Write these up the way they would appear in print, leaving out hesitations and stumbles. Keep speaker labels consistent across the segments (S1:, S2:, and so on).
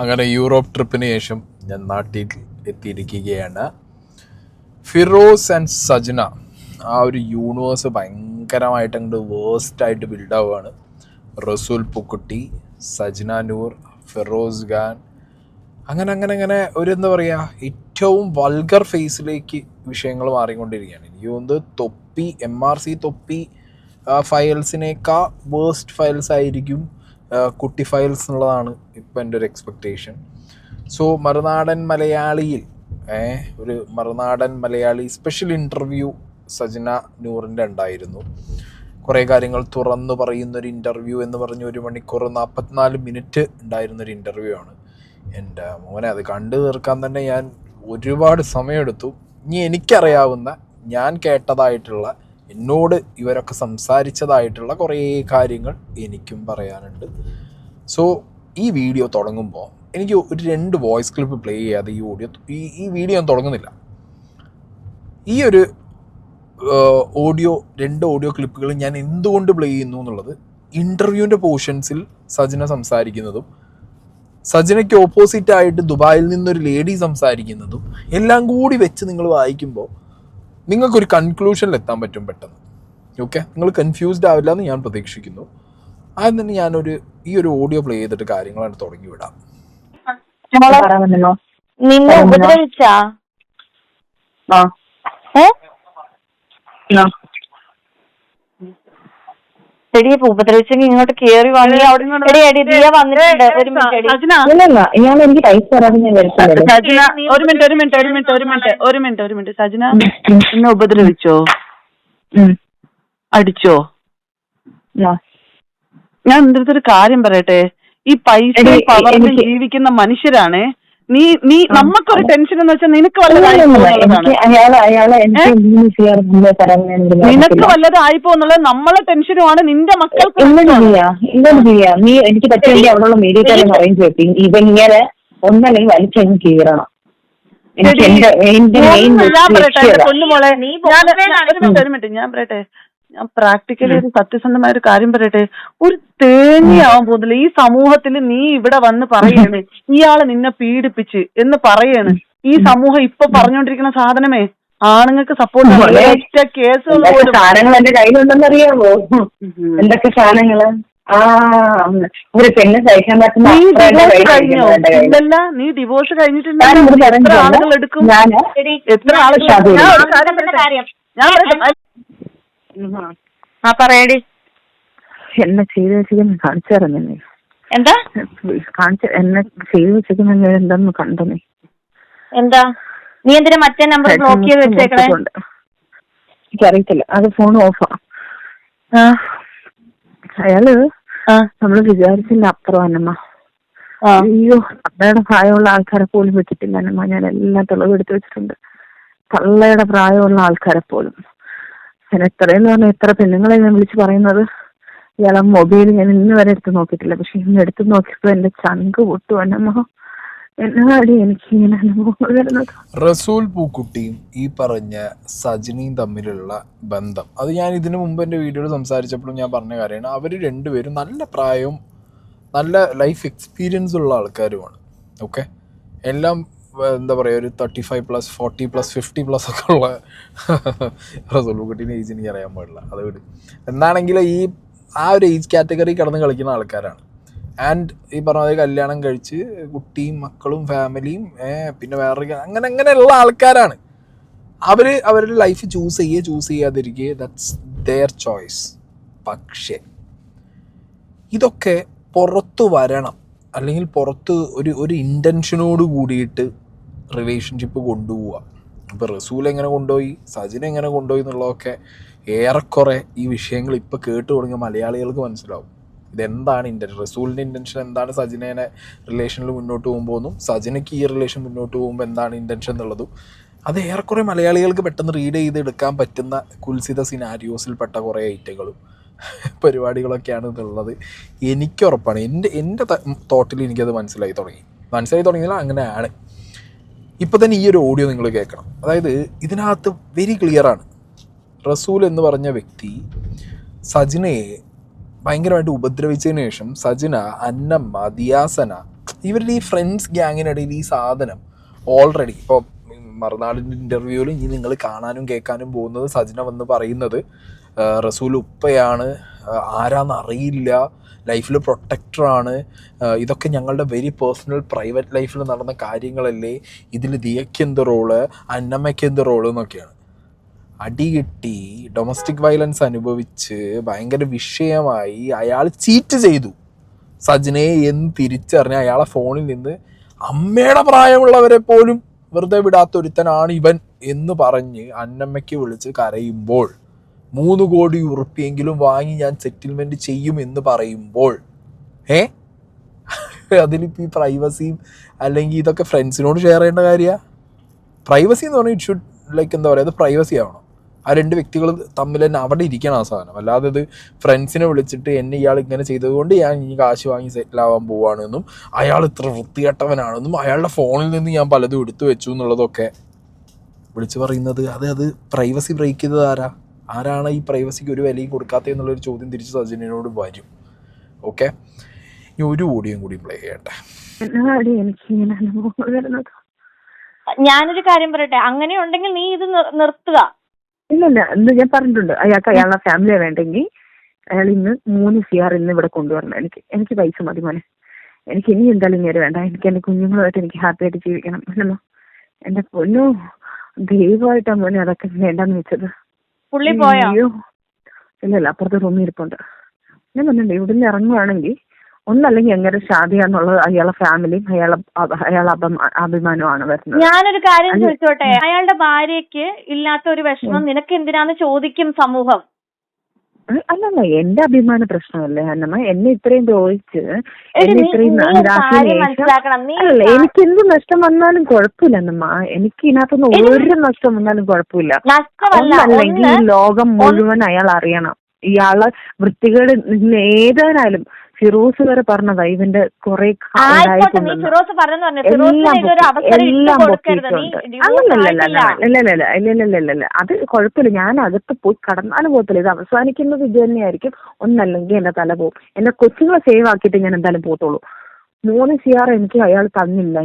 S1: അങ്ങനെ യൂറോപ്പ് ട്രിപ്പിന് ശേഷം ഞാൻ നാട്ടിൽ എത്തിയിരിക്കുകയാണ്. ഫിറോസ് ആൻഡ് സജ്ന ആ ഒരു യൂണിവേഴ്സ് ഭയങ്കരമായിട്ട് അങ്ങോട്ട് വേഴ്സ്റ്റായിട്ട് ബിൽഡാവുകയാണ്. റസൂൽ പൂക്കുട്ടി, സജ്ന നൂർ, ഫിറോസ് ഖാൻ, അങ്ങനെ ഒരു എന്താ പറയുക, ഏറ്റവും വൾഗർ ഫേസിലേക്ക് വിഷയങ്ങൾ മാറിക്കൊണ്ടിരിക്കുകയാണ്. എനിക്ക് തോന്നുന്നത് തൊപ്പി MRC തൊപ്പി ഫയൽസിനേക്കാൾ വേഴ്സ്റ്റ് ഫയൽസ് ആയിരിക്കും കുട്ടി ഫയൽസ് എന്നുള്ളതാണ് ഇപ്പം എൻ്റെ ഒരു എക്സ്പെക്റ്റേഷൻ. സോ മറുനാടൻ മലയാളിയിൽ ഒരു മറുനാടൻ മലയാളി സ്പെഷ്യൽ ഇൻ്റർവ്യൂ സജ്ന നൂറിൻ്റെ ഉണ്ടായിരുന്നു. കുറേ കാര്യങ്ങൾ തുറന്നു പറയുന്നൊരു ഇൻ്റർവ്യൂ എന്ന് പറഞ്ഞ് 1 മണിക്കൂർ 44 മിനിറ്റ് ഉണ്ടായിരുന്നൊരു ഇൻ്റർവ്യൂ ആണ്. എൻ്റെ മോനെ അത് കണ്ടു തീർക്കാൻ തന്നെ ഞാൻ ഒരുപാട് സമയമെടുത്തു. ഇനി എനിക്കറിയാവുന്ന, ഞാൻ കേട്ടതായിട്ടുള്ള, എന്നോട് ഇവരൊക്കെ സംസാരിച്ചതായിട്ടുള്ള കുറേ കാര്യങ്ങൾ എനിക്കും പറയാനുണ്ട്. സോ ഈ വീഡിയോ തുടങ്ങുമ്പോൾ എനിക്ക് ഒരു 2 വോയിസ് ക്ലിപ്പ് പ്ലേ ചെയ്യാതെ ഈ വീഡിയോ ഞാൻ തുടങ്ങുന്നില്ല. ഈ ഒരു 2 ഓഡിയോ ക്ലിപ്പുകൾ ഞാൻ എന്തുകൊണ്ട് പ്ലേ ചെയ്യുന്നു എന്നുള്ളത്, ഇൻ്റർവ്യൂവിൻ്റെ പോർഷൻസിൽ സജ്ന സംസാരിക്കുന്നതും സജ്നയ്ക്ക് ഓപ്പോസിറ്റ് ആയിട്ട് ദുബായിൽ നിന്നൊരു ലേഡി സംസാരിക്കുന്നതും എല്ലാം കൂടി വെച്ച് നിങ്ങൾ വായിക്കുമ്പോൾ നിങ്ങൾക്കൊരു കൺക്ലൂഷനിൽ എത്താൻ പറ്റും പെട്ടെന്ന്. ഓക്കെ, നിങ്ങൾ കൺഫ്യൂസ്ഡ് ആവില്ല എന്ന് ഞാൻ പ്രതീക്ഷിക്കുന്നു. ആദ്യം തന്നെ ഈ ഒരു ഓഡിയോ പ്ലേ ചെയ്തിട്ട് കാര്യങ്ങളാണ് തുടങ്ങി വിടാം.
S2: നിന്നെ ഉപദ്രവിച്ചാ? എടി ഉപദ്രവിച്ചെങ്കിൽ ഇങ്ങോട്ട് കേറി വാങ്ങി ദിയ വന്നിട്ടുണ്ട്. ഒരു
S3: മിനിറ്റ് സജ്ന, എന്നെ ഉപദ്രവിച്ചോ? അടിച്ചോ? ഞാൻ നിന്റെ അടുത്തൊരു കാര്യം പറയട്ടെ. ഈ പൈസ പവറിൽ ജീവിക്കുന്ന മനുഷ്യരാണ്. നീ നമുക്കൊരു ടെൻഷൻ എന്ന് വെച്ചാൽ നിനക്ക് വല്ലതായി പോകുന്നുള്ളത് നമ്മളെ ടെൻഷനുമാണ്. നിന്റെ മക്കൾക്ക്
S4: നീ എനിക്ക് പറ്റിയ അവിടെയുള്ള മീഡിയക്കാരെയും അറേഞ്ച് വെട്ടി ഇവങ്ങനെ ഒന്നല്ലെങ്കിൽ വലിച്ചെങ്കിൽ കീറണം.
S3: ഞാൻ പറയട്ടെ, ഞാൻ പ്രാക്ടിക്കലി ഒരു സത്യസന്ധമായ ഒരു കാര്യം പറയട്ടെ. ഒരു തേങ്ങയാവാൻ പോകുന്നില്ല ഈ സമൂഹത്തിൽ. നീ ഇവിടെ വന്ന് പറയാണ് ഇയാള് നിന്നെ പീഡിപ്പിച്ച് എന്ന് പറയാണ്. ഈ സമൂഹം ഇപ്പൊ പറഞ്ഞോണ്ടിരിക്കുന്ന സാധനമേ ആണുങ്ങൾക്ക് സപ്പോർട്ട് കേസുകൾ
S4: സാധനങ്ങൾ എന്റെ കയ്യിലുണ്ടെന്നറിയാമോ? എന്തൊക്കെ സാധനങ്ങള്? ഒരു പെണ്ണ് സഹിക്കാൻ പറ്റുന്ന
S3: നീ ഡിവോഴ്സ് കഴിഞ്ഞിട്ടുണ്ടെങ്കിൽ എത്ര ആളുകൾ എടുക്കും? എത്ര ആളുകൾ?
S2: പറയടി,
S4: എന്നെ ചെയ്ത് വെച്ചിരിക്കുന്ന കാണിച്ചു തരുന്നേ.
S2: എന്താ
S4: എന്നെ ചെയ്ത് വെച്ചിരിക്കുന്ന എന്താന്ന് കണ്ടേ?
S2: എന്താ നീ എന്തിനാ മറ്റേ നമ്പർ ബ്ലോക്ക് ചെയ്ത് വെച്ചേക്കണേ?
S4: എനിക്കറിയത്തില്ല, അത് ഫോൺ ഓഫാ. അയാള് നമ്മള് വിചാരിച്ചില്ല അപ്പുറം അന്നമ്മ. അയ്യോ, തള്ളയുടെ പ്രായമുള്ള ആൾക്കാരെ പോലും വെച്ചിട്ടില്ല അന്നമ്മ. ഞാൻ എല്ലാ തെളിവെടുത്ത് വെച്ചിട്ടുണ്ട്. തള്ളയുടെ പ്രായമുള്ള ആൾക്കാരെ പോലും. ഞാൻ എത്രയെന്ന് പറഞ്ഞാൽ എത്ര പെണ്ണുങ്ങളെ ഞാൻ വിളിച്ച് പറയുന്നത്. ഇയാളെ മൊബൈൽ ഞാൻ ഇന്ന് വരെ എടുത്ത് നോക്കിയിട്ടില്ല. പക്ഷെ ഇന്ന് എടുത്ത് നോക്കിയപ്പോ എന്റെ ചങ്ക് പൊട്ടു അന്നമ്മ. എന്നാടി എനിക്ക് ഇങ്ങനെ അനുഭവങ്ങൾ വരുന്നത്.
S1: റസൂൽ പൂക്കുട്ടിയും ഈ പറഞ്ഞ സജ്നയും തമ്മിലുള്ള ബന്ധം, അത് ഞാൻ ഇതിനു മുമ്പ് എൻ്റെ വീഡിയോയിൽ സംസാരിച്ചപ്പോഴും ഞാൻ പറഞ്ഞ കാര്യമാണ്. അവർ രണ്ടുപേരും നല്ല പ്രായവും നല്ല ലൈഫ് എക്സ്പീരിയൻസ് ഉള്ള ആൾക്കാരുമാണ്. ഓക്കെ, എല്ലാം എന്താ പറയുക, ഒരു 35+, 40+, 50+ ഒക്കെ ഉള്ള റസൂൽ പൂക്കുട്ടീൻ്റെ ഏജ് എനിക്ക് അറിയാൻ പാടില്ല. അത് വിട്. എന്താണെങ്കിലും ആ ഒരു ഏജ് കാറ്റഗറി കടന്ന് കളിക്കുന്ന ആൾക്കാരാണ്. ആൻഡ് ഈ പറഞ്ഞ കല്യാണം കഴിച്ച് കുട്ടിയും മക്കളും ഫാമിലിയും പിന്നെ വേറെ അങ്ങനെയുള്ള ആൾക്കാരാണ്. അവരുടെ ലൈഫ് ചൂസ് ചെയ്യാതിരിക്കുക, ദാറ്റ്സ് ദെയർ ചോയ്സ്. പക്ഷേ ഇതൊക്കെ പുറത്തു വരണം, അല്ലെങ്കിൽ പുറത്ത് ഒരു ഇൻറ്റൻഷനോട് കൂടിയിട്ട് റിലേഷൻഷിപ്പ് കൊണ്ടുപോവുക. ഇപ്പോൾ റസൂൽ എങ്ങനെ കൊണ്ടുപോയി, സജിന എങ്ങനെ കൊണ്ടുപോയി എന്നുള്ളതൊക്കെ ഏറെക്കുറെ ഈ വിഷയങ്ങൾ ഇപ്പോൾ കേട്ട് തുടങ്ങിയ മലയാളികൾക്ക് മനസ്സിലാവും. ഇതെന്താണ് ഇൻറ്റൻഷൻ, റസൂലിൻ്റെ ഇൻറ്റൻഷൻ എന്താണ് സജിനേനെ റിലേഷനിൽ മുന്നോട്ട് പോകുമ്പോഴെന്നും സജിനയ്ക്ക് ഈ റിലേഷൻ മുന്നോട്ട് പോകുമ്പോൾ എന്താണ് ഇൻറ്റൻഷൻ എന്നുള്ളതും അത് ഏറെക്കുറെ മലയാളികൾക്ക് പെട്ടെന്ന് റീഡ് ചെയ്തെടുക്കാൻ പറ്റുന്ന കുൽസിത സിനാരിയോസിൽപ്പെട്ട കുറേ ഐറ്റങ്ങളും പരിപാടികളൊക്കെയാണ് എന്നുള്ളത് എനിക്ക് ഉറപ്പാണ്. എൻ്റെ തോട്ടിൽ എനിക്കത് മനസ്സിലായി തുടങ്ങിയില്ല. അങ്ങനെയാണ്. ഇപ്പോൾ തന്നെ ഈ ഒരു ഓഡിയോ നിങ്ങൾ കേൾക്കണം. അതായത് ഇതിനകത്ത് വെരി ക്ലിയറാണ്. റസൂൽ എന്ന് പറഞ്ഞ വ്യക്തി സജിനയെ ഭയങ്കരമായിട്ട് ഉപദ്രവിച്ചതിന് ശേഷം സജിന, അന്നമ്മ, ദിയാസന ഇവരുടെ ഈ ഫ്രണ്ട്സ് ഗ്യാങ്ങിനിടയിൽ ഈ സാധനം ഓൾറെഡി ഇപ്പോൾ മറുനാടിൻ്റെ ഇൻ്റർവ്യൂവിൽ ഇനി നിങ്ങൾ കാണാനും കേൾക്കാനും പോകുന്നത് സജിന വന്ന് പറയുന്നത് റസൂൽ ഉപ്പയാണ്, ആരാന്ന് അറിയില്ല, ലൈഫിൽ പ്രൊട്ടക്ടറാണ്, ഇതൊക്കെ ഞങ്ങളുടെ വെരി പേഴ്സണൽ പ്രൈവറ്റ് ലൈഫിൽ നടന്ന കാര്യങ്ങളല്ലേ, ഇതിൽ ദിയയ്ക്ക് എന്ത് റോള്, അന്നമ്മയ്ക്ക് എന്ത് റോള് എന്നൊക്കെയാണ്. അടി കിട്ടി ഡൊമസ്റ്റിക് വയലൻസ് അനുഭവിച്ച് ഭയങ്കര വിഷയമായി അയാൾ ചീറ്റ് ചെയ്തു സജിനയെ എന്ന് തിരിച്ചറിഞ്ഞ് അയാളെ ഫോണിൽ നിന്ന് അമ്മയുടെ പ്രായമുള്ളവരെ പോലും വെറുതെ വിടാത്തൊരുത്തനാണ് ഇവൻ എന്ന് പറഞ്ഞ് അന്നമ്മയ്ക്ക് വിളിച്ച് കരയുമ്പോൾ 3 കോടി ഉറുപ്പിയെങ്കിലും വാങ്ങി ഞാൻ സെറ്റിൽമെൻറ്റ് ചെയ്യും എന്ന് പറയുമ്പോൾ അതിലിപ്പോൾ ഈ പ്രൈവസിയും അല്ലെങ്കിൽ ഇതൊക്കെ ഫ്രണ്ട്സിനോട് ഷെയർ ചെയ്യേണ്ട കാര്യമാണ്. പ്രൈവസി എന്ന് പറഞ്ഞാൽ ഇറ്റ് ഷുഡ് ലൈക്ക് എന്താ പറയുക, അത് പ്രൈവസി ആവണം. ആ 2 വ്യക്തികൾ തമ്മിൽ തന്നെ അവിടെ ഇരിക്കണം ആ സാധനം. അല്ലാതെ ഇത് ഫ്രണ്ട്സിനെ വിളിച്ചിട്ട് എന്നെ ഇയാൾ ഇങ്ങനെ ചെയ്തതുകൊണ്ട് ഞാൻ ഇനി കാശ് വാങ്ങി സെറ്റിലാവാൻ പോവുകയാണെന്നും അയാൾ ഇത്ര വൃത്തികെട്ടവനാണെന്നും അയാളുടെ ഫോണിൽ നിന്ന് ഞാൻ പലതും എടുത്തു വെച്ചു എന്നുള്ളതൊക്കെ വിളിച്ചു പറയുന്നത് അത് പ്രൈവസി ബ്രേക്ക് ചെയ്തത് ആരാണ് ഈ പ്രൈവസിക്ക് ഒരു വിലയും കൊടുക്കാത്തത് എന്നുള്ളൊരു ചോദ്യം തിരിച്ച് സജിനോട് വരും. ഓക്കെ, ഇനി ഒരു ഓഡിയോയും കൂടി പ്ലേ ചെയ്യട്ടെ.
S2: ഞാനൊരു കാര്യം പറയട്ടെ, അങ്ങനെ ഉണ്ടെങ്കിൽ നീ ഇത് നിർത്തുക.
S4: ഇല്ല ഇന്ന് ഞാൻ പറഞ്ഞിട്ടുണ്ട്, അയാളുടെ ഫാമിലിയെ വേണ്ടെങ്കിൽ അയാൾ ഇന്ന് 3 CR ഇന്ന് ഇവിടെ കൊണ്ടുവരണം. എനിക്ക് പൈസ മതി മോനെ, എനിക്ക് ഇനി എന്തായാലും ഇങ്ങനെ വേണ്ട. എനിക്ക് എന്റെ കുഞ്ഞുങ്ങളുമായിട്ട് എനിക്ക് ഹാപ്പി ആയിട്ട് ജീവിക്കണം. അല്ലല്ലോ എന്റെ പൊന്നോ, ദൈവമായിട്ടാ മോനെ അതൊക്കെ വേണ്ടെന്ന് വെച്ചത്.
S2: പുള്ളി പോയോ?
S4: ഇല്ല അപ്പുറത്തെ റൂമിൽ ഇരിപ്പുണ്ട്. ഞാൻ പറഞ്ഞിട്ടുണ്ട് ഇവിടുന്ന് ഇറങ്ങുവാണെങ്കിൽ ഒന്നല്ലെങ്കിൽ എങ്ങനെ ഷാദിയാന്നുള്ളത് അയാളെ ഫാമിലിയും അയാളെ അഭിമാനമാണ് വരുന്നത്.
S2: ഞാനൊരു കാര്യം ചോദിച്ചോട്ടെ, അയാളുടെ ഭാര്യയ്ക്ക് ഇല്ലാത്ത ഒരു വിഷമം നിനക്ക് എന്തിനാന്ന് ചോദിക്കും സമൂഹം.
S4: അല്ലല്ല, എന്റെ അഭിമാന പ്രശ്നമല്ലേ അന്നമ്മ. എന്നെ ഇത്രയും ദ്രോഹിച്ച് അല്ല, എനിക്ക് എന്ത് നഷ്ടം വന്നാലും കുഴപ്പമില്ല അന്നമ്മ. എനിക്ക് ഇതിനകത്തൊന്നും ഒരു നഷ്ടം വന്നാലും കുഴപ്പമില്ല. ഒന്നല്ലെങ്കിൽ ഈ ലോകം മുഴുവൻ അയാൾ അറിയണം. ഇയാളെ വൃത്തികേട് ഏതായാലും ഫിറോസ് വരെ പറഞ്ഞതാ ഇവന്റെ കുറെ എല്ലാം അത് കുഴപ്പമില്ല. ഞാൻ അകത്ത് പോയി കടന്നാലും പോകത്തില്ല. ഇത് അവസാനിക്കുന്നത് ഇത് തന്നെയായിരിക്കും. ഒന്നല്ലെങ്കിൽ എന്റെ തല പോകും. എന്റെ കൊച്ചുങ്ങളെ സേവ് ആക്കിയിട്ട് ഞാൻ എന്തായാലും പോത്തോളൂ. 3 CR എനിക്ക് അയാൾ തന്നില്ല.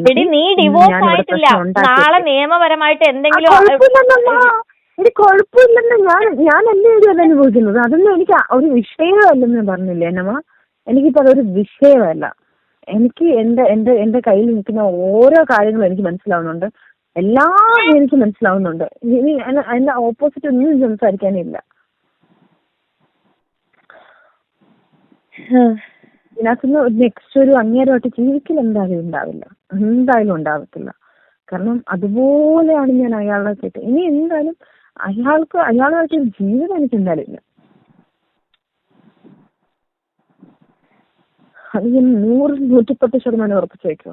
S4: എനിക്ക് കുഴപ്പമില്ലെന്ന് ഞാൻ എന്നെ ഇത് അനുഭവിക്കുന്നത്. അതൊന്നും എനിക്ക് ഒരു വിഷയമല്ലെന്ന് ഞാൻ പറഞ്ഞില്ലേ എന്നമ്മ. എനിക്കിപ്പോ അതൊരു വിഷയമല്ല. എനിക്ക് എന്റെ കയ്യിൽ നിൽക്കുന്ന ഓരോ കാര്യങ്ങളും എനിക്ക് മനസ്സിലാവുന്നുണ്ട്. എല്ലാം എനിക്ക് മനസ്സിലാവുന്നുണ്ട്. ഇനി എന്റെ ഓപ്പോസിറ്റ് ഒന്നും സംസാരിക്കാനില്ല. ഇതിനകത്തുനിന്ന് നെക്സ്റ്റ് ഒരു അങ്ങേരമായിട്ട് ജീവിക്കൽ എന്തായാലും ഉണ്ടാവത്തില്ല. കാരണം അതുപോലെയാണ് ഞാൻ അയാളെ കേട്ട്. ഇനി എന്തായാലും അയാളുമായിട്ട് ജീവിതം എനിക്ക് എന്തായാലും ഇല്ല. അത് ഞാൻ 110% ഉറപ്പിച്ചു വയ്ക്കുക.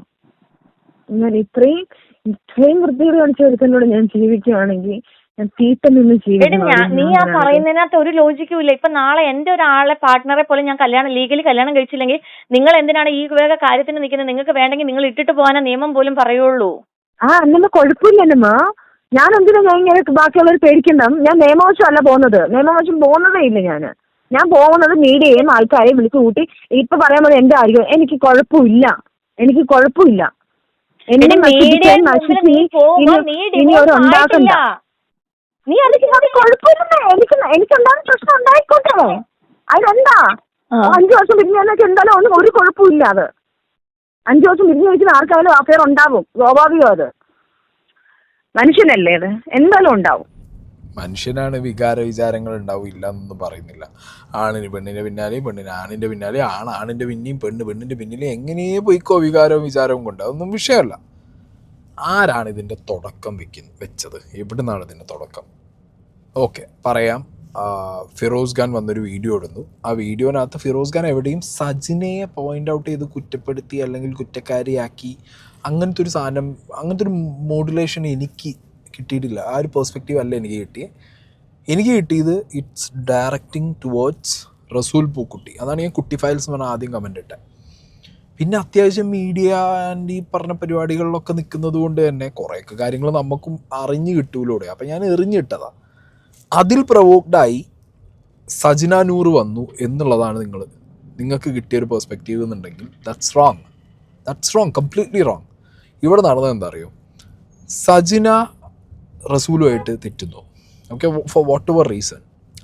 S4: ഞാൻ ഇത്രയും വൃത്തിയോട് കാണിച്ച ഒരുത്തനോട് ഞാൻ ജീവിക്കുകയാണെങ്കിൽ ഞാൻ തീട്ടം നിന്ന് ജീവിക്കണം.
S2: നീ ആ പറയുന്നതിനകത്ത് ഒരു ലോജിക്കും ഇല്ല. ഇപ്പൊ നാളെ എന്റെ ഒരാളെ പാർട്ട്ണറെ പോലെ ഞാൻ ലീഗലി കല്യാണം കഴിച്ചില്ലെങ്കിൽ നിങ്ങൾ എന്തിനാണ് ഈ വേഗ കാര്യത്തിന് നിൽക്കുന്നത്? നിങ്ങൾക്ക് വേണ്ടെങ്കിൽ നിങ്ങൾ ഇട്ടിട്ട് പോകാനാ നിയമം പോലും പറയുള്ളൂ.
S4: അന്നമ്മ കുഴപ്പമില്ലമ്മ. ഞാൻ എന്തിനാ ഇങ്ങനെ ബാക്കിയുള്ളവർ പേടിക്കണ്ട. ഞാൻ നിയമവശം അല്ല പോകുന്നത്. നിയമവശം പോകുന്നതേ ഇല്ല. ഞാൻ പോകുന്നത് മീഡിയയും ആൾക്കാരെയും വിളിച്ചു കൂട്ടി ഇപ്പൊ പറയാൻ പോലെ എന്റെ ആയിരിക്കും. എനിക്ക് കുഴപ്പമില്ല. എന്നെ നശിപ്പിക്കാൻ ഇനി ഒരു ഉണ്ടാക്കണ്ട. കുഴപ്പമില്ല. എനിക്കുണ്ടാകുന്ന പ്രശ്നം ഉണ്ടായിക്കോട്ടെ. അതിനെന്താ 5 വർഷം പിരിഞ്ഞൊക്കെ എന്തായാലും ഒരു കുഴപ്പമില്ല. അത് 5 വർഷം പിരിഞ്ഞു വെച്ചാൽ ആർക്കായാലും അഫയർ ഉണ്ടാവും. സ്വാഭാവികം. അത് മനുഷ്യനല്ലേ, അത് എന്തായാലും ഉണ്ടാവും.
S1: മനുഷ്യനാണ്, വികാര വിചാരങ്ങൾ ഉണ്ടാവില്ല എന്നൊന്നും പറയുന്നില്ല. ആണിന് പെണ്ണിൻ്റെ പിന്നാലെയും പെണ്ണിന് ആണിൻ്റെ പിന്നാലെ ആണിൻ്റെ പിന്നെയും പെണ്ണിൻ്റെ പിന്നിലും എങ്ങനെയേ പോയിക്കോ വികാരവും വിചാരവും കൊണ്ട്. അതൊന്നും വിഷയമല്ല. ആരാണ് ഇതിൻ്റെ തുടക്കം വെച്ചത്? എവിടെ നിന്നാണ് ഇതിൻ്റെ തുടക്കം? ഓക്കെ, പറയാം. ഫിറോസ് ഖാൻ വന്നൊരു വീഡിയോ ഇടുന്നു. ആ വീഡിയോനകത്ത് ഫിറോസ് ഖാൻ എവിടെയും സജിനയെ പോയിൻ്റ് ഔട്ട് ചെയ്ത് കുറ്റപ്പെടുത്തി അല്ലെങ്കിൽ കുറ്റക്കാരിയാക്കി അങ്ങനത്തെ ഒരു സാധനം, അങ്ങനത്തെ ഒരു മോഡുലേഷൻ എനിക്ക് കിട്ടിയിട്ടില്ല. ആ ഒരു പെർസ്പെക്റ്റീവ് അല്ല എനിക്ക് കിട്ടിയത്. ഇറ്റ്സ് ഡയറക്റ്റിംഗ് ടുവേർഡ്സ് റസൂൽ പൂക്കുട്ടി. അതാണ് ഞാൻ കുട്ടി ഫയൽസ് എന്ന് പറഞ്ഞാൽ ആദ്യം കമൻ്റ് ഇട്ടത്. പിന്നെ അത്യാവശ്യം മീഡിയ ആൻഡ് ഈ പറഞ്ഞ പരിപാടികളിലൊക്കെ നിൽക്കുന്നത് കൊണ്ട് തന്നെ കുറേയൊക്കെ കാര്യങ്ങൾ നമുക്കും അറിഞ്ഞു കിട്ടൂലൂടെ. അപ്പം ഞാൻ എറിഞ്ഞിട്ടതാണ്. അതിൽ പ്രൊവോക്ഡായി സജിന നൂർ വന്നു എന്നുള്ളതാണ് നിങ്ങൾക്ക് കിട്ടിയൊരു പെർസ്പെക്റ്റീവ് എന്നുണ്ടെങ്കിൽ that's that's wrong, completely wrong. ഇവിടെ നടന്നത് എന്താ അറിയോ, സജിന റസൂലുമായിട്ട് തെറ്റുന്നു, okay, for whatever reason.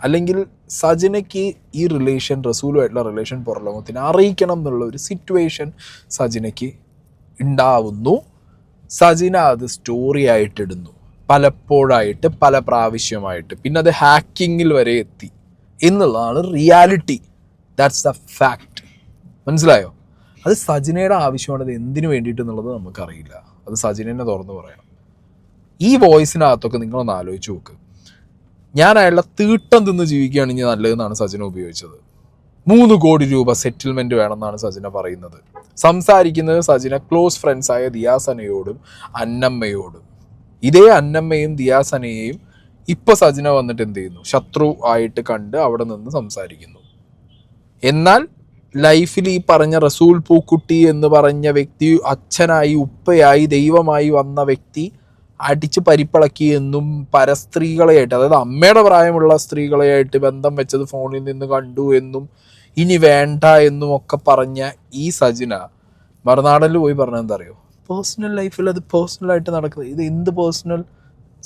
S1: അല്ലെങ്കിൽ സജിനയ്ക്ക് ഈ റിലേഷൻ, റസൂലുമായിട്ടുള്ള റിലേഷൻ പുറം ലോകത്തിന് അറിയിക്കണം എന്നുള്ള ഒരു സിറ്റുവേഷൻ സജിനയ്ക്ക് ഉണ്ടാവുന്നു. സജിന അത് സ്റ്റോറി ആയിട്ടിടുന്നു, പലപ്പോഴായിട്ട്, പല പ്രാവശ്യമായിട്ട്. പിന്നെ അത് ഹാക്കിങ്ങിൽ വരെ എത്തി എന്നുള്ളതാണ് റിയാലിറ്റി. That's the fact. മനസ്സിലായോ? അത് സജിനയുടെ ആവശ്യമാണ്, അത് എന്തിനു വേണ്ടിയിട്ട് എന്നുള്ളത് നമുക്കറിയില്ല. അത് സജിനെ തുറന്നു പറയണം. ഈ വോയിസിനകത്തൊക്കെ നിങ്ങളൊന്ന് ആലോചിച്ച് നോക്ക്. ഞാൻ അയാളുടെ തീട്ടം തിന്ന് ജീവിക്കുകയാണെങ്കിൽ നല്ലതെന്നാണ് സജിന ഉപയോഗിച്ചത്. 3 കോടി രൂപ സെറ്റിൽമെൻറ്റ് വേണമെന്നാണ് സജിന പറയുന്നത്. സംസാരിക്കുന്നത് സജിന ക്ലോസ് ഫ്രണ്ട്സായ ദിയാസനയോടും അന്നമ്മയോടും. ഇതേ അന്നമ്മയും ദിയാസനയെയും ഇപ്പം സജിന വന്നിട്ട് എന്ത് ചെയ്യുന്നു, ശത്രു ആയിട്ട് കണ്ട് അവിടെ നിന്ന് സംസാരിക്കുന്നു. എന്നാൽ ലൈഫിൽ ഈ പറഞ്ഞ റസൂൽ പൂക്കുട്ടി എന്ന് പറഞ്ഞ വ്യക്തി അച്ഛനായി, ഉപ്പയായി, ദൈവമായി വന്ന വ്യക്തി അടിച്ച് പരിപ്പിളക്കി എന്നും പരസ്ത്രീകളെയായിട്ട്, അതായത് അമ്മയുടെ പ്രായമുള്ള സ്ത്രീകളെയായിട്ട് ബന്ധം വെച്ചത് ഫോണിൽ നിന്ന് കണ്ടു എന്നും ഇനി വേണ്ട എന്നും ഒക്കെ പറഞ്ഞ ഈ സജിന മറുനാടനിൽ പോയി പറഞ്ഞത് എന്താ അറിയോ, പേഴ്സണൽ ലൈഫിൽ അത് പേഴ്സണലായിട്ട് നടക്കുന്നത്. ഇത് എന്ത് പേഴ്സണൽ?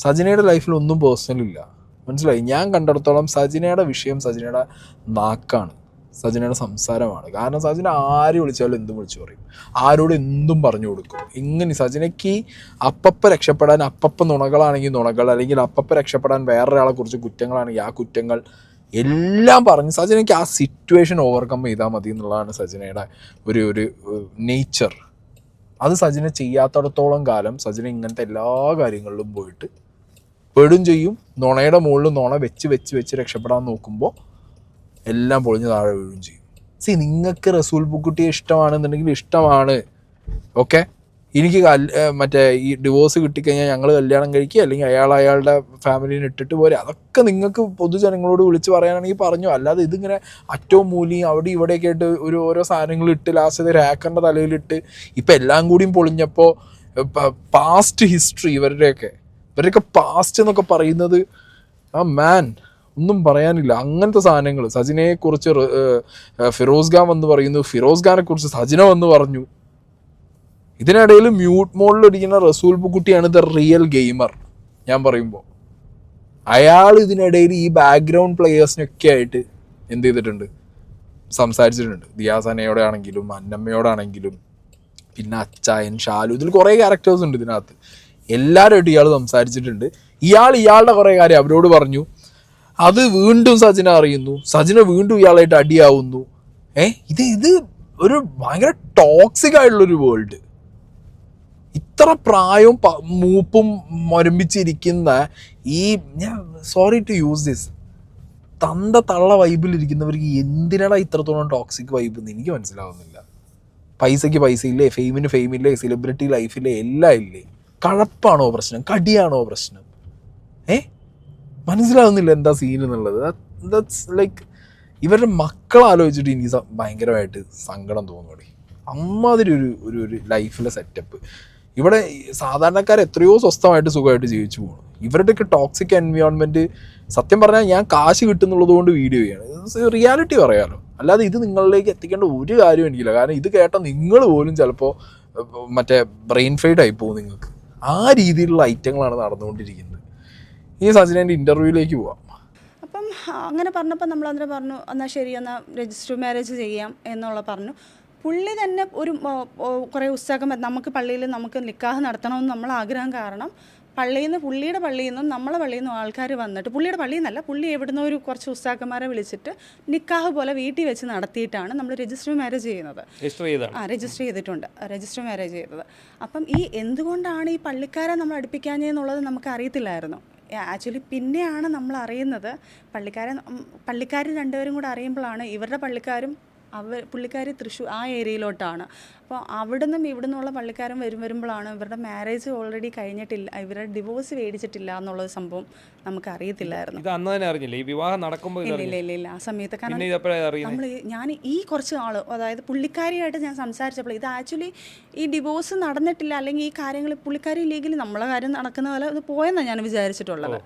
S1: സജിനയുടെ ലൈഫിൽ ഒന്നും പേഴ്സണൽ ഇല്ല. മനസ്സിലായി? ഞാൻ കണ്ടിടത്തോളം സജിനയുടെ വിഷയം സജിനയുടെ നാക്കാണ്, സജിനയുടെ സംസാരമാണ്. കാരണം സജിന ആര് വിളിച്ചാലും എന്തും വിളിച്ചു പറയും, ആരോട് എന്തും പറഞ്ഞു കൊടുക്കും. ഇങ്ങനെ സജിനയ്ക്ക് അപ്പപ്പം രക്ഷപ്പെടാൻ അപ്പപ്പം നുണകളാണെങ്കിൽ നുണകൾ, അല്ലെങ്കിൽ അപ്പപ്പം രക്ഷപ്പെടാൻ വേറൊരാളെ കുറിച്ച് കുറ്റങ്ങളാണെങ്കിൽ ആ കുറ്റങ്ങൾ എല്ലാം പറഞ്ഞ് സജിനയ്ക്ക് ആ സിറ്റുവേഷൻ ഓവർകം ചെയ്താൽ മതി എന്നുള്ളതാണ് സജിനയുടെ ഒരു നേച്ചർ. അത് സജിന ചെയ്യാത്തിടത്തോളം കാലം സജിന ഇങ്ങനത്തെ എല്ലാ കാര്യങ്ങളിലും പോയിട്ട് പെടും ചെയ്യും. നുണയുടെ മുകളിൽ നുണ വെച്ച് രക്ഷപ്പെടാൻ നോക്കുമ്പോൾ എല്ലാം പൊളിഞ്ഞ് താഴെ വീഴും ചെയ്യും. നിങ്ങൾക്ക് റസൂൽ പൂക്കുട്ടിയെ ഇഷ്ടമാണെന്നുണ്ടെങ്കിൽ ഇഷ്ടമാണ്, ഓക്കെ. എനിക്ക് മറ്റേ ഈ ഡിവോഴ്സ് കിട്ടിക്കഴിഞ്ഞാൽ ഞങ്ങൾ കല്യാണം കഴിക്കുക, അല്ലെങ്കിൽ അയാളുടെ ഫാമിലിനെ ഇട്ടിട്ട് പോരെ, അതൊക്കെ നിങ്ങൾക്ക് പൊതുജനങ്ങളോട് വിളിച്ച് പറയാനാണെങ്കിൽ പറഞ്ഞു. അല്ലാതെ ഇതിങ്ങനെ അറ്റവും മൂലിയും അവിടെ ഇവിടെയൊക്കെ ആയിട്ട് ഓരോ സാധനങ്ങൾ ഇട്ട് ലാസ്റ്റ് ഒരു ഹാക്കറിൻ്റെ തലയിലിട്ട് ഇപ്പം എല്ലാം കൂടിയും പൊളിഞ്ഞപ്പോൾ പാസ്റ്റ് ഹിസ്റ്ററി ഇവരുടെയൊക്കെ പാസ്റ്റ് എന്നൊക്കെ പറയുന്നത് മാൻ ഒന്നും പറയാനില്ല. അങ്ങനത്തെ സാധനങ്ങൾ സജിനയെക്കുറിച്ച് ഫിറോസ് ഖാൻ വന്ന് പറയുന്നു, ഫിറോസ് ഖാനെ കുറിച്ച് സജിന വന്ന് പറഞ്ഞു. ഇതിനിടയിൽ മ്യൂട്ട് മോഡിലിരിക്കുന്ന റസൂൽ പൂക്കുട്ടിയാണ് ദ റിയൽ ഗെയിമർ. ഞാൻ പറയുമ്പോൾ അയാൾ ഇതിനിടയിൽ ഈ ബാക്ക്ഗ്രൗണ്ട് പ്ലേയേഴ്സിനൊക്കെ ആയിട്ട് എന്ത് ചെയ്തിട്ടുണ്ട്, സംസാരിച്ചിട്ടുണ്ട്. ദിയാസനയോടെ ആണെങ്കിലും അന്നമ്മയോടാണെങ്കിലും പിന്നെ അച്ചായൻ, ഷാലു, ഇതിൽ കുറേ ക്യാരക്ടേഴ്സ് ഉണ്ട് ഇതിനകത്ത്. എല്ലാവരുമായിട്ട് ഇയാൾ സംസാരിച്ചിട്ടുണ്ട്. ഇയാളുടെ കുറേ കാര്യം അവരോട് പറഞ്ഞു. അത് വീണ്ടും സജിന അറിയുന്നു, സജിന വീണ്ടും ഇയാളായിട്ട് അടിയാവുന്നു. ഇത് ഒരു ഭയങ്കര ടോക്സിക് ആയിട്ടുള്ളൊരു വേൾഡ്. ഇത്ര പ്രായവും മൂപ്പും മരമ്പിച്ചിരിക്കുന്ന ഈ, ഞാൻ സോറി ടു യൂസ് ദിസ്, തള്ള വൈബിലിരിക്കുന്നവർക്ക് എന്തിനാണ് ഇത്രത്തോളം ടോക്സിക് വൈബ് എന്ന് എനിക്ക് മനസ്സിലാവുന്നില്ല. പൈസയ്ക്ക് പൈസ ഇല്ലേ, ഫെയിമിന് ഫെയിമില്ലേ, സെലിബ്രിറ്റി ലൈഫില്ലേ, എല്ലാം ഇല്ലേ. കഴപ്പാണോ പ്രശ്നം, കടിയാണോ പ്രശ്നം? മനസ്സിലാവുന്നില്ല എന്താ സീൻ എന്നുള്ളത്. ദാറ്റ്സ് ലൈക്ക് ഇവരുടെ മക്കളെ ആലോചിച്ചിട്ട് എനിക്ക് ഭയങ്കരമായിട്ട് സങ്കടം തോന്നുന്നു. അമ്മാതിരി ഒരു ലൈഫിലെ സെറ്റപ്പ്. ഇവിടെ സാധാരണക്കാർ എത്രയോ സ്വസ്ഥമായിട്ട് സുഖമായിട്ട് ജീവിച്ചു പോകണം. ഇവരുടെയൊക്കെ ടോക്സിക് എൻവയോൺമെൻറ്റ്, സത്യം പറഞ്ഞാൽ ഞാൻ കാശ് കിട്ടുന്നുള്ളത് കൊണ്ട് വീഡിയോ ചെയ്യാണ്, റിയാലിറ്റി പറയാമല്ലോ. അല്ലാതെ ഇത് നിങ്ങളിലേക്ക് എത്തിക്കേണ്ട ഒരു കാര്യം എനിക്കില്ല. കാരണം ഇത് കേട്ടാൽ നിങ്ങൾ പോലും ചിലപ്പോൾ മറ്റേ ബ്രെയിൻ ഫെയ്ഡ് ആയി പോകും നിങ്ങൾക്ക്. ആ രീതിയിലുള്ള ഐറ്റങ്ങളാണ് നടന്നുകൊണ്ടിരിക്കുന്നത്. ഈ സജിനേൻ്റെ ഇൻ്റർവ്യൂവിലേക്ക് പോവാം.
S5: അപ്പം അങ്ങനെ പറഞ്ഞപ്പോൾ നമ്മളന്നേരം പറഞ്ഞു, എന്നാൽ ശരി, എന്നാൽ രജിസ്റ്റർ മാരേജ് ചെയ്യാം എന്നുള്ള പറഞ്ഞു. പുള്ളി തന്നെ ഒരു കുറേ ഉത്സാഹം, നമുക്ക് പള്ളിയിൽ നമുക്ക് നിക്കാഹ് നടത്തണമെന്ന് നമ്മൾ ആഗ്രഹം. കാരണം പുള്ളിയുടെ പള്ളിയിൽ നിന്നും നമ്മളെ പള്ളിയിൽ നിന്നും ആൾക്കാർ വന്നിട്ട്, പുള്ളിയുടെ പള്ളിയിൽ നിന്നല്ല, പുള്ളി എവിടുന്ന് ഒരു കുറച്ച് ഉസ്താക്കന്മാരെ വിളിച്ചിട്ട് നിക്കാഹ് പോലെ വീട്ടിൽ വെച്ച് നടത്തിയിട്ടാണ് നമ്മൾ രജിസ്റ്റർ മാരേജ് ചെയ്യുന്നത്. രജിസ്റ്റർ ചെയ്തിട്ടുണ്ട്, രജിസ്റ്റർ മാരേജ് ചെയ്തത്. അപ്പം എന്തുകൊണ്ടാണ് ഈ പള്ളിക്കാരെ നമ്മൾ അടുപ്പിക്കാഞ്ഞെന്നുള്ളത് നമുക്ക് അറിയത്തില്ലായിരുന്നു. ആക്ച്വലി പിന്നെയാണ് നമ്മൾ അറിയുന്നത്. പള്ളിക്കാർ രണ്ടുപേരും കൂടെ അറിയുമ്പോഴാണ് ഇവരുടെ പള്ളിക്കാരും പുള്ളിക്കാർ തൃശ്ശൂർ ആ ഏരിയയിലോട്ടാണ്. അപ്പോൾ അവിടെ നിന്നും ഇവിടെ നിന്നുള്ള പള്ളിക്കാരും വരുമ്പോഴാണ് ഇവരുടെ മാരേജ് ഓൾറെഡി കഴിഞ്ഞിട്ടില്ല, ഇവരുടെ ഡിവോഴ്സ് മേടിച്ചിട്ടില്ല എന്നുള്ളത് സംഭവം നമുക്ക് അറിയത്തില്ലായിരുന്നു. ഇല്ല ആ സമയത്ത്. കാരണം ഞാൻ ഈ കുറച്ച് നാൾ, അതായത് പുള്ളിക്കാരിയായിട്ട് ഞാൻ സംസാരിച്ചപ്പോൾ ഇത് ആക്ച്വലി ഈ ഡിവോഴ്സ് നടന്നിട്ടില്ല, അല്ലെങ്കിൽ ഈ കാര്യങ്ങൾ പുള്ളിക്കാരി ലീഗലി നമ്മളെ കാര്യം നടക്കുന്ന പോലെ ഇത് പോയെന്നാണ് ഞാൻ വിചാരിച്ചിട്ടുള്ളത്.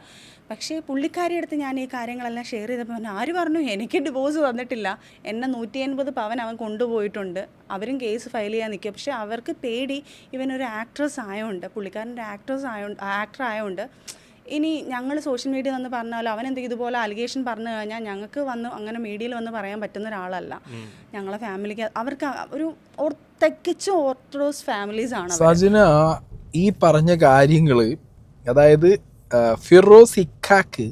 S5: പക്ഷേ പുള്ളിക്കാരി അടുത്ത് ഞാൻ ഈ കാര്യങ്ങളെല്ലാം ഷെയർ ചെയ്തപ്പോൾ ആര് പറഞ്ഞു എനിക്ക് ഡിവോഴ്സ് തന്നിട്ടില്ല, എന്നെ 150 പവൻ അവൻ കൊണ്ടുപോയിട്ടുണ്ട്, അവരും കേസ് ഫയൽ ചെയ്യാൻ നിൽക്കുക. പക്ഷേ അവർക്ക് പേടി, ഇവനൊരു ആക്ട്രസ് ആയതുകൊണ്ട്, പുള്ളിക്കാരൻ്റെ ആക്ടർ ആയതുകൊണ്ട് ഇനി ഞങ്ങൾ സോഷ്യൽ മീഡിയ വന്ന് പറഞ്ഞാലും അവൻ എന്തെങ്കിലും ഇതുപോലെ അലിഗേഷൻ പറഞ്ഞു കഴിഞ്ഞാൽ ഞങ്ങൾക്ക് വന്ന് അങ്ങനെ മീഡിയയിൽ വന്ന് പറയാൻ പറ്റുന്ന ഒരാളല്ല. ഞങ്ങളെ ഫാമിലിക്ക് അവർക്ക് ഒരു തികച്ചും ഓർത്തഡോക്സ് ഫാമിലീസാണ്.
S1: സജിന ഈ പറഞ്ഞ കാര്യങ്ങൾ, അതായത് ഫിറോസ് ഇക്കാക്ക്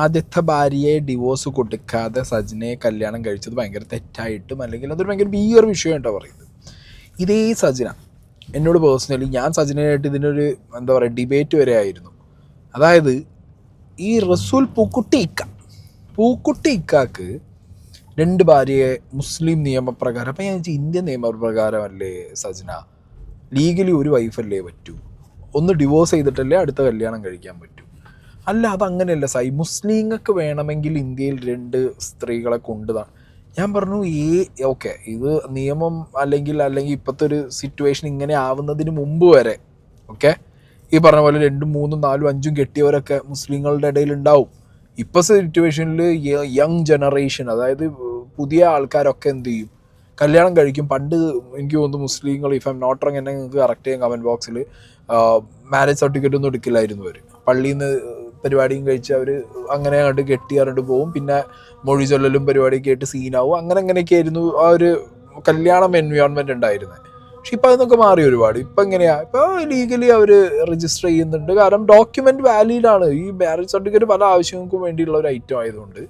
S1: ആദ്യത്തെ ഭാര്യയെ ഡിവോഴ്സ് കൊടുക്കാതെ സജിനയെ കല്യാണം കഴിച്ചത് ഭയങ്കര തെറ്റായിട്ടും അല്ലെങ്കിൽ അതൊരു ഭയങ്കര ബീയൊരു വിഷയമായിട്ടാണ് പറയുന്നത്. ഇതേ സജിന എന്നോട് പേഴ്സണലി, ഞാൻ സജിനയായിട്ട് ഇതിനൊരു എന്താ പറയുക ഡിബേറ്റ് വരെ ആയിരുന്നു. അതായത് ഈ റസൂൽ പൂക്കുട്ടി ഇക്കാക്ക് 2 ഭാര്യയെ മുസ്ലിം നിയമപ്രകാരം, അപ്പം ഞാൻ ഇന്ത്യൻ നിയമപ്രകാരമല്ലേ സജിന, ലീഗലി ഒരു വൈഫല്ലേ പറ്റൂ, ഒന്ന് ഡിവോഴ്സ് ചെയ്തിട്ടല്ലേ അടുത്ത കല്യാണം കഴിക്കാൻ പറ്റൂ. അല്ല, അതങ്ങനെയല്ല മുസ്ലിങ്ങൾക്ക് വേണമെങ്കിൽ ഇന്ത്യയിൽ 2 സ്ത്രീകളെ കൊണ്ടുതാണ്. ഞാൻ പറഞ്ഞു ഓക്കെ, ഇത് നിയമം അല്ലെങ്കിൽ ഇപ്പോഴത്തെ ഒരു സിറ്റുവേഷൻ ഇങ്ങനെ ആവുന്നതിന് മുമ്പ് വരെ ഓക്കെ ഈ പറഞ്ഞ പോലെ 2, 3, 4, 5 കെട്ടിയവരൊക്കെ മുസ്ലിങ്ങളുടെ ഇടയിൽ ഉണ്ടാവും. ഇപ്പോഴത്തെ സിറ്റുവേഷനിൽ യങ് ജനറേഷൻ, അതായത് പുതിയ ആൾക്കാരൊക്കെ എന്ത് ചെയ്യും, കല്യാണം കഴിക്കും. പണ്ട് എനിക്ക് തോന്നുന്നു മുസ്ലിങ്ങൾ, if I am not wrong, എന്നെ നിങ്ങൾക്ക് കറക്റ്റ് ചെയ്യാൻ കമൻറ്റ് ബോക്സിൽ, മാരേജ് സർട്ടിഫിക്കറ്റ് ഒന്നും എടുക്കില്ലായിരുന്നു അവർ. പള്ളിയിൽ നിന്ന് പരിപാടിയും കഴിച്ച് അവർ അങ്ങനെ അങ്ങോട്ട് കെട്ടിയാറിട്ട് പോകും. പിന്നെ മൊഴി ചൊല്ലലും പരിപാടിയൊക്കെ ആയിട്ട് സീനാവും. അങ്ങനെയൊക്കെ ആയിരുന്നു ആ ഒരു കല്യാണം എൻവയോൺമെൻറ്റ് ഉണ്ടായിരുന്നത്. പക്ഷെ ഇപ്പം അതൊക്കെ മാറി ഒരുപാട്. ഇപ്പം എങ്ങനെയാണ്, ഇപ്പോൾ ലീഗലി അവർ രജിസ്റ്റർ ചെയ്യുന്നുണ്ട്. കാരണം ഡോക്യുമെൻ്റ് വാലിഡാണ്. ഈ മാരേജ് സർട്ടിഫിക്കറ്റ് പല ആവശ്യങ്ങൾക്കും വേണ്ടിയുള്ള ഒരു ഐറ്റം ആയതുകൊണ്ട്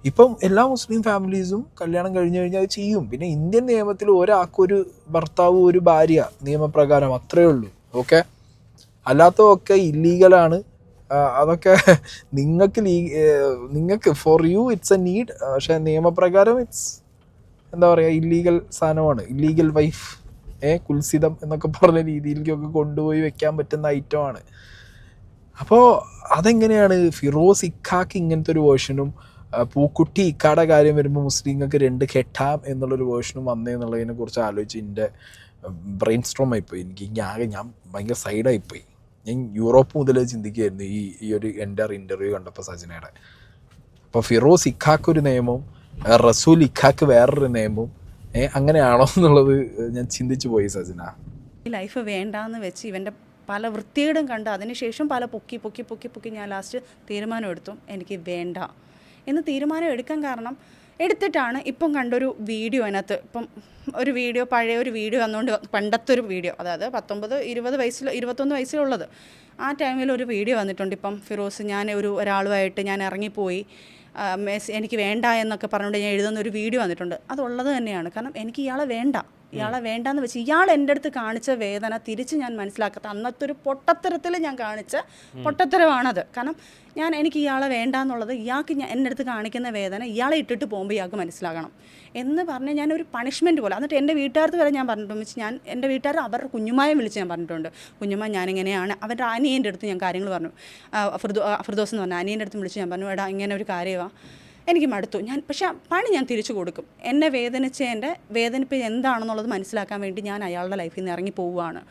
S1: ഇപ്പം എല്ലാ മുസ്ലിം ഫാമിലീസും കല്യാണം കഴിഞ്ഞ് കഴിഞ്ഞാൽ അത് ചെയ്യും. പിന്നെ ഇന്ത്യൻ നിയമത്തിൽ ഒരാൾക്കൊരു ഭർത്താവ് ഒരു ഭാര്യ നിയമപ്രകാരം അത്രയേ ഉള്ളൂ. ഓക്കെ, അല്ലാത്തതൊക്കെ ഇല്ലീഗലാണ്. അതൊക്കെ നിങ്ങൾക്ക് for you it's A need, പക്ഷെ നിയമപ്രകാരം ഇറ്റ്സ് എന്താ പറയുക ഇല്ലീഗൽ സാധനമാണ്. ഇല്ലീഗൽ വൈഫ്, കുൽസിതം എന്നൊക്കെ പറഞ്ഞ രീതിയിലേക്കൊക്കെ കൊണ്ടുപോയി വെക്കാൻ പറ്റുന്ന ഐറ്റമാണ്. അപ്പോൾ അതെങ്ങനെയാണ് ഫിറോസ് ഇക്കാക്ക് ഇങ്ങനത്തെ ഒരു വേർഷനും പൂക്കുട്ടി ഇക്കാടെ കാര്യം വരുമ്പോൾ മുസ്ലിങ്ങൾക്ക് 2 കെട്ടാം എന്നുള്ളൊരു വേർഷനും വന്നേ എന്നുള്ളതിനെ കുറിച്ച് ആലോചിച്ച് എൻ്റെ ബ്രെയിൻ സ്ട്രോം ആയിപ്പോയി. ഞാൻ ഭയങ്കര സൈഡായിപ്പോയി. ഞാൻ യൂറോപ്പ് മുതലേ ചിന്തിക്കുകയായിരുന്നു ഈ ഒരു എൻ്റെ ഇൻ്റർവ്യൂ കണ്ടപ്പോൾ സജിനയുടെ. അപ്പോൾ ഫിറോസ് ഇക്കാക്ക് ഒരു നിയമവും റസൂൽ ഇക്കാക്ക് വേറൊരു നിയമവും അങ്ങനെയാണോ എന്നുള്ളത് ഞാൻ ചിന്തിച്ചു പോയി സജിന.
S5: ഈ ലൈഫ് വേണ്ടാന്ന് വെച്ച് ഇവൻ്റെ പല വൃത്തികേടും കണ്ട് അതിനുശേഷം പല പൊക്കി ഞാൻ ലാസ്റ്റ് തീരുമാനമെടുത്തു, എനിക്ക് വേണ്ട എന്ന് തീരുമാനം എടുക്കാൻ കാരണം എടുത്തിട്ടാണ് ഇപ്പം കണ്ടൊരു വീഡിയോ. അതിനകത്ത് ഇപ്പം ഒരു വീഡിയോ, പഴയ ഒരു വീഡിയോ വന്നുകൊണ്ട്, പണ്ടത്തെ ഒരു വീഡിയോ, അതായത് 19, 20 വയസ്സിൽ 21 വയസ്സിലുള്ളത് ആ ടൈമിൽ ഒരു വീഡിയോ വന്നിട്ടുണ്ട്. ഇപ്പം ഫിറോസ്, ഞാൻ ഒരാളുമായിട്ട് ഞാൻ ഇറങ്ങിപ്പോയി, എനിക്ക് വേണ്ട എന്നൊക്കെ പറഞ്ഞുകൊണ്ട് ഞാൻ എഴുതുന്ന ഒരു വീഡിയോ വന്നിട്ടുണ്ട്. അതുള്ളത് തന്നെയാണ്. കാരണം എനിക്ക് ഇയാളെ വേണ്ടാന്ന് വെച്ച് ഇയാൾ എൻ്റെ അടുത്ത് കാണിച്ച വേദന തിരിച്ച് ഞാൻ മനസ്സിലാക്കാത്ത അന്നത്തെ ഒരു പൊട്ടത്തരത്തിൽ ഞാൻ കാണിച്ച പൊട്ടത്തരമാണത്. കാരണം എനിക്ക് ഇയാളെ വേണ്ടാന്നുള്ളത്, ഇയാൾക്ക് എൻ്റെ അടുത്ത് കാണിക്കുന്ന വേദന ഇയാളെ ഇട്ടിട്ട് പോകുമ്പോൾ ഇയാൾക്ക് മനസ്സിലാകണം എന്ന് പറഞ്ഞ് ഞാനൊരു പണിഷ്മെൻറ്റ് പോലെ. എന്നിട്ട് എൻ്റെ വീട്ടുകാർക്ക് വരെ ഞാൻ പറഞ്ഞിട്ടുണ്ട്. ഞാൻ എൻ്റെ വീട്ടുകാർ അവരുടെ കുഞ്ഞുമായെ വിളിച്ച് ഞാൻ പറഞ്ഞിട്ടുണ്ട്, കുഞ്ഞുമ്മ ഞാനിങ്ങനെയാണ്. അവരുടെ അനിയൻ്റെ അടുത്ത് ഞാൻ കാര്യങ്ങൾ പറഞ്ഞു. ഫിർദോസ് എന്ന് പറഞ്ഞ അനിയൻ്റെ അടുത്ത് വിളിച്ച് ഞാൻ പറഞ്ഞു, എടാ ഇങ്ങനെ ഒരു കാര്യമാണ്, എനിക്ക് മടുത്തു. പക്ഷേ പണി ഞാൻ തിരിച്ചു കൊടുക്കും. എന്നെ വേദനിച്ചതിൻ്റെ വേദനിപ്പ് എന്താണെന്നുള്ളത് മനസ്സിലാക്കാൻ വേണ്ടി ഞാൻ അയാളുടെ ലൈഫിൽ നിന്ന് ഇറങ്ങി പോവുകയാണ്.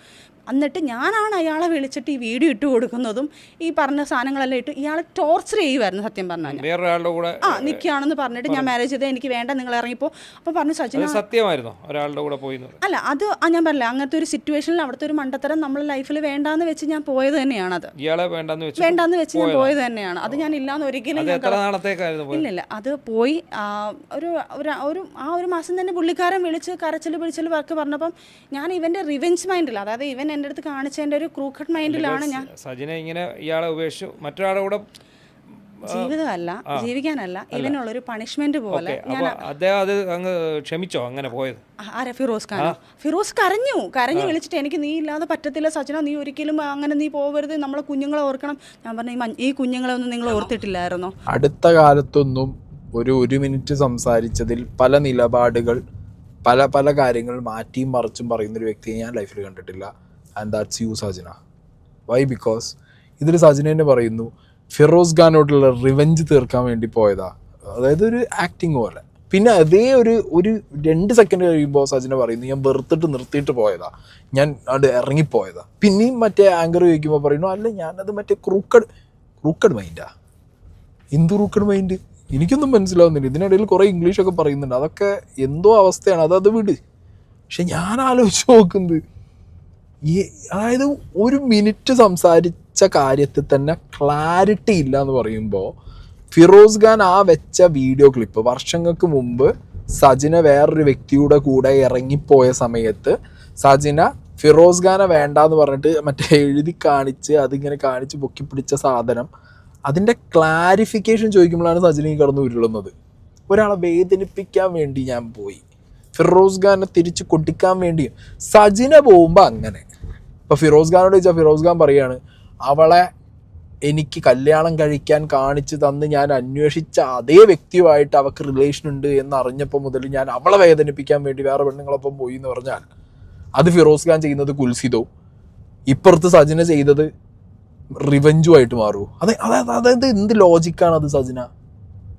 S5: എന്നിട്ട് ഞാനാണ് അയാളെ വിളിച്ചിട്ട് ഈ വീഡിയോ ഇട്ട് കൊടുക്കുന്നതും ഈ പറഞ്ഞ സാധനങ്ങളെല്ലാം ഇട്ട് ഇയാളെ ടോർച്ചർ ചെയ്യുമായിരുന്നു. സത്യം പറഞ്ഞാൽ
S6: വേറൊരാളുടെ കൂടെ
S5: നിൽക്കുകയാണെന്ന് പറഞ്ഞിട്ട് ഞാൻ മാരേജ് ചെയ്ത് എനിക്ക് വേണ്ട, നിങ്ങൾ ഇറങ്ങിപ്പോ. അപ്പോൾ പറഞ്ഞു സജിന,
S6: സത്യമായിരുന്നോ ഒരാളുടെ കൂടെ പോയി?
S5: അല്ല, അത് ഞാൻ പറഞ്ഞില്ല, അങ്ങനത്തെ ഒരു സിറ്റുവേഷനിൽ അവിടുത്തെ ഒരു മണ്ടത്തരം നമ്മളെ ലൈഫിൽ വേണ്ടാന്ന് വെച്ച് ഞാൻ പോയത് തന്നെയാണത്.
S6: ഇയാളെ വേണ്ടാന്ന് വെച്ച്
S5: ഞാൻ പോയത് തന്നെയാണ്. അത് ഞാൻ ഇല്ലാന്ന് ഒരിക്കലും ഇല്ലില്ല. അത് പോയി ഒരു മാസം തന്നെ പുള്ളിക്കാരൻ വിളിച്ച് കരച്ചിൽ പിടിച്ചിൽ വർക്ക് പറഞ്ഞപ്പം ഞാൻ ഇവന്റെ റിവെഞ്ച് മൈൻഡിൽ, അതായത് ഇവൻ എൻ്റെ അടുത്ത് കാണിച്ചതിൻ്റെ ഒരു ക്രൂക്കഡ് മൈൻഡിലാണ് ഞാൻ.
S6: സജിന ഇങ്ങനെ ഇയാളെ ഉപേക്ഷിച്ചു മറ്റൊരാളുടെ കൂടെ
S5: ജീവിതമല്ല, ജീവിക്കാനല്ല, ഇവനുള്ളൊരു പണിഷ്മെന്റ് പോലെ.
S6: അദ്ദേഹം അത് അങ്ങ് ക്ഷമിച്ചോ അങ്ങനെ പോയത്?
S5: ആരാ? ഫിറോസ് കരഞ്ഞു വിളിച്ചിട്ട്, എനിക്ക് നീ ഇല്ലാതെ പറ്റത്തില്ല സജിന, നീ ഒരിക്കലും അങ്ങനെ നീ പോകരുത്, നമ്മളെ കുഞ്ഞുങ്ങളെ ഓർക്കണം. ഞാൻ പറഞ്ഞു, ഈ കുഞ്ഞുങ്ങളെ ഒന്നും നിങ്ങൾ ഓർത്തിട്ടില്ലായിരുന്നോ?
S1: അടുത്ത കാലത്തൊന്നും ഒരു മിനിറ്റ് സംസാരിച്ചതിൽ പല നിലപാടുകൾ, പല കാര്യങ്ങൾ മാറ്റിയും മറിച്ചും പറയുന്നൊരു വ്യക്തിയെ ഞാൻ ലൈഫിൽ കണ്ടിട്ടില്ല. And that's you Sajina. Why? Because ഇതിൽ സജിന തന്നെ പറയുന്നു ഫിറോസ് ഖാനോട്ടുള്ള റിവെഞ്ച് തീർക്കാൻ വേണ്ടി പോയതാ, അതായത് ഒരു ആക്ടിങ് പോലെ. പിന്നെ അതേ ഒരു 2 സെക്കൻഡ് കഴിയുമ്പോൾ സജിന പറയുന്നു ഞാൻ വെറുത്തിട്ട് നിർത്തിയിട്ട് പോയതാ, ഞാൻ അത് ഇറങ്ങിപ്പോയതാ. പിന്നെയും മറ്റേ ആങ്കർ ചോദിക്കുമ്പോൾ പറയുന്നു അല്ല ഞാനത് മറ്റേ ക്രൂക്കഡ് മൈൻഡാ. എന്ത് ക്രൂക്കഡ് മൈൻഡ്? എനിക്കൊന്നും മനസ്സിലാവുന്നില്ല. ഇതിനിടയിൽ കുറേ ഇംഗ്ലീഷൊക്കെ പറയുന്നുണ്ട്. അതൊക്കെ എന്തോ അവസ്ഥയാണ്. അത് വിട്. പക്ഷെ ഞാൻ ആലോചിച്ച് നോക്കുന്നത് അതായത് 1 മിനിറ്റ് സംസാരിച്ച കാര്യത്തിൽ തന്നെ ക്ലാരിറ്റി ഇല്ല എന്ന് പറയുമ്പോൾ ഫിറോസ് ഖാൻ ആ വെച്ച വീഡിയോ ക്ലിപ്പ് വർഷങ്ങൾക്ക് മുമ്പ് സജിന വേറൊരു വ്യക്തിയുടെ കൂടെ ഇറങ്ങിപ്പോയ സമയത്ത് സജിന ഫിറോസ് ഖാനെ വേണ്ടാന്ന് പറഞ്ഞിട്ട് മറ്റേ എഴുതി കാണിച്ച് അതിങ്ങനെ കാണിച്ച് പൊക്കി പിടിച്ച സാധനം, അതിൻ്റെ ക്ലാരിഫിക്കേഷൻ ചോദിക്കുമ്പോഴാണ് സജിന ഈ കടന്നു ഉരുളുന്നത്. ഒരാളെ വേദനിപ്പിക്കാൻ വേണ്ടി ഞാൻ പോയി, ഫിറോസ് ഖാനെ തിരിച്ച് കൊട്ടിക്കാൻ വേണ്ടി. സജിന പോകുമ്പോൾ അങ്ങനെ. ഇപ്പോൾ ഫിറോസ് ഖാനോട് ചോദിച്ചാൽ ഫിറോസ് ഖാൻ പറയാണ്, അവളെ എനിക്ക് കല്യാണം കഴിക്കാൻ കാണിച്ചു തന്ന് ഞാൻ അന്വേഷിച്ച അതേ വ്യക്തിയുമായിട്ട് അവൾക്ക് റിലേഷൻ ഉണ്ട് എന്നറിഞ്ഞപ്പോൾ മുതൽ ഞാൻ അവളെ വേദനിപ്പിക്കാൻ വേണ്ടി വേറെ പെണ്ണുങ്ങളൊപ്പം പോയി എന്ന് പറഞ്ഞാൽ അത് ഫിറോസ് ഖാൻ ചെയ്യുന്നത് കുൽസിതവും ഇപ്പുറത്ത് സജിന ചെയ്തത് റിവെഞ്ചുമായിട്ട് മാറുമോ? അതായത് എന്ത് ലോജിക്കാണ് അത് സജിന?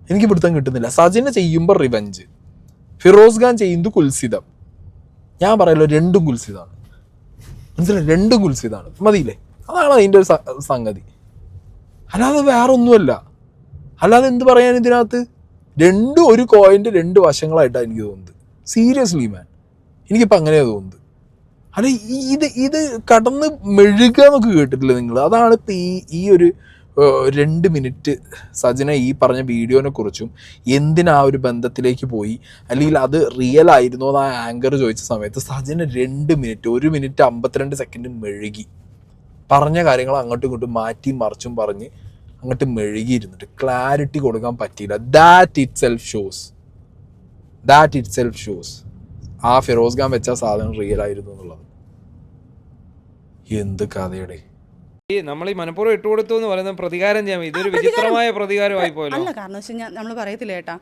S1: എനിക്ക് പിടുത്തം കിട്ടുന്നില്ല. സജിന ചെയ്യുമ്പോൾ റിവെഞ്ച്, ഫിറോസ് ഖാൻ ചെയ്യുന്നത് കുൽസിതം. ഞാൻ പറയല്ലോ രണ്ടും കുൽസിതാണ്, മനസ്സിലായി? രണ്ടും കുൽസിതാണ്, മതിയില്ലേ? അതാണ് അതിൻ്റെ ഒരു സംഗതി. അല്ലാതെ വേറെ ഒന്നുമല്ല. അല്ലാതെ എന്ത് പറയാൻ ഇതിനകത്ത്? രണ്ടും ഒരു കോയിൻ്റെ 2 വശങ്ങളായിട്ടാണ് എനിക്ക് തോന്നുന്നത്. സീരിയസ്ലി മാൻ, എനിക്കിപ്പോൾ അങ്ങനെയാണ് തോന്നുന്നത്. അല്ല ഇത് കടന്ന് മെഴുകുക എന്നൊക്കെ കേട്ടിട്ടില്ല നിങ്ങൾ? അതാണ് ഇപ്പം ഈ ഒരു 2 മിനിറ്റ് സജിന ഈ പറഞ്ഞ വീഡിയോനെ കുറിച്ചും എന്തിനാ ഒരു ബന്ധത്തിലേക്ക് പോയി, അല്ലെങ്കിൽ അത് റിയൽ ആയിരുന്നോ എന്ന് ആ ആങ്കർ ചോദിച്ച സമയത്ത് സജിന 2 മിനിറ്റ് 1 മിനിറ്റ് 52 സെക്കൻഡ് മെഴുകി പറഞ്ഞ കാര്യങ്ങൾ അങ്ങോട്ടും ഇങ്ങോട്ടും മാറ്റി മറിച്ചും പറഞ്ഞ് അങ്ങോട്ട് മെഴുകിയിരുന്നിട്ട് ക്ലാരിറ്റി കൊടുക്കാൻ പറ്റിയില്ല. ദാറ്റ് ഇറ്റ് സെൽഫ് ഷോസ് ആ ഫിറോസ് ഖാൻ വെച്ച സാധനം റിയൽ ആയിരുന്നു എന്നുള്ളത്. എന്ത് കഥയുടെ
S6: നമ്മൾ ഈ മനഃപൂർവ്വം ഇട്ടുകൊടുത്തു എന്ന് പറയുന്നത് പ്രതികാരം ചെയ്യാൻ, ഇതൊരു വിചിത്രമായ പ്രതികാരമായി പോയല്ലോ.
S5: അല്ല, കാരണം വെച്ച് കഴിഞ്ഞാൽ നമ്മൾ പറയത്തില്ല ചേട്ടാ,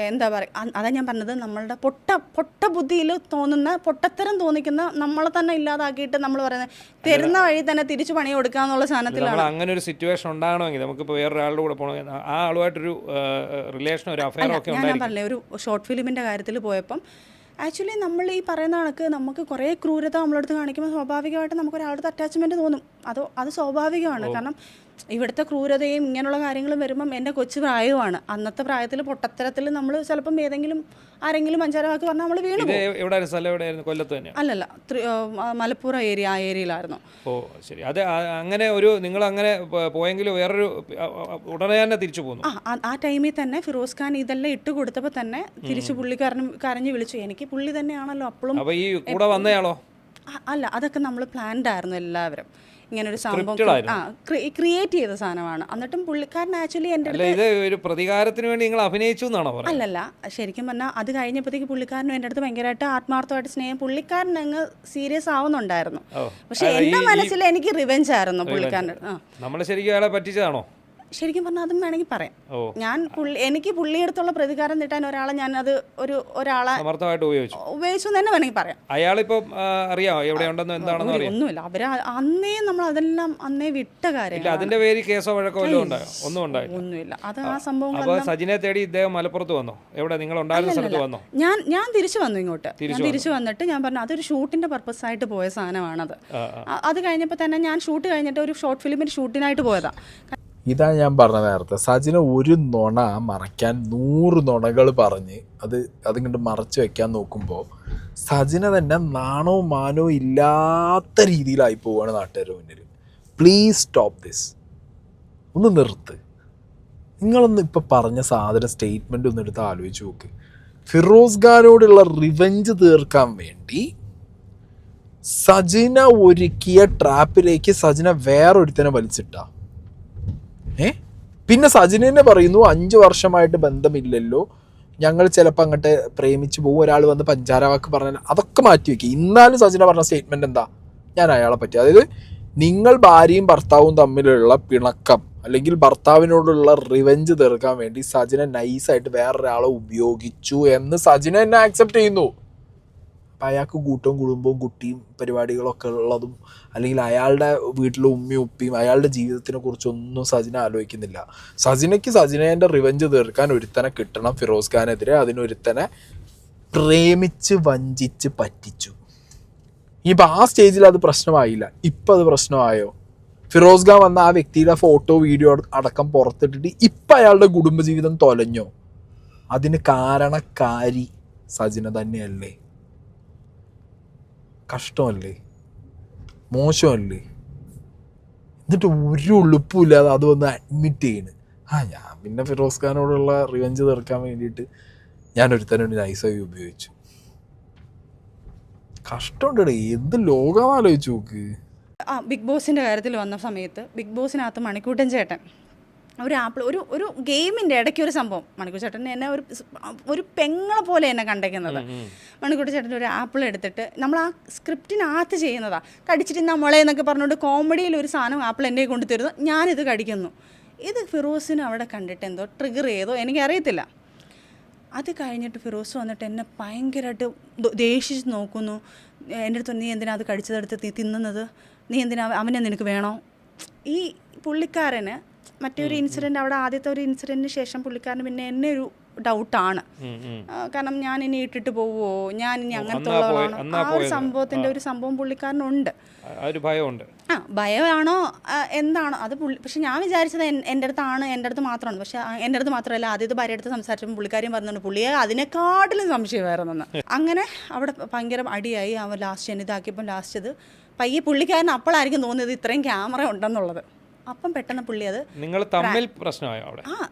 S5: എന്താ പറയുക, അതാ ഞാൻ പറഞ്ഞത്, നമ്മളുടെ പൊട്ട ബുദ്ധിയിൽ തോന്നുന്ന പൊട്ടത്തരം തോന്നിക്കുന്ന നമ്മളെ തന്നെ ഇല്ലാതാക്കിയിട്ട് നമ്മൾ പറയുന്നത് തരുന്ന വഴി തന്നെ തിരിച്ചു പണി കൊടുക്കുക എന്നുള്ള സാധനത്തിലാണ്.
S6: അങ്ങനെ ഒരു സിറ്റുവേഷൻ ഉണ്ടാകണമെങ്കിൽ നമുക്കിപ്പോൾ വേറൊരാളുടെ കൂടെ പോകണമെങ്കിൽ ആ ആളുമായിട്ടൊരു റിലേഷൻ, ഒരു അഫെയർ ഒക്കെ
S5: ഞാൻ പറഞ്ഞില്ലേ, ഒരു ഷോർട്ട് ഫിലിമിൻ്റെ കാര്യത്തിൽ പോയപ്പം ആക്ച്വലി നമ്മൾ ഈ പറയുന്ന കണക്ക് നമുക്ക് കുറേ ക്രൂരത നമ്മളടുത്ത് കാണിക്കുമ്പോൾ സ്വാഭാവികമായിട്ട് നമുക്കൊരാളുടെ അറ്റാച്ച്മെൻറ്റ് തോന്നും. അത് സ്വാഭാവികമാണ്. കാരണം ഇവിടുത്തെ ക്രൂരതയും ഇങ്ങനെയുള്ള കാര്യങ്ങളും വരുമ്പം എൻ്റെ കൊച്ചു പ്രായവുമാണ്. അന്നത്തെ പ്രായത്തിൽ പൊട്ടത്തരത്തിൽ നമ്മൾ ചിലപ്പം ആരെങ്കിലും 5-6 വാക്ക് പറഞ്ഞാൽ നമ്മൾ വീണു പോകും.
S6: കൊല്ലത്ത് തന്നെ?
S5: അല്ലല്ല, മലപ്പുറം ആ ഏരിയയിലായിരുന്നു.
S6: ഓ ശരി. അത് അങ്ങനെ നിങ്ങൾ അങ്ങനെ പോയെങ്കിലും വേറൊരു ഉടനെ തന്നെ തിരിച്ചു പോന്നു.
S5: ആ ടൈമിൽ തന്നെ ഫിറോസ് ഖാൻ ഇതെല്ലാം ഇട്ട് കൊടുത്തപ്പോൾ തന്നെ തിരിച്ച് കരഞ്ഞു വിളിച്ചു. എനിക്ക് പുള്ളി തന്നെയാണല്ലോ അപ്പോഴും.
S6: അപ്പോൾ ഈ കൂടെ വന്നയാളോ?
S5: അല്ല, അതൊക്കെ നമ്മൾ പ്ലാൻഡ് ആയിരുന്നു എല്ലാവരും. ഇങ്ങനൊരു സംഭവം ക്രിയേറ്റ് ചെയ്ത സാധനമാണ്. എന്നിട്ടും പുള്ളിക്കാരൻ ആക്ച്വലി എൻ്റെ
S6: ഇത് ഒരു പ്രതികാരത്തിന് വേണ്ടി നിങ്ങൾ അഭിനയിച്ചു എന്നാണോ പറയുന്നത്?
S5: അല്ലല്ല, ശരിക്കും പറഞ്ഞാൽ അത് കഴിഞ്ഞപ്പോഴത്തേക്ക് പുള്ളിക്കാരനും എൻ്റെ അടുത്ത് ഭയങ്കരമായിട്ട് ആത്മാർത്ഥമായിട്ട് സ്നേഹം, പുള്ളിക്കാരൻ അങ്ങ് സീരിയസ് ആവുന്നുണ്ടായിരുന്നു. പക്ഷെ എൻ്റെ മനസ്സിൽ എനിക്ക് റിവെഞ്ച് ആയിരുന്നു പുള്ളിക്കാരൻ.
S6: നമ്മൾ ശരിക്കും അയാളെ പറ്റിച്ചതാണോ?
S5: ശരിക്കും പറഞ്ഞാൽ അതും വേണമെങ്കിൽ പറയാം. എനിക്ക് പുള്ളിയെടുത്തുള്ള പ്രതികാരം നീട്ടാൻ ഞാനത് ഒരാളെ
S6: സമർത്ഥമായിട്ട്
S5: ഉപയോഗിച്ചു തന്നെ വേണമെങ്കിൽ പറയാം.
S6: അയാളിപ്പം അറിയാമോ എവിടെയുണ്ടെന്നോ എന്താണെന്നോ?
S5: ഒന്നുമില്ല, അവര് അന്നേ നമ്മൾ അതെല്ലാം വിട്ട കാര്യം.
S6: അതിന്റെ പേര് കേസോ വഴക്കോ
S5: ഒന്നുമില്ല. അത് ആ സംഭവം.
S6: സജിനെ തേടി ഇദ്ദേഹം മലപ്പുറത്ത് വന്നോ? എവിടെ നിങ്ങൾ ഉണ്ടായിരുന്ന സ്ഥലത്ത് വന്നോ?
S5: ഞാൻ തിരിച്ചു വന്നു ഇങ്ങോട്ട്. തിരിച്ചു വന്നിട്ട് ഞാൻ പറഞ്ഞു അതൊരു ഷൂട്ടിന്റെ പർപ്പസ് ആയിട്ട് പോയ സാധനമാണത്. അത് കഴിഞ്ഞപ്പോൾ തന്നെ ഞാൻ ഷൂട്ട് കഴിഞ്ഞിട്ട് ഒരു ഷോർട്ട് ഫിലിമിന്റെ ഷൂട്ടിനായിട്ട് പോയതാ.
S1: ഇതാണ് ഞാൻ പറഞ്ഞ നേരത്തെ, സജിന ഒരു നുണ മറയ്ക്കാൻ 100 നുണകൾ പറഞ്ഞ് അതിങ്ങോട്ട് മറച്ചു വെക്കാൻ നോക്കുമ്പോൾ സജിന തന്നെ നാണവും മാനവും ഇല്ലാത്ത രീതിയിലായി പോവുകയാണ് നാട്ടുകാരുടെ മുന്നിൽ. പ്ലീസ് സ്റ്റോപ്പ് ദിസ്, ഒന്ന് നിർത്ത്. നിങ്ങളൊന്ന് ഇപ്പം പറഞ്ഞ സ്റ്റേറ്റ്മെൻ്റ് ഒന്ന് എടുത്ത് ആലോചിച്ച് നോക്ക്. ഫിറോസ് ഖാനോടുള്ള റിവെഞ്ച് തീർക്കാൻ വേണ്ടി സജിന ഒരുക്കിയ ട്രാപ്പിലേക്ക് സജിന വേറൊരുത്തനെ വലിച്ചിട്ടാ. പിന്നെ സജിനെ പറയുന്നു 5 വർഷമായിട്ട് ബന്ധമില്ലല്ലോ, ഞങ്ങൾ ചിലപ്പോൾ അങ്ങോട്ട് പ്രേമിച്ച് പോകും, ഒരാൾ വന്ന് പഞ്ചാര വാക്ക് പറഞ്ഞാൽ അതൊക്കെ മാറ്റി വയ്ക്കുക. ഇന്നാലും സജിന പറഞ്ഞ സ്റ്റേറ്റ്മെൻറ്റ് എന്താ? ഞാൻ അയാളെ പറ്റി, അതായത് നിങ്ങൾ ഭാര്യയും ഭർത്താവും തമ്മിലുള്ള പിണക്കം അല്ലെങ്കിൽ ഭർത്താവിനോടുള്ള റിവെഞ്ച് തീർക്കാൻ വേണ്ടി സജിന നൈസായിട്ട് വേറൊരാളെ ഉപയോഗിച്ചു എന്ന് സജിന എന്നെ ആക്സെപ്റ്റ് ചെയ്യുന്നു. അപ്പം അയാൾക്ക് കൂട്ടവും കുടുംബവും കുട്ടിയും പരിപാടികളൊക്കെ ഉള്ളതും അല്ലെങ്കിൽ അയാളുടെ വീട്ടിലെ ഉമ്മയും ഉപ്പിയും അയാളുടെ ജീവിതത്തിനെ കുറിച്ചൊന്നും സജിന ആലോചിക്കുന്നില്ല. സജിനയ്ക്ക് സജിനേൻ്റെ റിവെഞ്ച് തീർക്കാൻ ഒരുത്തനെ കിട്ടണം ഫിറോസ് ഖാനെതിരെ. അതിനൊരുത്തനെ പ്രേമിച്ച് വഞ്ചിച്ച് പറ്റിച്ചു. ഇനിയിപ്പോൾ ആ സ്റ്റേജിൽ അത് പ്രശ്നമായില്ല, ഇപ്പം അത് പ്രശ്നമായോ? ഫിറോസ് ഖാൻ വന്ന ആ വ്യക്തിയുടെ ഫോട്ടോ വീഡിയോ അടക്കം പുറത്തിട്ടിട്ട് ഇപ്പം അയാളുടെ കുടുംബജീവിതം തൊലഞ്ഞോ? അതിന് കാരണക്കാരി സജിന തന്നെയല്ലേ? കഷ്ടമല്ലേ, മോശമല്ലേ? എന്നിട്ട് ഒരു ഉളുപ്പുമില്ലാതെ അത് വന്ന് അഡ്മിറ്റ് ചെയ്യണ്. ഞാൻ പിന്നെ ഫിറോസ് ഖാനോടുള്ള റിവെഞ്ച് തീർക്കാൻ വേണ്ടിയിട്ട് ഞാനൊരുത്തനോട് നൈസായി ഉപയോഗിച്ചു. കഷ്ടമുണ്ടേ, എന്ത് ലോകം ആലോചിച്ച് നോക്ക്.
S5: ബിഗ് ബോസിൻ്റെ കാര്യത്തിൽ വന്ന സമയത്ത് ബിഗ് ബോസിനകത്ത് മണിക്കൂട്ടൻ ചേട്ടൻ ഒരു ആപ്പിൾ ഒരു ഗെയിമിൻ്റെ ഇടയ്ക്ക് ഒരു സംഭവം, മണിക്കൂർ ചേട്ടൻ എന്നെ ഒരു പെങ്ങളെ പോലെ എന്നെ കണ്ടേക്കുന്നത്. മണിക്കൂട്ടൻ ചേട്ടൻ ഒരു ആപ്പിൾ എടുത്തിട്ട് നമ്മൾ ആ സ്ക്രിപ്റ്റിനകത്ത് ചെയ്യുന്നതാണ്, കടിച്ചിട്ട് നമ്മളെ എന്നൊക്കെ പറഞ്ഞുകൊണ്ട് കോമഡിയിൽ ഒരു സാധനം ആപ്പിൾ എന്നെ കൊണ്ട് തരുന്നു, ഞാനിത് കടിക്കുന്നു. ഇത് ഫിറോസിന് അവിടെ കണ്ടിട്ട് എന്തോ ട്രിഗർ ചെയ്തോ എനിക്കറിയത്തില്ല. അത് കഴിഞ്ഞിട്ട് ഫിറോസ് വന്നിട്ട് എന്നെ ഭയങ്കരമായിട്ട് ദേഷിച്ച് നോക്കുന്നു. എൻ്റെ അടുത്ത് നീ എന്തിനാ അത് കടിച്ചതെടുത്ത് നീ തിന്നുന്നത്, നീ എന്തിനാ അവനെ നിനക്ക് വേണോ? ഈ പുള്ളിക്കാരന് മറ്റൊരു ഇൻസിഡൻറ്റ്, അവിടെ ആദ്യത്തെ ഒരു ഇൻസിഡൻറ്റിന് ശേഷം പുള്ളിക്കാരന് പിന്നെ എന്നെ ഒരു ഡൗട്ടാണ്. കാരണം ഞാൻ ഇനി ഇട്ടിട്ട് പോവുമോ, ഞാൻ ഇനി അങ്ങനത്തെ ഉള്ളതാണോ, ആ ഒരു സംഭവത്തിൻ്റെ ഒരു സംഭവം പുള്ളിക്കാരനുണ്ട്,
S6: ഭയമുണ്ട്.
S5: ഭയമാണോ എന്താണോ അത് പക്ഷെ ഞാൻ വിചാരിച്ചത് എൻ്റെ അടുത്ത് മാത്രമാണ്. പക്ഷെ എൻ്റെ അടുത്ത് മാത്രമല്ല, ആദ്യത്തെ ഭാര്യ അടുത്ത് സംസാരിച്ചപ്പോൾ പുള്ളിക്കാരിയും പറഞ്ഞുകൊണ്ട് പുള്ളിയെ അതിനെക്കാട്ടിലും സംശയമായിരുന്നെന്ന്. അങ്ങനെ അവിടെ ഭയങ്കര അടിയായി. അവൻ ലാസ്റ്റ് എന്നെ ഇതാക്കിയപ്പം ലാസ്റ്റ് ഇത് പയ്യെ പുള്ളിക്കാരൻ അപ്പോഴായിരിക്കും തോന്നിയത് ഇത്രയും ക്യാമറ ഉണ്ടെന്നുള്ളത്. അപ്പം പെട്ടെന്ന് പുള്ളി അത്
S6: നിങ്ങൾ തമ്മിൽ പ്രശ്നമായോ അവിടെ?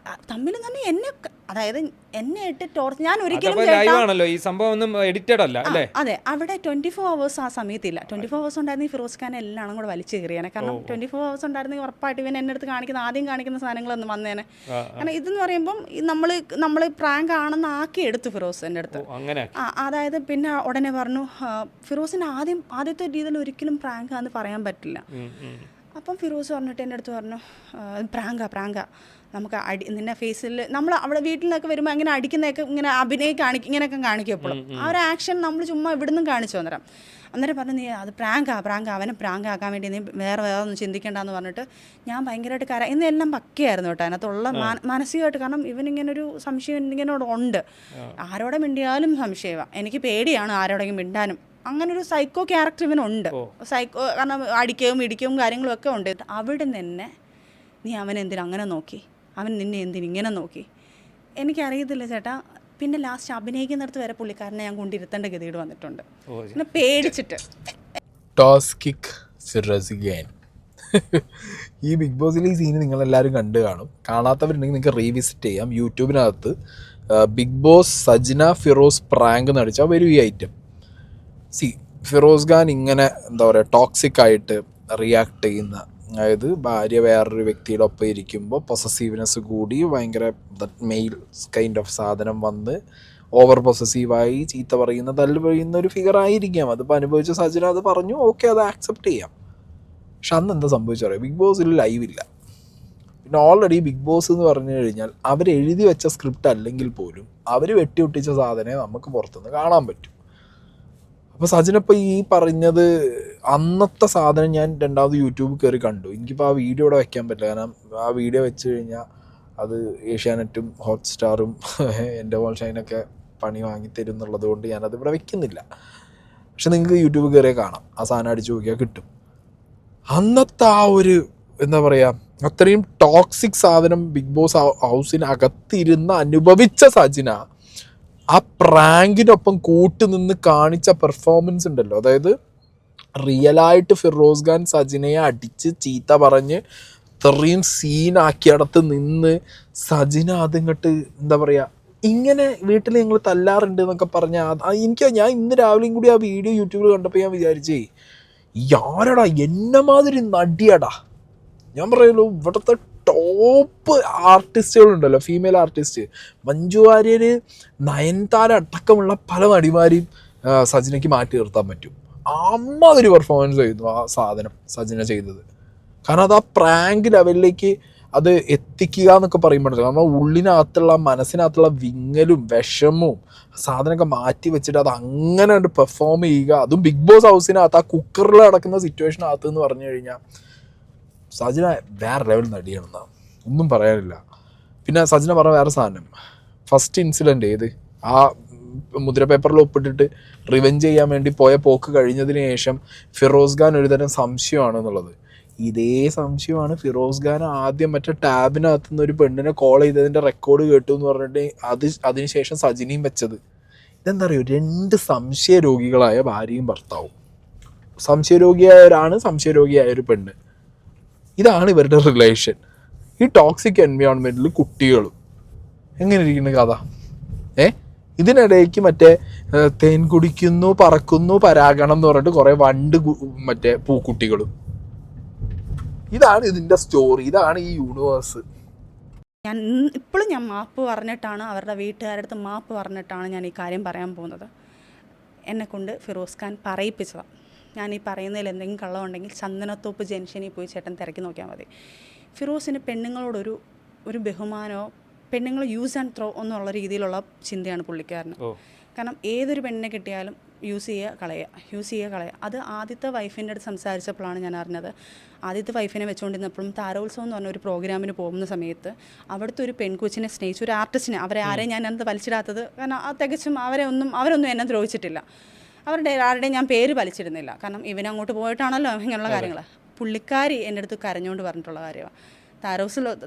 S5: തമ്മിൽ തന്നെ എന്നെ, അതായത് എന്നെ ഇട്ട് ടോർച്ച്, ഞാൻ ഒരിക്കലും
S6: ഈ സംഭവം ഒന്നും എഡിറ്റഡ് അല്ല അല്ലേ?
S5: അതെ, അവിടെ 24 hours ആ സമയത്തില്ല. 24 hours ഉണ്ടായിരുന്നെങ്കിൽ ഫിറോസ് ഖാൻ എല്ലാം കൂടെ വലിച്ചു കയറിയാണ്. കാരണം 24 hours ഉണ്ടായിരുന്നെങ്കിൽ ഉറപ്പായിട്ട് ഇവൻ എൻ്റെ അടുത്ത് ആദ്യം കാണിക്കുന്ന സാധനങ്ങളൊന്നും വന്നേനെ. കാരണം ഇതെന്ന് പറയുമ്പം നമ്മൾ പ്രാങ്ക് ആണെന്ന് ആക്കി എടുത്തു ഫിറോസ് എൻ്റെ അടുത്ത്. അതായത് പിന്നെ ഉടനെ പറഞ്ഞു ഫിറോസിന് ആദ്യത്തെ രീതിയിൽ ഒരിക്കലും പ്രാങ്ക് ആണെന്ന് പറയാൻ പറ്റില്ല. അപ്പം ഫിറോസ് പറഞ്ഞിട്ട് എൻ്റെ അടുത്ത് പറഞ്ഞു പ്രാങ്കാ നമുക്ക് നിന്നെ ഫേസിൽ നമ്മൾ അവിടെ വീട്ടിൽ നിന്നൊക്കെ വരുമ്പോൾ അങ്ങനെ അടിക്കുന്നതൊക്കെ ഇങ്ങനെ ഇങ്ങനെയൊക്കെ കാണിക്കും എപ്പോഴും. ആ ഒരു ആക്ഷൻ നമ്മൾ ചുമ്മാ ഇവിടുന്നും കാണിച്ചു അന്നേരം പറഞ്ഞു നീ അത് പ്രാങ്കാ അവനെ പ്രാങ്കാക്കാൻ വേണ്ടി നീ വേറെ ഒന്നും ചിന്തിക്കേണ്ടെന്ന് പറഞ്ഞിട്ട് ഞാൻ ഭയങ്കരമായിട്ട് ഇന്നെല്ലാം പക്കയായിരുന്നു കേട്ടോ അതിനകത്തുള്ള മാനസികമായിട്ട്. കാരണം ഇവനിങ്ങനൊരു സംശയം ഇങ്ങനോടുണ്ട്, ആരോടെ മിണ്ടിയാലും സംശയമാണ്, എനിക്ക് പേടിയാണ് ആരോടെങ്കിലും മിണ്ടാനും. അങ്ങനൊരു സൈക്കോ ക്യാരക്ടർ ഇവനുണ്ട്. കാരണം അടിക്കവും ഇടിക്കവും കാര്യങ്ങളും ഒക്കെ ഉണ്ട്. അവിടെ നിന്ന് നീ അവനെന്തിനും അങ്ങനെ നോക്കി, അവൻ നിന്നെ എന്തിനിങ്ങനെ നോക്കി, എനിക്കറിയത്തില്ല ചേട്ടാ. പിന്നെ ലാസ്റ്റ് അഭിനയിക്കുന്നിടത്ത് വരെ പുള്ളിക്കാരനെ ഞാൻ കൊണ്ടിരുത്തേണ്ട ഗതിയോട് വന്നിട്ടുണ്ട്, പിന്നെ പേടിച്ചിട്ട്.
S1: ഈ ബിഗ് ബോസിലെ ഈ സീന് നിങ്ങളെല്ലാവരും കണ്ടു കാണും. കാണാത്തവരുണ്ടെങ്കിൽ നിങ്ങൾക്ക് റീവിസിറ്റ് ചെയ്യാം. യൂട്യൂബിനകത്ത് Bigg Boss Sajna Firoz prank നടിച്ചാൽ വരും ഈ ഐറ്റം. ഫിറോസ് ഖാൻ ഇങ്ങനെ എന്താ പറയുക ടോക്സിക് ആയിട്ട് റിയാക്ട് ചെയ്യുന്ന, അതായത് ഭാര്യ വേറൊരു വ്യക്തിയുടെ ഒപ്പം ഇരിക്കുമ്പോൾ പൊസസീവ്നെസ് കൂടി ഭയങ്കര മെയിൽ കൈൻഡ് ഓഫ് സാധനം വന്ന് ഓവർ പൊസസീവായി ചീത്ത പറയുന്ന തല്ല് പറയുന്ന ഒരു ഫിഗർ ആയിരിക്കാം. അതിപ്പോൾ അനുഭവിച്ച സജ്ജന അത് പറഞ്ഞു, ഓക്കെ, അത് ആക്സെപ്റ്റ് ചെയ്യാം. പക്ഷെ അന്ന് എന്താ സംഭവിച്ചറിയാം, ബിഗ് ബോസിൽ ലൈവില്ല. പിന്നെ ഓൾറെഡി ബിഗ് ബോസ് എന്ന് പറഞ്ഞു കഴിഞ്ഞാൽ അവരെഴുതി വെച്ച സ്ക്രിപ്റ്റ് അല്ലെങ്കിൽ പോലും അവർ വെട്ടിയൊട്ടിച്ച സാധനമേ നമുക്ക് പുറത്തുനിന്ന് കാണാൻ പറ്റും. അപ്പോൾ സജിനപ്പോൾ ഈ പറഞ്ഞത് അന്നത്തെ സാധനം ഞാൻ രണ്ടാമത് യൂട്യൂബിൽ കയറി കണ്ടു. എനിക്കിപ്പോൾ ആ വീഡിയോ ഇവിടെ വെക്കാൻ പറ്റില്ല, കാരണം ആ വീഡിയോ വെച്ച് കഴിഞ്ഞാൽ അത് ഏഷ്യാനെറ്റും ഹോട്ട്സ്റ്റാറും എൻ്റെ മോൾ ഷൈനൊക്കെ പണി വാങ്ങിത്തരും എന്നുള്ളത് കൊണ്ട് ഞാനത് ഇവിടെ വെക്കുന്നില്ല. പക്ഷെ നിങ്ങൾക്ക് യൂട്യൂബിൽ കയറിയാൽ കാണാം, ആ സാധനം അടിച്ചു നോക്കിയാൽ കിട്ടും. അന്നത്തെ ആ ഒരു എന്താ പറയുക അത്രയും ടോക്സിക് സാധനം ബിഗ് ബോസ് ഹൗസിനകത്തിരുന്ന് അനുഭവിച്ച സജിന ആ പ്രാങ്കിനൊപ്പം കൂട്ടുനിന്ന് കാണിച്ച പെർഫോമൻസ് ഉണ്ടല്ലോ, അതായത് റിയലായിട്ട് ഫിറോസ് ഖാൻ സജിനയെ അടിച്ച് ചീത്ത പറഞ്ഞ് ഇത്രയും സീനാക്കിയടത്ത് നിന്ന് സജിന അതിങ്ങോട്ട് എന്താ പറയുക ഇങ്ങനെ വീട്ടിൽ ഞങ്ങൾ തല്ലാറുണ്ട് എന്നൊക്കെ പറഞ്ഞാൽ ഞാൻ ഇന്ന് രാവിലെയും കൂടി ആ വീഡിയോ യൂട്യൂബിൽ കണ്ടപ്പോൾ ഞാൻ വിചാരിച്ചേ ആരടാ എന്നെ മാതിരി നടിയടാ. ഞാൻ പറയുള്ളൂ ഇവിടുത്തെ ടോപ്പ് ആർട്ടിസ്റ്റുകളുണ്ടല്ലോ, ഫീമെയിൽ ആർട്ടിസ്റ്റ്, മഞ്ജു വാര്യർ, നയൻതാര അടക്കമുള്ള പല നടിമാരെയും സജിനയ്ക്ക് മാറ്റി നിർത്താൻ പറ്റും. അമ്മാതിരി പെർഫോമൻസ് ആയിരുന്നു ആ സാധനം സജിന ചെയ്തത്. കാരണം അത് ആ പ്രാങ്ക് ലെവലിലേക്ക് അത് എത്തിക്കുക എന്നൊക്കെ പറയുമ്പോഴല്ലോ നമ്മൾ ഉള്ളിനകത്തുള്ള മനസ്സിനകത്തുള്ള വിങ്ങലും വിഷമവും സാധനമൊക്കെ മാറ്റി വെച്ചിട്ട് അത് അങ്ങനെ ഒരു പെർഫോം ചെയ്യുക, അതും ബിഗ് ബോസ് ഹൗസിനകത്ത് ആ കുക്കറിൽ നടക്കുന്ന സിറ്റുവേഷനകത്ത് എന്ന് പറഞ്ഞു കഴിഞ്ഞാൽ സജിന വേറെ ലെവൽ നടിയാണെന്നാണ്, ഒന്നും പറയാനില്ല. പിന്നെ സജിന പറഞ്ഞ വേറെ സാധനം, ഫസ്റ്റ് ഇൻസിഡൻറ്റ് ഏത് ആ മുദ്ര പേപ്പറിൽ ഒപ്പിട്ടിട്ട് റിവെഞ്ച് ചെയ്യാൻ വേണ്ടി പോയ പോക്ക് കഴിഞ്ഞതിന് ശേഷം ഫിറോസ് ഖാൻ ഒരുതരം സംശയമാണെന്നുള്ളത്. ഇതേ സംശയമാണ് ഫിറോസ് ഖാൻ ആദ്യം മറ്റേ ടാബിനകത്തുനിന്ന് ഒരു പെണ്ണിനെ കോൾ ചെയ്തതിൻ്റെ റെക്കോർഡ് കേട്ടു എന്ന് പറഞ്ഞിട്ട് അതിനുശേഷം സജിനയും വെച്ചത്. ഇതെന്താ പറയുക, രണ്ട് സംശയ രോഗികളായ ഭാര്യയും ഭർത്താവും. സംശയരോഗിയായ സംശയരോഗിയായ ഒരു പെണ്ണ്. ഇതാണ് ഇവരുടെ റിലേഷൻ. ഈ ടോക്സിക് എൻവയോൺമെൻറ്റിൽ കുട്ടികളും എങ്ങനെ ഇരിക്കുന്ന കഥ. ഇതിനിടയ്ക്ക് മറ്റേ തേൻ കുടിക്കുന്നു, പറക്കുന്നു, പരാഗണം എന്ന് പറഞ്ഞിട്ട് കുറേ മറ്റേ പൂക്കുട്ടികളും. ഇതാണ് ഇതിൻ്റെ സ്റ്റോറി, ഇതാണ് ഈ യൂണിവേഴ്സ്.
S5: ഇപ്പോഴും ഞാൻ മാപ്പ് പറഞ്ഞിട്ടാണ്, അവരുടെ വീട്ടുകാരുടെ അടുത്ത് മാപ്പ് പറഞ്ഞിട്ടാണ് ഞാൻ ഈ കാര്യം പറയാൻ പോകുന്നത്. എന്നെക്കൊണ്ട് ഫിറോസ് ഖാൻ പറയിപ്പിച്ചതാണ്. ഞാൻ ഈ പറയുന്നതിൽ എന്തെങ്കിലും കള്ളമുണ്ടെങ്കിൽ ചന്ദനത്തോപ്പ് ജംഗ്ഷനിൽ പോയി ചേട്ടൻ തിരക്കി നോക്കിയാൽ മതി. ഫിറോസിന് പെണ്ണുങ്ങളോടൊരു ബഹുമാനമോ പെണ്ണുങ്ങൾ യൂസ് ആൻഡ് ത്രോ എന്നുള്ള രീതിയിലുള്ള ചിന്തയാണ് പുള്ളിക്കാരന്. കാരണം ഏതൊരു പെണ്ണിനെ കിട്ടിയാലും യൂസ് ചെയ്യുക. അത് ആദ്യത്തെ വൈഫിൻ്റെ അടുത്ത് സംസാരിച്ചപ്പോഴാണ് ഞാൻ അറിഞ്ഞത്. ആദ്യത്തെ വൈഫിനെ വെച്ചുകൊണ്ടിരുന്നപ്പോഴും താരോത്സവം എന്ന് പറഞ്ഞ ഒരു പ്രോഗ്രാമിന് പോകുന്ന സമയത്ത് അവിടുത്തെ ഒരു പെൺകൊച്ചിനെ സ്നേഹിച്ചു, ഒരു ആർട്ടിസ്റ്റിനെ, ആരെയും ഞാൻ അന്ന് വലിച്ചിടാത്തത് കാരണം തികച്ചും അവരൊന്നും എന്നെ ദ്രോഹിച്ചിട്ടില്ല. ആരുടെയും ഞാൻ പേര് വലിച്ചിരുന്നില്ല. കാരണം ഇവനങ്ങോട്ട് പോയിട്ടാണല്ലോ ഇങ്ങനെയുള്ള കാര്യങ്ങൾ. പുള്ളിക്കാരി എൻ്റെ അടുത്ത് കരഞ്ഞുകൊണ്ട് പറഞ്ഞിട്ടുള്ള കാര്യമാണ്.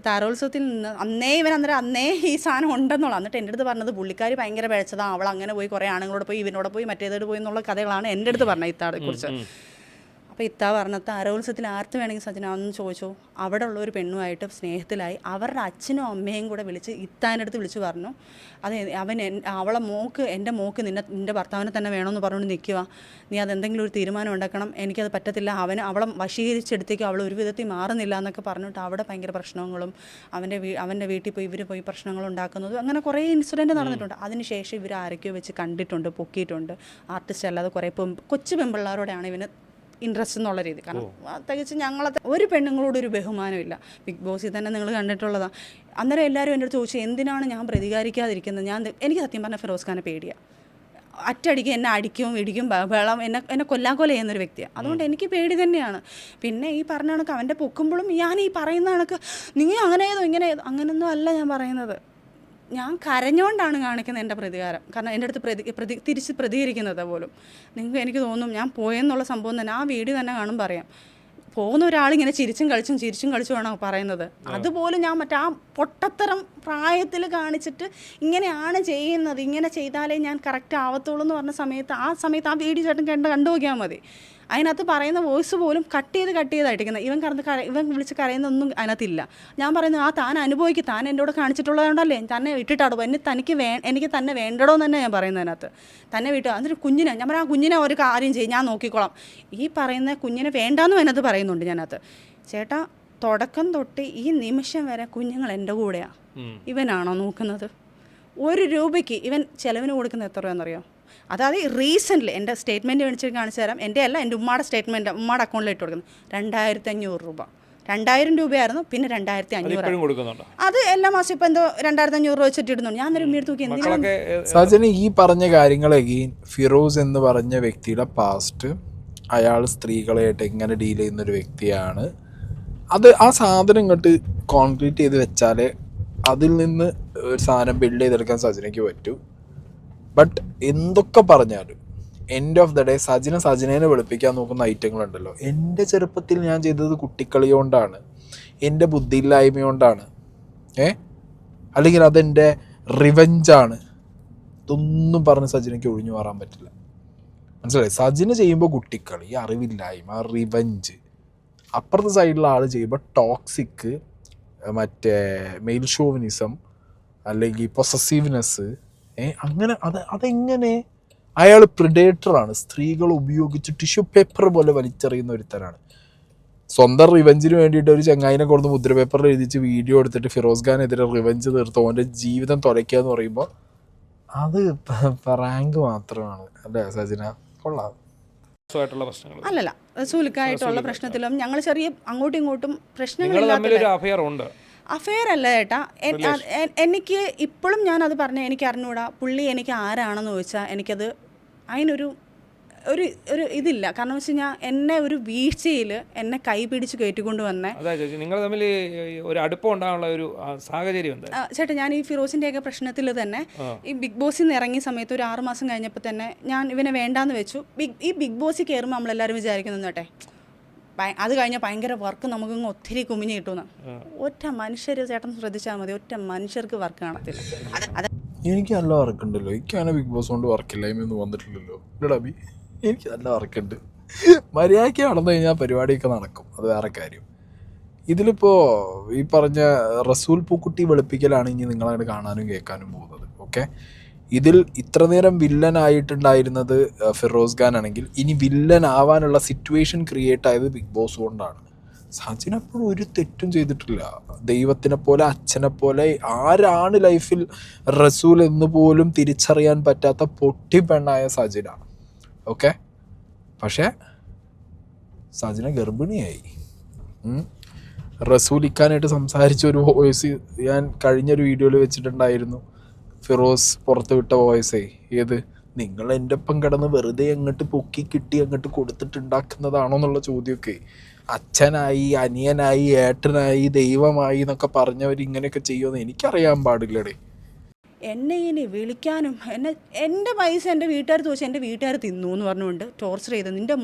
S5: താരോത്സവത്തിൽ നിന്ന് അന്നേ ഈ സാധനം ഉണ്ടെന്നുള്ള. എന്നിട്ട് എൻ്റെ അടുത്ത് പറഞ്ഞത് പുള്ളിക്കാരി ഭയങ്കര പിഴച്ചതാണ്, അവൾ അങ്ങനെ പോയി കുറേ ആണുങ്ങളോട് പോയി ഇവനോട് പോയി മറ്റേതോട് പോയി എന്നുള്ള കഥകളാണ് എൻ്റെ അടുത്ത് പറഞ്ഞത് ഇത്താടെക്കുറിച്ച്. അപ്പോൾ ഇത്താ പറഞ്ഞത് താരോത്സവത്തിൽ ആർക്ക് വേണമെങ്കിൽ സജിന ഒന്ന് ചോദിച്ചു, അവിടെ ഉള്ള ഒരു പെണ്ണുമായിട്ട് സ്നേഹത്തിലായി അവരുടെ അച്ഛനും അമ്മയും കൂടെ വിളിച്ച് ഇത്താൻ്റെ അടുത്ത് വിളിച്ച് പറഞ്ഞു, അത് എൻ്റെ മോക്ക് നിൻ്റെ ഭർത്താവിനെ തന്നെ വേണമെന്ന് പറഞ്ഞുകൊണ്ട് നിൽക്കുക, നീ അതെന്തെങ്കിലും ഒരു തീരുമാനം ഉണ്ടാക്കണം, എനിക്കത് പറ്റത്തില്ല, അവളെ വശീകരിച്ചെടുത്തേക്കും, അവൾ ഒരു വിധത്തിൽ മാറുന്നില്ല എന്നൊക്കെ പറഞ്ഞിട്ട് അവിടെ ഭയങ്കര പ്രശ്നങ്ങളും അവൻ്റെ വീട്ടിൽ പോയി ഇവർ പോയി പ്രശ്നങ്ങൾ ഉണ്ടാക്കുന്നതും അങ്ങനെ കുറേ ഇൻസിഡൻറ്റ് നടന്നിട്ടുണ്ട്. അതിനുശേഷം ഇവർ ആരൊക്കെയോ വെച്ച് കണ്ടിട്ടുണ്ട്, പൊക്കിയിട്ടുണ്ട്. ആർട്ടിസ്റ്റ് അല്ലാതെ കുറേ കൊച്ചു പെൺപിള്ളേരോടെയാണ് ഇവന് ഇൻട്രസ്റ്റ് എന്നുള്ള രീതി. കാരണം തികച്ച് ഒരു പെണ്ണുങ്ങളോടൊരു ബഹുമാനമില്ല. ബിഗ് ബോസിൽ തന്നെ നിങ്ങൾ കണ്ടിട്ടുള്ളതാണ്. അന്നേരം എല്ലാവരും എൻ്റെ അടുത്ത് ചോദിച്ചു എന്തിനാണ് ഞാൻ പ്രതികരിക്കാതിരിക്കുന്നത്. എനിക്ക് സത്യം പറഞ്ഞാൽ ഫിറോസ് ഖാനെ പേടിയാണ്. അറ്റടിക്ക് എന്നെ അടിക്കും ഇടിക്കും ബഹളം എന്നെ കൊല്ലാക്കൊല ചെയ്യുന്നൊരു വ്യക്തിയാണ്. അതുകൊണ്ട് എനിക്ക് പേടി തന്നെയാണ്. പിന്നെ ഈ പറഞ്ഞ കണക്ക് അവൻ്റെ പൊക്കുമ്പോഴും ഞാൻ ഈ പറയുന്ന കണക്ക് നിങ്ങൾ അങ്ങനെയൊന്നും അല്ല ഞാൻ പറയുന്നത്. ഞാൻ കരഞ്ഞുകൊണ്ടാണ് കാണിക്കുന്നത് എൻ്റെ പ്രതികാരം. കാരണം എൻ്റെ അടുത്ത് തിരിച്ച് പ്രതികരിക്കുന്നത് പോലും എനിക്ക് തോന്നും ഞാൻ പോയെന്നുള്ള സംഭവം തന്നെ ആ വീഡിയോ തന്നെ കാണുമ്പോൾ പറയാം. പോകുന്ന ഒരാളിങ്ങനെ ചിരിച്ചും കളിച്ചുമാണ് പറയുന്നത്. അതുപോലും ഞാൻ ആ പൊട്ടത്തരം പ്രായത്തിൽ കാണിച്ചിട്ട് ഇങ്ങനെയാണ് ചെയ്യുന്നത്, ഇങ്ങനെ ചെയ്താലേ ഞാൻ കറക്റ്റ് ആവത്തുള്ളൂ എന്ന് പറഞ്ഞ സമയത്ത് ആ വീഡിയോ ചേട്ടൻ കണ്ടു നോക്കിയാൽ മതി. അതിനകത്ത് പറയുന്ന വോയിസ് പോലും കട്ട് ചെയ്തായിട്ടിരിക്കുന്നത്. ഇവൻ വിളിച്ച് കരയുന്നൊന്നും അതിനകത്തില്ല. ഞാൻ പറയുന്നത് താൻ അനുഭവിക്കും, താൻ എൻ്റെ കൂടെ കാണിച്ചിട്ടുള്ളതുകൊണ്ടല്ലേ തന്നെ വിട്ടിട്ടാടോ, എനിക്ക് തന്നെ വേണ്ടടോ എന്ന് തന്നെ ഞാൻ പറയുന്നത്. അതിനകത്ത് തന്നെ വിട്ടു. എന്നിട്ട് കുഞ്ഞിനെ ഞാൻ പറയാം, ആ കുഞ്ഞിനെ ഒരു കാര്യം ചെയ്യും, ഞാൻ നോക്കിക്കോളാം. ഈ പറയുന്ന കുഞ്ഞിനെ വേണ്ടാന്നും അതിനകത്ത് പറയുന്നുണ്ട്. ഞാനകത്ത് ചേട്ടാ തുടക്കം തൊട്ട് ഈ നിമിഷം വരെ കുഞ്ഞുങ്ങൾ എൻ്റെ കൂടെയാണ്. ഇവനാണോ നോക്കുന്നത്? 1 രൂപയ്ക്ക് ഇവൻ ചിലവിന് കൊടുക്കുന്നത് എത്ര രൂപയെന്നറിയോ? അതായത് റീസെൻ്റ്ലി എൻ്റെ സ്റ്റേറ്റ്മെൻറ്റ് മേടിച്ച് കാണിച്ചു തരാം. എൻ്റെ അല്ല, എൻ്റെ ഉമ്മയുടെ സ്റ്റേറ്റ്മെൻറ്റ് ഉമ്മയുടെ അക്കൗണ്ടിൽ ഇട്ട് കൊടുക്കുന്നത് 2500 രൂപ. 2000 രൂപയായിരുന്നു, പിന്നെ 2500. അത് എല്ലാ മാസം ഇപ്പം എന്തോ 2500 രൂപ വെച്ചിട്ട് ഇടുന്നുണ്ട്. ഞാൻ ഒരു ഉമ്മയുടെ തൂക്കി എന്തിനാണ്
S1: സജിന് ഈ പറഞ്ഞ കാര്യങ്ങൾ. ഫിറോസ് എന്ന് പറഞ്ഞ വ്യക്തിയുടെ പാസ്റ്റ്, അയാൾ സ്ത്രീകളായിട്ട് എങ്ങനെ ഡീൽ ചെയ്യുന്നൊരു വ്യക്തിയാണ്. ആ സാധനം ഇങ്ങോട്ട് കോൺക്രീറ്റ് ചെയ്ത് വെച്ചാലേ അതിൽ നിന്ന് ഒരു സാധനം ബിൽഡ് ചെയ്തെടുക്കാൻ സജിനയ്ക്ക് പറ്റൂ. ബട്ട് എന്തൊക്കെ പറഞ്ഞാലും എൻഡ് ഓഫ് ദ ഡേ സജിനെ വെളുപ്പിക്കാൻ നോക്കുന്ന ഐറ്റങ്ങളുണ്ടല്ലോ. എൻ്റെ ചെറുപ്പത്തിൽ ഞാൻ ചെയ്തത് കുട്ടിക്കളി കൊണ്ടാണ്, എൻ്റെ ബുദ്ധിയില്ലായ്മ കൊണ്ടാണ്, അല്ലെങ്കിൽ അതെൻ്റെ റിവെഞ്ചാണ്. ഇതൊന്നും പറഞ്ഞ് സജിനയ്ക്ക് ഒഴിഞ്ഞു മാറാൻ പറ്റില്ല. മനസ്സിലായി? സജിന് ചെയ്യുമ്പോൾ കുട്ടിക്കളി, അറിവില്ലായ്മ, റിവെഞ്ച്. അപ്പുറത്തെ സൈഡിലുള്ള ആൾ ചെയ്യുമ്പോൾ ടോക്സിക്, മറ്റേ മെയിൽ ഷോവിനിസം, അല്ലെങ്കിൽ പൊസസീവ്നെസ്. അങ്ങനെ അതെങ്ങനെ? അയാൾ പ്രിഡേറ്ററാണ്. സ്ത്രീകൾ ഉപയോഗിച്ച് ടിഷ്യൂ പേപ്പർ പോലെ വലിച്ചെറിയുന്ന ഒരുത്തരാണ്. സ്വന്തം റിവെഞ്ചിന് വേണ്ടിയിട്ട് ഒരു ചങ്ങായിനെ കൊടുത്ത് മുദ്ര പേപ്പറിൽ എഴുതിച്ച് വീഡിയോ എടുത്തിട്ട് ഫിറോസ് ഖാനെതിരെ റിവെഞ്ച് തീർത്ത് ഓൻ്റെ ജീവിതം തുലയ്ക്കുക എന്ന് പറയുമ്പോൾ അത് റാങ്ക് മാത്രമാണ് അല്ലേ സജിന? കൊള്ളാം.
S5: അല്ലല്ല, റസൂലുക്കായിട്ടുള്ള പ്രശ്നത്തിലും ഞങ്ങൾ ചെറിയ അങ്ങോട്ടും ഇങ്ങോട്ടും പ്രശ്നങ്ങളില്ലാത്ത അഫെയർ അല്ല ചേട്ടാ. എനിക്ക് ഇപ്പോഴും ഞാനത് പറഞ്ഞാൽ എനിക്ക് അറിഞ്ഞൂടാ പുള്ളി എനിക്ക് ആരാണെന്ന് ചോദിച്ചാൽ എനിക്കത് അതിനൊരു ഇതില്ല. കാരണം വെച്ച് കഴിഞ്ഞാൽ എന്നെ ഒരു വീഴ്ചയിൽ എന്നെ കൈ പിടിച്ച് കയറ്റിക്കൊണ്ട് വന്നേ.
S6: നിങ്ങൾ തമ്മിൽ ഒരു അടുപ്പം ഉണ്ടാകാനുള്ള ഒരു സാഹചര്യം ഉണ്ട്
S5: ചേട്ടാ. ഞാൻ ഈ ഫിറോസിൻ്റെയൊക്കെ പ്രശ്നത്തിൽ തന്നെ ഈ ബിഗ് ബോസിൽ നിന്ന് ഇറങ്ങിയ സമയത്ത് ഒരു 6 മാസം കഴിഞ്ഞപ്പോൾ തന്നെ ഞാൻ ഇവനെ വേണ്ടാന്ന് വെച്ചു. ഈ ബിഗ് ബോസിൽ കയറുമ്പോൾ നമ്മളെല്ലാവരും വിചാരിക്കുന്നു കേട്ടെ അത് കഴിഞ്ഞാൽ ഭയങ്കര വർക്ക് നമുക്കിങ്ങ് ഒത്തിരി കുമിഞ്ഞ് കിട്ടുമെന്ന്. ഒറ്റ മനുഷ്യർ ചേട്ടൻ ശ്രദ്ധിച്ചാൽ മതി, ഒറ്റ മനുഷ്യർക്ക് വർക്ക് കാണത്തില്ല.
S1: എനിക്ക് നല്ല വർക്കുണ്ടല്ലോ. എനിക്കങ്ങനെ ബിഗ് ബോസ് കൊണ്ട് വർക്കില്ലായ്മയൊന്നും വന്നിട്ടില്ലല്ലോ. എനിക്ക് നല്ല വർക്കുണ്ട്. മര്യാദയ്ക്ക് നടന്നു കഴിഞ്ഞാൽ പരിപാടിയൊക്കെ നടക്കും, അത് വേറെ കാര്യം. ഇതിലിപ്പോൾ ഈ പറഞ്ഞ റസൂൽ പൂക്കുട്ടി വെളുപ്പിക്കലാണ് ഇനി നിങ്ങളങ്ങനെ കാണാനും കേൾക്കാനും പോകുന്നത്. ഓക്കെ, ഇതിൽ ഇത്ര നേരം വില്ലനായിട്ടുണ്ടായിരുന്നത് ഫിറോസ് ഖാൻ ആണെങ്കിൽ ഇനി വില്ലൻ ആവാനുള്ള സിറ്റുവേഷൻ ക്രിയേറ്റ് ആയത് ബിഗ് ബോസ് കൊണ്ടാണ്. സജിൻ അപ്പോഴും ഒരു തെറ്റും ചെയ്തിട്ടില്ല. ദൈവത്തിനെ പോലെ അച്ഛനെ പോലെ ആരാണ് ലൈഫിൽ റസൂൽ എന്ന് പോലും തിരിച്ചറിയാൻ പറ്റാത്ത പൊട്ടി പെണ്ണായ സജിനാണ്. ഓക്കെ, പക്ഷേ സജിന ഗർഭിണിയായി. റസൂലിക്കാനായിട്ട് സംസാരിച്ച ഒരു വോയിസ് ഞാൻ കഴിഞ്ഞൊരു വീഡിയോയിൽ വെച്ചിട്ടുണ്ടായിരുന്നു. ഫിറോസ് പുറത്ത് വിട്ട വോയിസേ, ഏത് നിങ്ങൾ എൻ്റെ ഒപ്പം കിടന്ന് വെറുതെ അങ്ങോട്ട് പൊക്കി കിട്ടി അങ്ങോട്ട് കൊടുത്തിട്ടുണ്ടാക്കുന്നതാണോ എന്നുള്ള ചോദ്യമൊക്കെ. അച്ഛനായി, അനിയനായി, ഏട്ടനായി, ദൈവമായി എന്നൊക്കെ പറഞ്ഞവർ ഇങ്ങനെയൊക്കെ ചെയ്യുമെന്ന് എനിക്കറിയാൻ പാടില്ലടേ.
S5: എന്നെ ഇനി വിളിക്കാനും എൻ്റെ പൈസ എൻ്റെ വീട്ടുകാർ ചോദിച്ചാൽ എൻ്റെ വീട്ടുകാർ തിന്നു എന്ന് പറഞ്ഞുകൊണ്ട് ടോർച്ചർ ചെയ്ത് നിൻ്റെ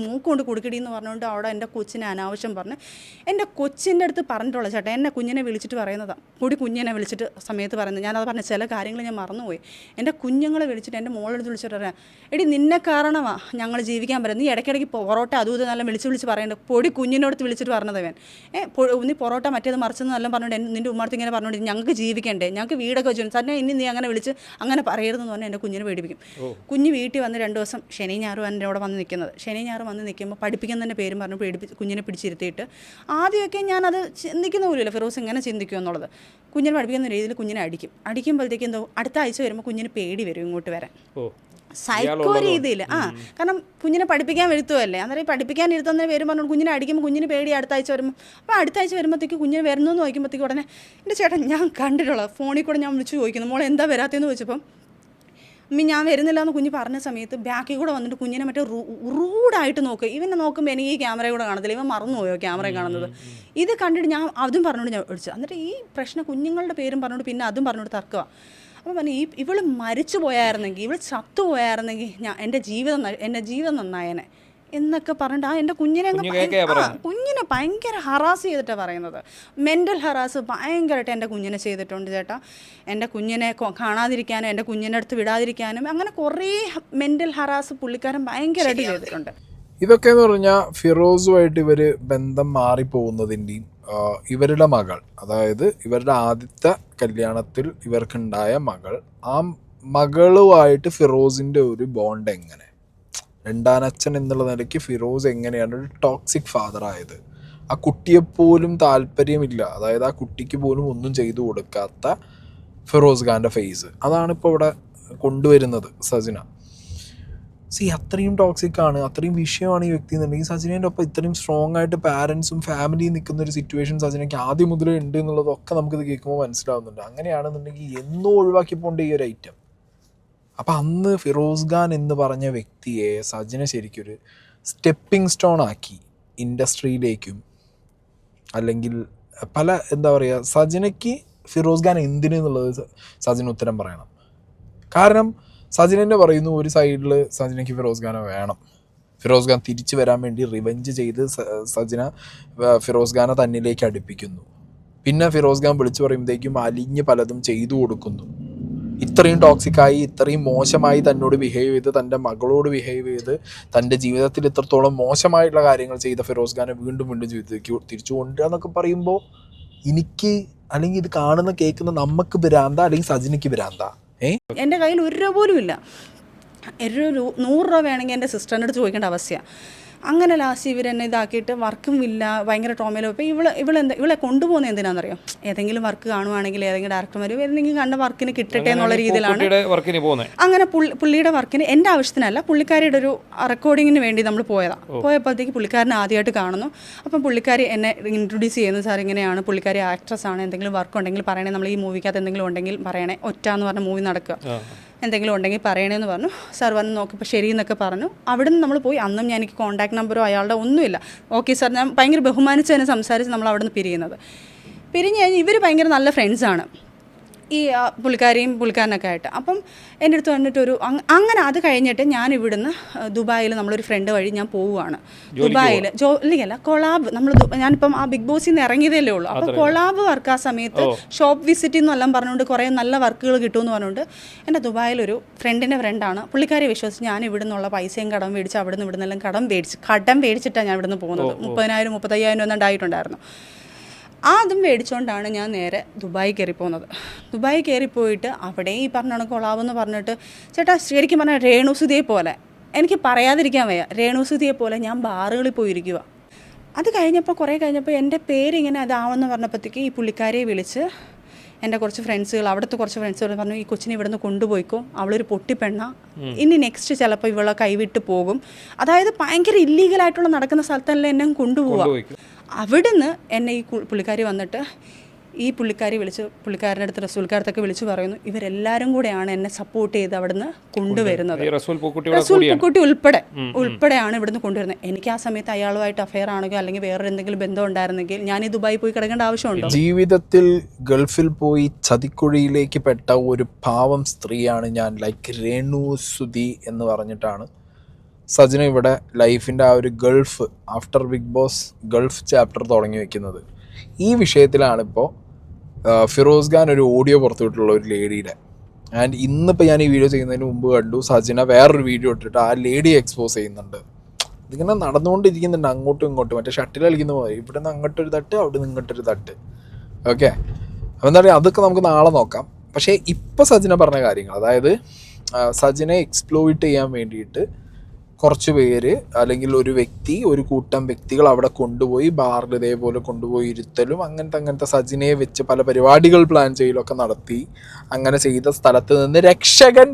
S5: മൂക്ക് കൊണ്ട് കൊടുക്കടി എന്ന് പറഞ്ഞുകൊണ്ട് അവിടെ എൻ്റെ കൊച്ചിനെ അനാവശ്യം പറഞ്ഞ് എൻ്റെ കൊച്ചിൻ്റെ അടുത്ത് പറഞ്ഞിട്ടുള്ള ചേട്ടാ, എന്നെ കുഞ്ഞിനെ വിളിച്ചിട്ട് പറയുന്നതാണ്, കുഞ്ഞിനെ വിളിച്ചിട്ട് സമയത്ത് പറയുന്നത്. ഞാനത് പറഞ്ഞ ചില കാര്യങ്ങൾ ഞാൻ മറന്നുപോയി. എൻ്റെ കുഞ്ഞുങ്ങളെ വിളിച്ചിട്ട് എൻ്റെ മോളെടുത്ത് വിളിച്ചിട്ട് പറയാം, എടി നിന്നെ കാരണമാണ് ഞങ്ങൾ ജീവിക്കാൻ പറ്റും, നീ ഇടയ്ക്കിടയ്ക്ക് പൊറോട്ട അതും ഇത് നല്ല വിളിച്ച് പറയേണ്ടത്. കുഞ്ഞിനോടത്ത് വിളിച്ചിട്ട് പറഞ്ഞത് അവൻ നീ പൊറോട്ട മറ്റേത് മറിച്ചെന്ന് എല്ലാം പറഞ്ഞുകൊണ്ട് നിൻ്റെ ഉമ്മർത്ത് ഇങ്ങനെ പറഞ്ഞുകൊണ്ട് ഞങ്ങൾക്ക് ജീവിക്കണ്ടേ, ഞങ്ങൾക്ക് വീടൊക്കെ വെച്ചു ഇനി നീ അങ്ങനെ വിളിച്ച് അങ്ങനെ പറയരുതെന്ന് പറഞ്ഞാൽ എൻ്റെ കുഞ്ഞിനെ പേടിപ്പിക്കും. കുഞ്ഞ് വീട്ടിൽ വന്ന് 2 ദിവസം ശനി ഞായറും എൻ്റെ അവിടെ വന്ന് നിൽക്കുന്നത്. ശനി ഞായറും വന്ന് നിൽക്കുമ്പോൾ പഠിപ്പിക്കുന്നതിൻ്റെ പേരും പറഞ്ഞ് കുഞ്ഞിനെ പിടിച്ചിരുത്തിയിട്ട് ആദ്യമൊക്കെ ഞാനത് ചിന്തിക്കുന്ന പോലുമില്ല ഫിറോസ് എങ്ങനെ ചിന്തിക്കും എന്നുള്ളത്. കുഞ്ഞിനെ പഠിപ്പിക്കുന്ന രീതിയിൽ കുഞ്ഞിനെ അടിക്കുമ്പോഴത്തേക്ക് എന്തോ അടുത്ത ആഴ്ച വരുമ്പോൾ കുഞ്ഞിന് പേടി വരും ഇങ്ങോട്ട് വരാൻ, സൈക്കോ രീതിയിൽ. കാരണം കുഞ്ഞിനെ പഠിപ്പിക്കാൻ വരുത്തുമല്ലേ, അന്നേരം പഠിപ്പിക്കാൻ ഇരുത്തുന്ന പേരും പറഞ്ഞു കുഞ്ഞിനെ അടിക്കുമ്പോൾ കുഞ്ഞിന് പേടി അടുത്ത ആഴ്ച വരുമ്പോൾ. അപ്പോൾ അടുത്ത ആഴ്ച വരുമ്പോഴത്തേക്ക് കുഞ്ഞിന് വരുന്നു എന്ന് നോക്കുമ്പോഴത്തേക്ക് ഉടനെ എൻ്റെ ചേട്ടൻ ഞാൻ കണ്ടിട്ടുള്ള ഫോണിൽ കൂടെ ഞാൻ വിളിച്ച് ചോദിക്കുന്നു, മോളെ എന്താ വരാത്തതെന്ന് ചോദിച്ചപ്പം ഞാൻ വരുന്നില്ല എന്ന് കുഞ്ഞ് പറഞ്ഞ സമയത്ത് ബാക്കിൽ കൂടെ വന്നിട്ട് കുഞ്ഞിനെ മറ്റേ റൂഡായിട്ട് നോക്കുക. ഇവനെ നോക്കുമ്പോൾ എനിക്ക് ഈ ക്യാമറ കൂടെ കാണത്തില്ല, ഇവൻ മറന്നുപോയോ ക്യാമറ കാണുന്നത്. ഇത് കണ്ടിട്ട് ഞാൻ അതും പറഞ്ഞുകൊണ്ട് ഞാൻ വിളിച്ചു. എന്നിട്ട് ഈ പ്രശ്നം കുഞ്ഞുങ്ങളുടെ പേരും പറഞ്ഞുകൊണ്ട് പിന്നെ അതും പറഞ്ഞുകൊണ്ട് തർക്കുക. അപ്പോൾ പറഞ്ഞു ഇവൾ മരിച്ചു പോയായിരുന്നെങ്കിൽ, ഇവൾ ചത്തുപോയായിരുന്നെങ്കിൽ എൻ്റെ ജീവിതം നന്നായനെ എന്നൊക്കെ പറഞ്ഞിട്ട് എൻ്റെ കുഞ്ഞിനെ ഭയങ്കര ഹറാസ് ചെയ്തിട്ടാണ് പറയുന്നത്. മെൻ്റൽ ഹറാസ് ഭയങ്കരമായിട്ട് എൻ്റെ കുഞ്ഞിനെ ചെയ്തിട്ടുണ്ട് ചേട്ടാ. എൻ്റെ കുഞ്ഞിനെ കാണാതിരിക്കാനും എൻ്റെ കുഞ്ഞിൻ്റെ അടുത്ത് വിടാതിരിക്കാനും അങ്ങനെ കുറേ മെൻ്റൽ ഹറാസ് പുള്ളിക്കാരൻ ഭയങ്കരമായിട്ട് ചെയ്തിട്ടുണ്ട്.
S1: ഇതൊക്കെ എന്ന് പറഞ്ഞാൽ ഫിറോസുമായിട്ട് ഇവർ ബന്ധം മാറിപ്പോകുന്നതിൻ്റെയും ഇവരുടെ മകൾ, അതായത് ഇവരുടെ ആദ്യത്തെ കല്യാണത്തിൽ ഇവർക്കുണ്ടായ മകൾ, ആ മകളുമായിട്ട് ഫിറോസിൻ്റെ ഒരു ബോണ്ട് എങ്ങനെ, രണ്ടാനച്ഛൻ എന്നുള്ള നിലയ്ക്ക് ഫിറോസ് എങ്ങനെയാണ് ഒരു ടോക്സിക് ഫാദറായത്. ആ കുട്ടിയെപ്പോലും താല്പര്യമില്ല, അതായത് ആ കുട്ടിക്ക് പോലും ഒന്നും ചെയ്തു കൊടുക്കാത്ത ഫിറോസ് ഖാൻ്റെ ഫേസ്, അതാണിപ്പോൾ ഇവിടെ കൊണ്ടുവരുന്നത് സജിന. അത്രയും ടോക്സിക് ആണ്, അത്രയും വിഷയമാണ് ഈ വ്യക്തി എന്നുണ്ടെങ്കിൽ സജിനേൻ്റെ ഒപ്പം ഇത്രയും സ്ട്രോങ് ആയിട്ട് പാരൻസും ഫാമിലിയും നിൽക്കുന്ന ഒരു സിറ്റുവേഷൻ സജിനയ്ക്ക് ആദ്യം മുതലേ ഉണ്ട് എന്നുള്ളതൊക്കെ നമുക്കിത് കേൾക്കുമ്പോൾ മനസ്സിലാവുന്നുണ്ട്. അങ്ങനെയാണെന്നുണ്ടെങ്കിൽ എന്നോ ഒഴിവാക്കി പോകേണ്ട ഈ ഒരു ഐറ്റം. അപ്പം അന്ന് ഫിറോസ് ഖാൻ എന്ന് പറഞ്ഞ വ്യക്തിയെ സജിന ശരിക്കൊരു സ്റ്റെപ്പിംഗ് സ്റ്റോൺ ആക്കി ഇൻഡസ്ട്രിയിലേക്കും, അല്ലെങ്കിൽ പല എന്താ പറയുക, സജിനയ്ക്ക് ഫിറോസ് ഖാൻ എന്തിനെന്നുള്ളത് സജിന ഉത്തരം പറയണം. കാരണം സജിൻ തന്നെ പറയുന്നു, ഒരു സൈഡിൽ സജിനയ്ക്ക് ഫിറോസ് ഖാനെ വേണം, ഫിറോസ് ഖാൻ തിരിച്ചു വരാൻ വേണ്ടി റിവെഞ്ച് ചെയ്ത് സജിന ഫിറോസ് ഖാനെ തന്നിലേക്ക് അടുപ്പിക്കുന്നു. പിന്നെ ഫിറോസ് ഖാൻ വിളിച്ചു പറയുമ്പോഴത്തേക്കും അലിഞ്ഞ് പലതും ചെയ്തു കൊടുക്കുന്നു. ഇത്രയും ടോക്സിക്കായി, ഇത്രയും മോശമായി തന്നോട് ബിഹേവ് ചെയ്ത്, തൻ്റെ മകളോട് ബിഹേവ് ചെയ്ത്, തൻ്റെ ജീവിതത്തിൽ ഇത്രത്തോളം മോശമായിട്ടുള്ള കാര്യങ്ങൾ ചെയ്ത ഫിറോസ് ഖാനെ വീണ്ടും ജീവിതത്തിലേക്ക് തിരിച്ചു കൊണ്ടുവരിക എന്നൊക്കെ പറയുമ്പോൾ എനിക്ക്, അല്ലെങ്കിൽ ഇത് കാണുന്ന കേൾക്കുന്ന നമുക്ക് ഭ്രാന്ത, അല്ലെങ്കിൽ സജിനയ്ക്ക് ഭ്രാന്ത?
S5: എൻ്റെ കയ്യിൽ 1 രൂപ പോലും ഇല്ല. 100 രൂപ വേണമെങ്കിൽ എൻ്റെ സിസ്റ്ററിൻ്റെ അടുത്ത് ചോദിക്കേണ്ട അവസ്ഥയാണ്. അങ്ങനെ ലാസ്റ്റ് ഇവരെന്നെ ഇതാക്കിയിട്ട് വർക്കും ഇല്ല, ഭയങ്കര ട്രോമയിലും. ഇപ്പോൾ ഇവളെ കൊണ്ടുപോകുന്നത് എന്തിനാണെന്നറിയോ, ഏതെങ്കിലും വർക്ക് കാണുവാണെങ്കിൽ ഏതെങ്കിലും ഡയറക്ടർമാർ ഏതെങ്കിലും കണ്ട വർക്കിന് കിട്ടട്ടെ എന്നുള്ള രീതിയിലാണ് അങ്ങനെ പുള്ളിയുടെ വർക്കിന്, എൻ്റെ ആവശ്യത്തിനല്ല, പുള്ളിക്കാരിയുടെ ഒരു റെക്കോർഡിങ്ങിന് വേണ്ടി നമ്മൾ പോയപ്പോഴത്തേക്ക് പുള്ളിക്കാരനെ ആദ്യമായിട്ട് കാണുന്നു. അപ്പം പുള്ളിക്കാരി എന്നെ ഇൻട്രൊഡ്യൂസ് ചെയ്യുന്നു, സാർ ഇങ്ങനെയാണ്, പുള്ളിക്കാരി ആക്ട്രസ് ആണ്, എന്തെങ്കിലും വർക്ക് ഉണ്ടെങ്കിൽ പറയണേ, നമ്മൾ ഈ മൂവിക്കകത്ത് എന്തെങ്കിലും ഉണ്ടെങ്കിൽ പറയണേ, ഒറ്റ എന്ന് പറഞ്ഞ മൂവി നടക്കുക, എന്തെങ്കിലും ഉണ്ടെങ്കിൽ പറയണേന്ന് പറഞ്ഞു. സാർ വന്ന് നോക്കിയപ്പോൾ ശരി എന്നൊക്കെ പറഞ്ഞു. അവിടെ നിന്ന് നമ്മൾ പോയി. അന്നും ഞാൻ എനിക്ക് കോൺടാക്ട് നമ്പറോ അയാളുടെ ഒന്നുമില്ല. ഓക്കെ സാർ, ഞാൻ ഭയങ്കര ബഹുമാനിച്ച് തന്നെ സംസാരിച്ച് നമ്മൾ അവിടെ നിന്ന് പിരിയുന്നത്. പിരിഞ്ഞ് കഴിഞ്ഞ് ഇവർ ഭയങ്കര നല്ല ഫ്രണ്ട്സാണ്. ഈ പുള്ളിക്കാരനൊക്കെ ആയിട്ട്. അപ്പം എൻ്റെ അടുത്ത് വന്നിട്ട് അങ്ങനെ അത് കഴിഞ്ഞിട്ട് ഞാൻ ഇവിടുന്ന് ദുബായിൽ നമ്മളൊരു ഫ്രണ്ട് വഴി ഞാൻ പോവുകയാണ്. ദുബായിൽ ജോലിയല്ല, കൊളാബ്. ഞാനിപ്പം ആ ബിഗ് ബോസിൽ നിന്ന് ഇറങ്ങിയതല്ലേ ഉള്ളൂ. അപ്പോൾ കൊളാബ് വർക്ക് ആ സമയത്ത് ഷോപ്പ് വിസിറ്റ് എന്നെല്ലാം പറഞ്ഞുകൊണ്ട് കുറേ നല്ല വർക്കുകൾ കിട്ടുമെന്ന് പറഞ്ഞുകൊണ്ട് എൻ്റെ ദുബായിലൊരു ഫ്രണ്ടിൻ്റെ ഫ്രണ്ടാണ്. പുള്ളിക്കാരെ വിശ്വസിച്ച് ഞാൻ ഇവിടെ നിന്നുള്ള പൈസയും കടം മേടിച്ച് അവിടെ നിന്ന് ഇവിടെ നിന്നെല്ലാം കടം മേടിച്ചിട്ടാണ് ഞാൻ ഇവിടെ നിന്ന് പോകുന്നത്. 30,000 35,000 ഒന്നും ഉണ്ടായിട്ടുണ്ടായിരുന്നു. അതും മേടിച്ചുകൊണ്ടാണ് ഞാൻ നേരെ ദുബായി കയറി പോകുന്നത്. ദുബായി കയറിപ്പോയിട്ട് അവിടെ ഈ പറഞ്ഞ കൊളാവെന്ന് പറഞ്ഞിട്ട് ചേട്ടാ ശരിക്കും പറഞ്ഞാൽ രേണുസുതിയെ പോലെ, എനിക്ക് പറയാതിരിക്കാൻ വയ്യ, രേണുസുതിയെ പോലെ ഞാൻ ബാറുകളിൽ പോയിരിക്കുക. അത് കഴിഞ്ഞപ്പോൾ കുറേ കഴിഞ്ഞപ്പോൾ എൻ്റെ പേരിങ്ങനെ അതാവെന്ന് പറഞ്ഞപ്പോഴത്തേക്ക് ഈ പുള്ളിക്കാരിയെ വിളിച്ച് എൻ്റെ കുറച്ച് ഫ്രണ്ട്സുകൾ, അവിടുത്തെ കുറച്ച് ഫ്രണ്ട്സുകൾ പറഞ്ഞു, ഈ കൊച്ചിനെ ഇവിടെ നിന്ന് കൊണ്ടുപോയിക്കോ, അവളൊരു പൊട്ടിപ്പെണ്ണ, ഇനി നെക്സ്റ്റ് ചിലപ്പോൾ ഇവളെ കൈവിട്ട് പോകും. അതായത് ഭയങ്കര ഇല്ലീഗലായിട്ടുള്ള നടക്കുന്ന സ്ഥലത്തല്ലേ എന്നെ കൊണ്ടുപോവാം. അവിടുന്ന് എന്നെ ഈ പുള്ളിക്കാരി വന്നിട്ട് ഈ പുള്ളിക്കാരി വിളിച്ച് പുള്ളിക്കാരൻ്റെ അടുത്ത് റസൂൽക്കാരത്തൊക്കെ വിളിച്ച് പറയുന്നു, ഇവരെല്ലാവരും കൂടെയാണ് എന്നെ സപ്പോർട്ട് ചെയ്ത് അവിടുന്ന് കൊണ്ടുവരുന്നത്. റസൂൽ പൂക്കുട്ടി ഉൾപ്പെടെയാണ് ഇവിടുന്ന് കൊണ്ടുവരുന്നത്. എനിക്ക് ആ സമയത്ത് അയാളുമായിട്ട് അഫെയർ ആണെങ്കിൽ അല്ലെങ്കിൽ വേറെ എന്തെങ്കിലും ബന്ധം ഉണ്ടായിരുന്നെങ്കിൽ ഞാൻ ഈ ദുബായി പോയി കിടക്കേണ്ട ആവശ്യമുണ്ടോ?
S1: ജീവിതത്തിൽ ഗൾഫിൽ പോയി ചതിക്കുഴിയിലേക്ക് പെട്ട ഒരു പാവം സ്ത്രീയാണ് ഞാൻ. ലൈക്ക് രേണുസുതി എന്ന് പറഞ്ഞിട്ടാണ് സജിന ഇവിടെ ലൈഫിൻ്റെ ആ ഒരു Gulf after Bigg Boss Gulf chapter തുടങ്ങി വെക്കുന്നത്. ഈ വിഷയത്തിലാണിപ്പോൾ ഫിറോസ് ഖാൻ ഒരു ഓഡിയോ പുറത്തുവിട്ടുള്ള ഒരു ലേഡിയുടെ. ആൻഡ് ഇന്നിപ്പോൾ ഞാൻ ഈ വീഡിയോ ചെയ്യുന്നതിന് മുമ്പ് കണ്ടു സജിന വേറൊരു വീഡിയോ ഇട്ടിട്ട് ആ ലേഡിയെ എക്സ്പോസ് ചെയ്യുന്നുണ്ട്. ഇതിങ്ങനെ നടന്നുകൊണ്ടിരിക്കുന്നുണ്ട് അങ്ങോട്ടും ഇങ്ങോട്ടും, മറ്റേ ഷട്ടിൽ കളിക്കുന്ന പോലെ, ഇവിടെ നിന്ന് അങ്ങോട്ടൊരു തട്ട് അവിടെ നിന്ന് ഇങ്ങോട്ടൊരു തട്ട്. ഓക്കെ, അപ്പോൾ എന്താ പറയുക, അതൊക്കെ നമുക്ക് നാളെ നോക്കാം. പക്ഷേ ഇപ്പോൾ സജിന പറഞ്ഞ കാര്യങ്ങൾ, അതായത് സജിനെ എക്സ്പ്ലോയിറ്റ് ചെയ്യാൻ വേണ്ടിയിട്ട് കുറച്ച് പേര് അല്ലെങ്കിൽ ഒരു വ്യക്തി, ഒരു കൂട്ടം വ്യക്തികൾ അവിടെ കൊണ്ടുപോയി ബാറിൽ ഇതേപോലെ കൊണ്ടുപോയി ഇരുത്തലും അങ്ങനത്തെ സജിനയെ വെച്ച് പല പരിപാടികൾ പ്ലാൻ ചെയ്യലൊക്കെ നടത്തി. അങ്ങനെ ചെയ്ത സ്ഥലത്ത് നിന്ന് രക്ഷകൻ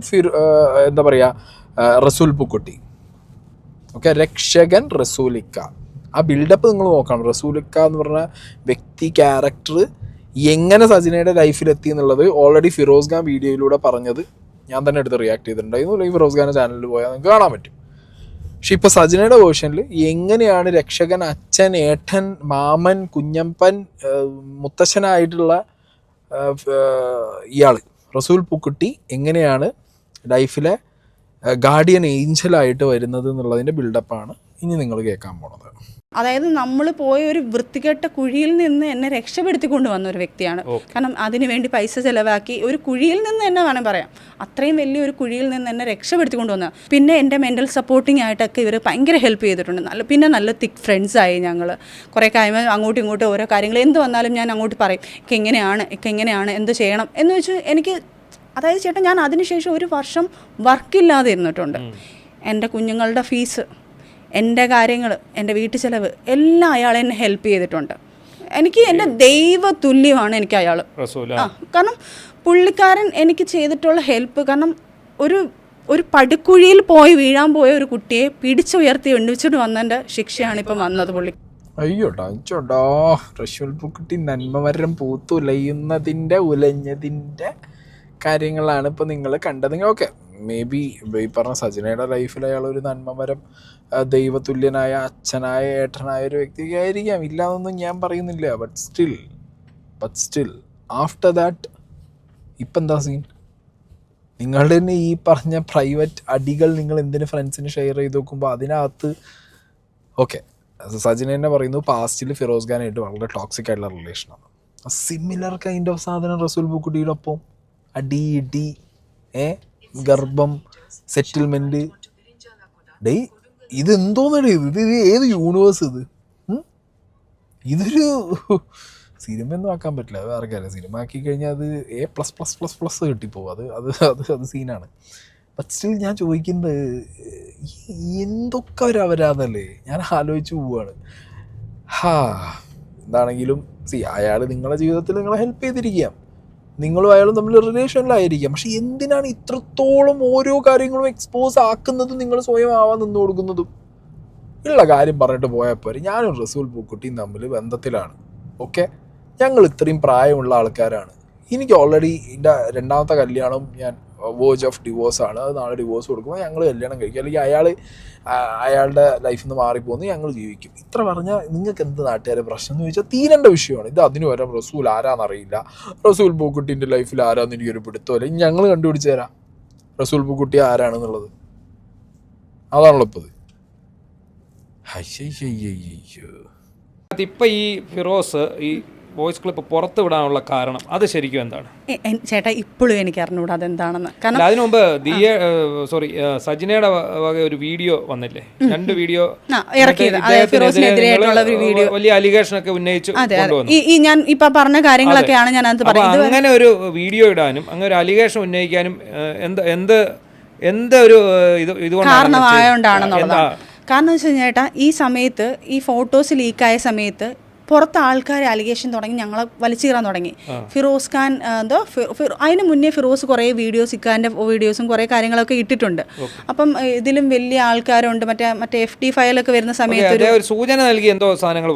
S1: എന്താ പറയുക റസൂൽ പൂക്കുട്ടി, ഓക്കെ, രക്ഷകൻ റസൂലിക്ക. ആ ബിൽഡപ്പ് നിങ്ങൾ നോക്കണം. റസൂലിക്ക എന്ന് പറഞ്ഞ വ്യക്തി ക്യാരക്ടർ എങ്ങനെ സജിനയുടെ ലൈഫിലെത്തി എന്നുള്ളത് ഓൾറെഡി ഫിറോസ് ഖാൻ വീഡിയോയിലൂടെ പറഞ്ഞത് ഞാൻ തന്നെ എടുത്ത് റിയാക്ട് ചെയ്തിട്ടുണ്ടായിരുന്നു. അല്ലെങ്കിൽ ഫിറോസ് ഖാൻ്റെ ചാനലിൽ പോയാൽ നിങ്ങൾക്ക് കാണാൻ പറ്റും. പക്ഷെ ഇപ്പോൾ സജിനയുടെ വേർഷനിൽ എങ്ങനെയാണ് രക്ഷകൻ, അച്ഛൻ, ഏട്ടൻ, മാമൻ, കുഞ്ഞപ്പൻ, മുത്തശ്ശനായിട്ടുള്ള ഇയാൾ റസൂൽ പൂക്കുട്ടി എങ്ങനെയാണ് ലൈഫിലെ ഗാർഡിയൻ ഏഞ്ചലായിട്ട് വരുന്നത് എന്നുള്ളതിൻ്റെ ബിൽഡപ്പാണ് ഇനി നിങ്ങൾ കേൾക്കാൻ പോണത്.
S5: അതായത് നമ്മൾ പോയ ഒരു വൃത്തികെട്ട കുഴിയിൽ നിന്ന് എന്നെ രക്ഷപ്പെടുത്തിക്കൊണ്ട് വന്ന ഒരു വ്യക്തിയാണ്. കാരണം അതിനു വേണ്ടി പൈസ ചിലവാക്കി ഒരു കുഴിയിൽ നിന്ന് എന്നെ വേണം പറയാം, അത്രയും വലിയൊരു കുഴിയിൽ നിന്ന് എന്നെ രക്ഷപ്പെടുത്തിക്കൊണ്ട് വന്നത്. പിന്നെ എൻ്റെ മെൻ്റൽ സപ്പോർട്ടിങ് ആയിട്ടൊക്കെ ഇവർ ഭയങ്കര ഹെൽപ്പ് ചെയ്തിട്ടുണ്ട്. നല്ല തിക്ക് ഫ്രണ്ട്സായി ഞങ്ങൾ. കുറേ കഴിയുമ്പോൾ അങ്ങോട്ടും ഇങ്ങോട്ടും ഓരോ കാര്യങ്ങൾ എന്ത് വന്നാലും ഞാൻ അങ്ങോട്ട് പറയും, എങ്ങനെയാണ് എന്ത് ചെയ്യണം എന്ന് വെച്ച് എനിക്ക്. അതായത് ചേട്ടാ, ഞാൻ അതിനുശേഷം ഒരു വർഷം വർക്കില്ലാതെ ഇരുന്നിട്ടുണ്ട്. എൻ്റെ കുഞ്ഞുങ്ങളുടെ ഫീസ്, എൻ്റെ കാര്യങ്ങൾ, എൻ്റെ വീട്ടു ചിലവ് എല്ലാം അയാൾ എന്നെ ഹെൽപ്പ് ചെയ്തിട്ടുണ്ട്. എനിക്ക് എൻ്റെ ദൈവ തുല്യമാണ് എനിക്ക് അയാൾ. കാരണം പുള്ളിക്കാരൻ എനിക്ക് ചെയ്തിട്ടുള്ള ഹെൽപ്പ്, കാരണം ഒരു പടുക്കുഴിയിൽ പോയി വീഴാൻ പോയ ഒരു കുട്ടിയെ പിടിച്ചുയർത്തി എണ്ണിച്ചിട്ട് വന്നതിൻ്റെ ശിക്ഷയാണ് ഇപ്പം വന്നത് പുള്ളി.
S1: അയ്യോടാ റസൂൽ പൂക്കുട്ടി നന്മമരം പൂത്തുലയുന്നതിൻ്റെ ഉലഞ്ഞതിൻ്റെ കാര്യങ്ങളാണ് ഇപ്പോൾ നിങ്ങൾ കണ്ടത്. ഓക്കെ, മേ ബി ഈ പറഞ്ഞ സജിനയുടെ ലൈഫിൽ അയാൾ ഒരു നന്മമരം, ദൈവതുല്യനായ അച്ഛനായ ഏട്ടനായ ഒരു വ്യക്തി ആയിരിക്കാം, ഇല്ലാന്നൊന്നും ഞാൻ പറയുന്നില്ല. ബട്ട് സ്റ്റിൽ ആഫ്റ്റർ ദാറ്റ് ഇപ്പം എന്താ സീൻ? നിങ്ങളുടെ തന്നെ ഈ പറഞ്ഞ പ്രൈവറ്റ് അടികൾ നിങ്ങൾ എന്തിന് ഫ്രണ്ട്സിന് ഷെയർ ചെയ്ത് നോക്കുമ്പോൾ അതിനകത്ത് ഓക്കെ സജിന തന്നെ പറയുന്നു പാസ്റ്റിൽ ഫിറോസ് ഖാനായിട്ട് വളരെ ടോക്സിക് ആയിട്ടുള്ള റിലേഷനാണ്. സിമിലർ കൈൻഡ് ഓഫ് സാധനം റസൂൽ പൂക്കുട്ടിയുടെ ഒപ്പം അടി ഇടി ഗർഭം സെറ്റിൽമെന്റ്. ഡേ ഇതെന്തോന്നടേ ഇത് ഏത് യൂണിവേഴ്സ് ഇത്? ഇതൊരു സിനിമയൊന്നും ആക്കാൻ പറ്റില്ല, അത് ആർക്കറിയാം. സിനിമ ആക്കി കഴിഞ്ഞാൽ അത് A++++ കിട്ടിപ്പോവും. അത് സീനാണ്. ബട്ട് സ്റ്റിൽ ഞാൻ ചോദിക്കുന്നത് എന്തൊക്കെ ഒരു അപരാധമല്ലേ, ഞാൻ ആലോചിച്ച് പോവുകയാണ്. എന്താണെങ്കിലും അയാൾ നിങ്ങളുടെ ജീവിതത്തിൽ നിങ്ങളെ ഹെൽപ്പ് ചെയ്തിരിക്കാം, നിങ്ങളും അയാളും തമ്മിൽ റിലേഷനിലായിരിക്കാം. പക്ഷെ എന്തിനാണ് ഇത്രത്തോളം ഓരോ കാര്യങ്ങളും എക്സ്പോസ് ആക്കുന്നതും നിങ്ങൾ സ്വയം ആവാൻ നിന്ന് കൊടുക്കുന്നതും? ഉള്ള കാര്യം പറഞ്ഞിട്ട് പോയാൽ പോരെ. ഞാനും റസൂൽ പൂക്കുട്ടിയും തമ്മിൽ ബന്ധത്തിലാണ്. ഓക്കെ, ഞങ്ങൾ ഇത്രയും പ്രായമുള്ള ആൾക്കാരാണ്. എനിക്ക് ഓൾറെഡി എൻ്റെ രണ്ടാമത്തെ കല്യാണം ഞാൻ വേർജ് ഓഫ് ഡിവോഴ്സാണ്, അത് നാളെ ഡിവോഴ്സ് കൊടുക്കുമ്പോൾ ഞങ്ങൾ കല്യാണം കഴിക്കും, അല്ലെങ്കിൽ അയാളുടെ ലൈഫിൽ നിന്ന് മാറിപ്പോകുന്നു, ഞങ്ങൾ ജീവിക്കും. ഇത്ര പറഞ്ഞാൽ നിങ്ങൾക്ക് എന്ത് നാട്ടുകാരെ പ്രശ്നം എന്ന് ചോദിച്ചാൽ തീരേണ്ട വിഷയമാണ്. ഇത് അതിന് വരാം റസൂൽ ആരാന്നറിയില്ല, റസൂൽ പൂക്കുട്ടീൻ്റെ ലൈഫിൽ ആരാന്ന് എനിക്കൊരു പിടുത്തമല്ല, ഞങ്ങൾ കണ്ടുപിടിച്ച് തരാം റസൂൽ പൂക്കുട്ടി ആരാണെന്നുള്ളത്. അതാണല്ലോ ഇപ്പോൾ
S6: ഇപ്പം ഈ ഫിറോസ് ഈ വോയിസ് ക്ലിപ്പ് പുറത്ത് വിടാനുള്ള കാരണം അത് ശരിക്കും എന്താണ്?
S5: ചേട്ടാ ഇപ്പോഴും എനിക്ക് അറിഞ്ഞുകൂടാ അതെന്താണെന്ന്. കാരണം
S6: അതിനു മുമ്പ് സജിനയുടെ വക ഒരു വീഡിയോ വന്നില്ലേ, 2 വീഡിയോ വലിയ അലിഗേഷൻ ഒക്കെ ഉന്നയിച്ചു കൊണ്ടുവന്നു.
S5: ഈ ഞാൻ ഇപ്പൊ പറഞ്ഞ കാര്യങ്ങളൊക്കെയാണ് ഞാൻ അത് പറയുന്നത്.
S6: അങ്ങനെ ഒരു വീഡിയോ ഇടാനും അങ്ങനെ ഒരു അലിഗേഷൻ ഉന്നയിക്കാനും എന്തൊരു
S5: കാരണമായോണ്ടാണെന്നുള്ളതാണ്. കാരണം എന്ന് വെച്ച് കഴിഞ്ഞാൽ ചേട്ടാ, ഈ സമയത്ത് ഈ ഫോട്ടോസ് ലീക്കായ സമയത്ത് പുറത്ത് ആൾക്കാർ അലിഗേഷൻ തുടങ്ങി, ഞങ്ങളെ വലിച്ചു കീറാൻ തുടങ്ങി. ഫിറോസ് ഖാൻ അതിന് മുന്നേ ഫിറോസ് കുറേ വീഡിയോസ്, ഇക്കാൻ്റെ വീഡിയോസും കുറേ കാര്യങ്ങളൊക്കെ ഇട്ടിട്ടുണ്ട്. അപ്പം ഇതിലും വലിയ ആൾക്കാരുണ്ട്. മറ്റേ FD ഫയലൊക്കെ വരുന്ന സമയത്ത്
S6: സൂചന നൽകി എന്തോ സാധനങ്ങൾ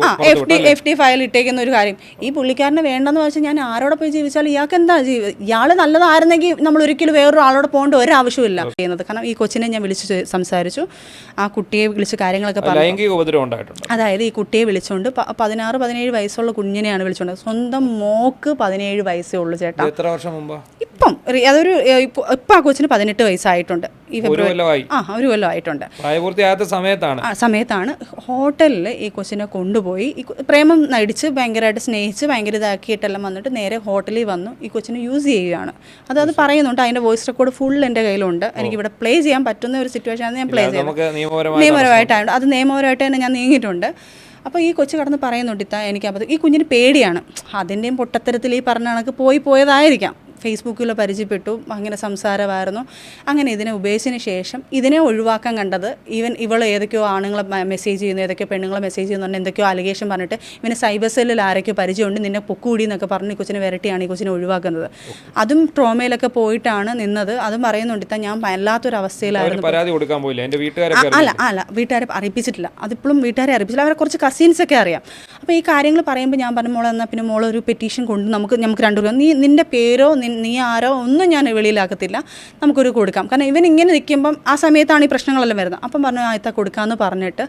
S5: FD ഫയൽ ഇട്ടേക്കുന്ന ഒരു കാര്യം. ഈ പുള്ളിക്കാരനെ വേണ്ടെന്ന് വെച്ചാൽ ഞാൻ ആരോടെ പോയി ജീവിച്ചാൽ ഇയാൾക്ക് എന്താ ഇയാൾ നല്ലതായിരുന്നെങ്കിൽ നമ്മൾ ഒരിക്കലും വേറൊരു ആളോട് പോകേണ്ട ഒരാവശ്യമില്ല ചെയ്യുന്നത്. കാരണം ഈ കൊച്ചിനെ ഞാൻ വിളിച്ച് സംസാരിച്ചു, ആ കുട്ടിയെ വിളിച്ച് കാര്യങ്ങളൊക്കെ പറഞ്ഞു. അതായത് ഈ കുട്ടിയെ വിളിച്ചുകൊണ്ട് 16-17 വയസ്സുള്ള കുഞ്ഞിനെയാണ് വിളിച്ചോണ്ട്. സ്വന്തം മോക്ക് 17 വയസ്സേ ഉള്ളൂ ചേട്ടാ.
S6: എത്ര വർഷം മുമ്പ്?
S5: ഇപ്പം അതൊരു ഇപ്പം ആ കൊച്ചിന് 18 വയസ്സായിട്ടുണ്ട്. ഈ ഫെബ്രുവരി ഒരു കൊല്ലം ആയിട്ടുണ്ട്. സമയത്താണ് ഹോട്ടലിൽ ഈ കൊച്ചിനെ കൊണ്ടുപോയി പ്രേമം നടിച്ച് ഭയങ്കരമായിട്ട് സ്നേഹിച്ച് ഭയങ്കര ഇതാക്കിയിട്ടെല്ലാം വന്നിട്ട് നേരെ ഹോട്ടലിൽ വന്നു ഈ കൊച്ചിനെ യൂസ് ചെയ്യുകയാണ്. അത് പറയുന്നുണ്ട്. അതിൻ്റെ വോയിസ് റെക്കോർഡ് ഫുൾ എൻ്റെ കയ്യിലുണ്ട്. എനിക്കിവിടെ പ്ലേ ചെയ്യാൻ പറ്റുന്ന ഒരു സിറ്റുവേഷനാണ് ഞാൻ പ്ലേ ചെയ്യുന്നത്. നിയമപരമായിട്ടാണ് അത്, നിയമപരമായിട്ട് തന്നെ ഞാൻ നീങ്ങിയിട്ടുണ്ട്. അപ്പോൾ ഈ കൊച്ചു കടന്ന് പറയുന്നുണ്ട്, എനിക്ക് ഈ കുഞ്ഞിന് പേടിയാണ്. അതിൻ്റെയും പൊട്ടത്തരത്തിൽ ഈ പറഞ്ഞ കണക്ക് പോയതായിരിക്കാം. ഫേസ്ബുക്കിൽ പരിചയപ്പെട്ടു, അങ്ങനെ സംസാരമായിരുന്നു. അങ്ങനെ ഇതിനെ ഉപേക്ഷിച്ചതിന് ശേഷം ഇതിനെ ഒഴിവാക്കാൻ കണ്ടത് ഇവൾ ഏതൊക്കെയോ ആണുങ്ങളെ മെസ്സേജ് ചെയ്യുന്നു, ഏതൊക്കെയോ പെണ്ണുങ്ങളെ മെസ്സേജ് ചെയ്യുന്നുണ്ട്, എന്തൊക്കെയോ അലിഗേഷൻ പറഞ്ഞിട്ട് ഇവന് സൈബർ സെല്ലിൽ ആരൊക്കെയോ പരിചയമുണ്ട്, നിന്നെ പൊക്കൂടി എന്നൊക്കെ പറഞ്ഞ് ഈ കൊച്ചിനെ വരട്ടിയാണ് ഈ കൊച്ചിനെ ഒഴിവാക്കുന്നത്. അതും ട്രോമയിലൊക്കെ പോയിട്ടാണ് നിന്നത്. അതും പറയുന്നുണ്ട്, ഞാൻ വല്ലാത്തൊരവസ്ഥയിലായിരുന്നു. അല്ല വീട്ടുകാരെ അറിയിപ്പിച്ചിട്ടില്ല. അതിപ്പോഴും വീട്ടുകാരെ അറിയിപ്പിച്ചില്ല. അവരെ കുറച്ച് കസിൻസൊക്കെ അറിയാം. അപ്പോൾ ഈ കാര്യങ്ങൾ പറയുമ്പോൾ ഞാൻ പറഞ്ഞു, മോളെ എന്നാൽ പിന്നെ മോളൊരു പെറ്റീഷൻ കൊണ്ട് നമുക്ക് 2 രൂപ, നിൻ്റെ പേരോ നീ ആരോ ഒന്നും ഞാൻ വെളിയിലാക്കത്തില്ല, നമുക്കൊരു കൊടുക്കാം. കാരണം ഇവൻ ഇങ്ങനെ നിൽക്കുമ്പം ആ സമയത്താണ് ഈ പ്രശ്നങ്ങളെല്ലാം വരുന്നത്. അപ്പം പറഞ്ഞു ആയത്താ കൊടുക്കാമെന്ന് പറഞ്ഞിട്ട്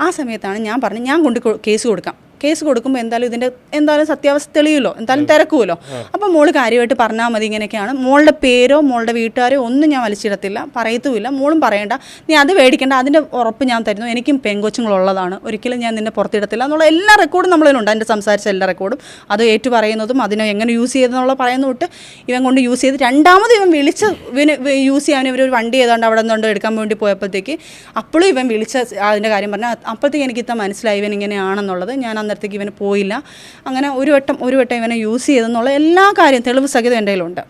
S5: ആ സമയത്താണ് ഞാൻ പറഞ്ഞു ഞാൻ കൊണ്ട് കേസ് കൊടുക്കാം. കേസ് കൊടുക്കുമ്പോൾ എന്തായാലും സത്യാവസ്ഥ തെളിയുമല്ലോ, എന്തായാലും തിരക്കുമല്ലോ. അപ്പം മോള് കാര്യമായിട്ട് പറഞ്ഞാൽ മതി, ഇങ്ങനെയൊക്കെയാണ്. മോളുടെ പേരോ മോളുടെ വീട്ടുകാരോ ഒന്നും ഞാൻ വലിച്ചിടത്തില്ല, പറയത്തുമില്ല. മോളും പറയണ്ട, നീ അത് മേടിക്കേണ്ട, അതിൻ്റെ ഉറപ്പ് ഞാൻ തരുന്നു. എനിക്കും പെങ്കൊച്ചുങ്ങളുള്ളതാണ്, ഒരിക്കലും ഞാൻ നിന്നെ പുറത്തിടത്തില്ല എന്നുള്ള എല്ലാ റെക്കോർഡും നമ്മളിലുണ്ട്. അതിൻ്റെ സംസാരിച്ച എല്ലാ റെക്കോർഡും, അത് ഏറ്റു പറയുന്നതും അതിനെ എങ്ങനെ യൂസ് ചെയ്തെന്നുള്ള പറയുന്ന തൊട്ട് ഇവൻ കൊണ്ട് യൂസ് ചെയ്ത് രണ്ടാമത് ഇവൻ വിളിച്ച് യൂസ് ചെയ്യാൻ ഇവരൊരു വണ്ടി ഏതാണ്ട് അവിടെ നിന്നുകൊണ്ട് എടുക്കാൻ വേണ്ടി പോയപ്പോഴത്തേക്ക് അപ്പോഴും ഇവൻ വിളിച്ച് അതിൻ്റെ കാര്യം പറഞ്ഞാൽ അപ്പോഴത്തേക്ക് എനിക്കിത്ര മനസ്സിലായി ഇവൻ ഇങ്ങനെയാണെന്നുള്ളത്. ഞാൻ അന്നേരത്തേക്ക് ഇവന് പോയില്ല. അങ്ങനെ ഒരു വട്ടം ഇവനെ യൂസ് ചെയ്തെന്നുള്ള എല്ലാ കാര്യം തെളിവ് സഹിതം എൻ്റെ കയ്യിലുണ്ട്.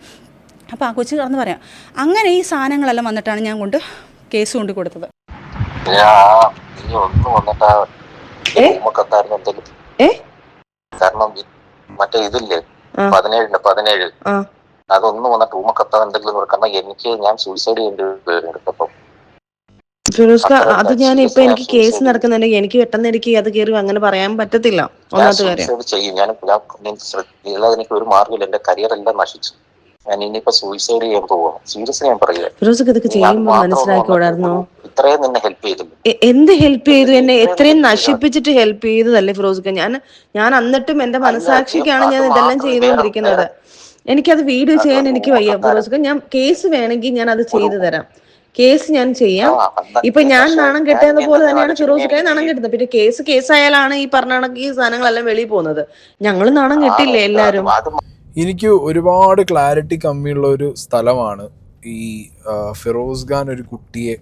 S5: അപ്പോൾ ആ കൊച്ചു കടന്ന് പറയാം. അങ്ങനെ ഈ സാധനങ്ങളെല്ലാം വന്നിട്ടാണ് ഞാൻ കൊണ്ട് കേസ് കൊണ്ട് കൊടുത്തത്.
S7: കാരണം മറ്റേ ഇതില്ലേ 17 അതൊന്നും വന്നിട്ട് ഊമക്കത്താൻ എന്തെങ്കിലും കാരണം എനിക്ക് ഞാൻ സൂയിസൈഡ് ചെയ്യേണ്ടി വരുന്നുണ്ട്.
S8: ഫിറോസ് അത് ഞാൻ ഇപ്പൊ എനിക്ക് കേസ് നടക്കുന്നുണ്ടെങ്കിൽ എനിക്ക് പെട്ടെന്ന് എനിക്ക് അത് കയറി അങ്ങനെ പറയാൻ പറ്റത്തില്ല. ഒന്നാമത്തെ കാര്യം
S7: ചെയ്യും ഞാൻ എനിക്ക് ഒരു മാർഗ്ഗമില്ല. എന്റെ കരിയർ എല്ലാം നശിച്ചു. ഞാൻ ഇനിയിപ്പോ സൂയിസൈഡ് ചെയ്യാൻ പോവാണ്. സീരിയസ്ലി ഞാൻ പറയുക.
S8: ഫിറോസ് ഇതൊക്കെ ചെയ്യുമ്പോൾ മനസ്സിലാക്കിയോടായിരുന്നോ?
S7: ഇത്രയും നിന്നെ ഹെൽപ്പ് ചെയ്തില്ല.
S8: എന്ത് ഹെൽപ്പ് ചെയ്തു? എന്നെ എത്രയും നശിപ്പിച്ചിട്ട് ഹെൽപ്പ് ചെയ്തതല്ലേ ഫിറോസ്? ഞാൻ എന്നിട്ടും എന്റെ മനസാക്ഷിക്കാണ് ഞാൻ ഇതെല്ലാം ചെയ്തുകൊണ്ടിരിക്കുന്നത്. എനിക്കത് വീഡിയോ ചെയ്യാൻ എനിക്ക് വയ്യ ഫിറോസ്. ഞാൻ കേസ് വേണമെങ്കിൽ ഞാൻ അത് ചെയ്തു തരാം. കേസ് ഞാൻ ചെയ്യാം. ഇപ്പൊ ഞാൻ നാണം കെട്ടുന്ന പോലെ തന്നെയാണ് ഫിറോസിക്കായി നാണം കെട്ടുന്നത്. പിന്നെ കേസായാലാണ് ഈ പറഞ്ഞ കണക്ക് ഈ സാധനങ്ങളെല്ലാം വെളിയിൽ പോകുന്നത്. ഞങ്ങൾ നാണം കെട്ടില്ലേ എല്ലാരും?
S1: എനിക്ക് ഒരുപാട് ക്ലാരിറ്റി കമ്മിയുള്ള ഒരു സ്ഥലമാണ് ഈ ഫിറോസ് ഖാൻ ഒരു കുട്ടിയെ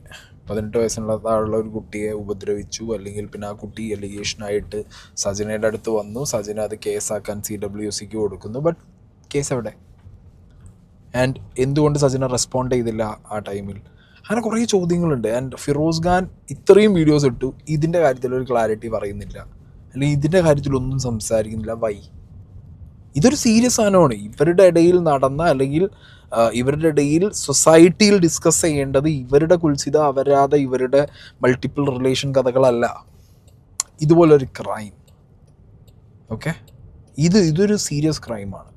S1: 18 വയസ്സുള്ള താഴെയുള്ള ഒരു കുട്ടിയെ ഉപദ്രവിച്ചു, അല്ലെങ്കിൽ പിന്നെ ആ കുട്ടി എലിഗേഷനായിട്ട് സജനയുടെ അടുത്ത് വന്നു. സജന അത് കേസാക്കാൻ CWCക്ക് കൊടുക്കുന്നു. ബട്ട് കേസ് എവിടെ? ആൻഡ് എന്തുകൊണ്ട് സജന റെസ്പോണ്ട് ചെയ്തില്ല ആ ടൈമിൽ? അങ്ങനെ കുറേ ചോദ്യങ്ങളുണ്ട്. ആൻഡ് ഫിറോസ് ഖാൻ ഇത്രയും വീഡിയോസ് ഇട്ടു, ഇതിൻ്റെ കാര്യത്തിലൊരു ക്ലാരിറ്റി പറയുന്നില്ല, അല്ലെങ്കിൽ ഇതിൻ്റെ കാര്യത്തിലൊന്നും സംസാരിക്കുന്നില്ല. വൈ? ഇതൊരു സീരിയസ് സാധനമാണ്. ഇവരുടെ ഇടയിൽ നടന്ന, അല്ലെങ്കിൽ ഇവരുടെ ഇടയിൽ സൊസൈറ്റിയിൽ ഡിസ്കസ് ചെയ്യേണ്ടത് ഇവരുടെ കുൽസിത അവരാതെ ഇവരുടെ മൾട്ടിപ്പിൾ റിലേഷൻ കഥകളല്ല. ഇതുപോലൊരു ക്രൈം. ഓക്കെ, ഇതൊരു സീരിയസ് ക്രൈമാണ്.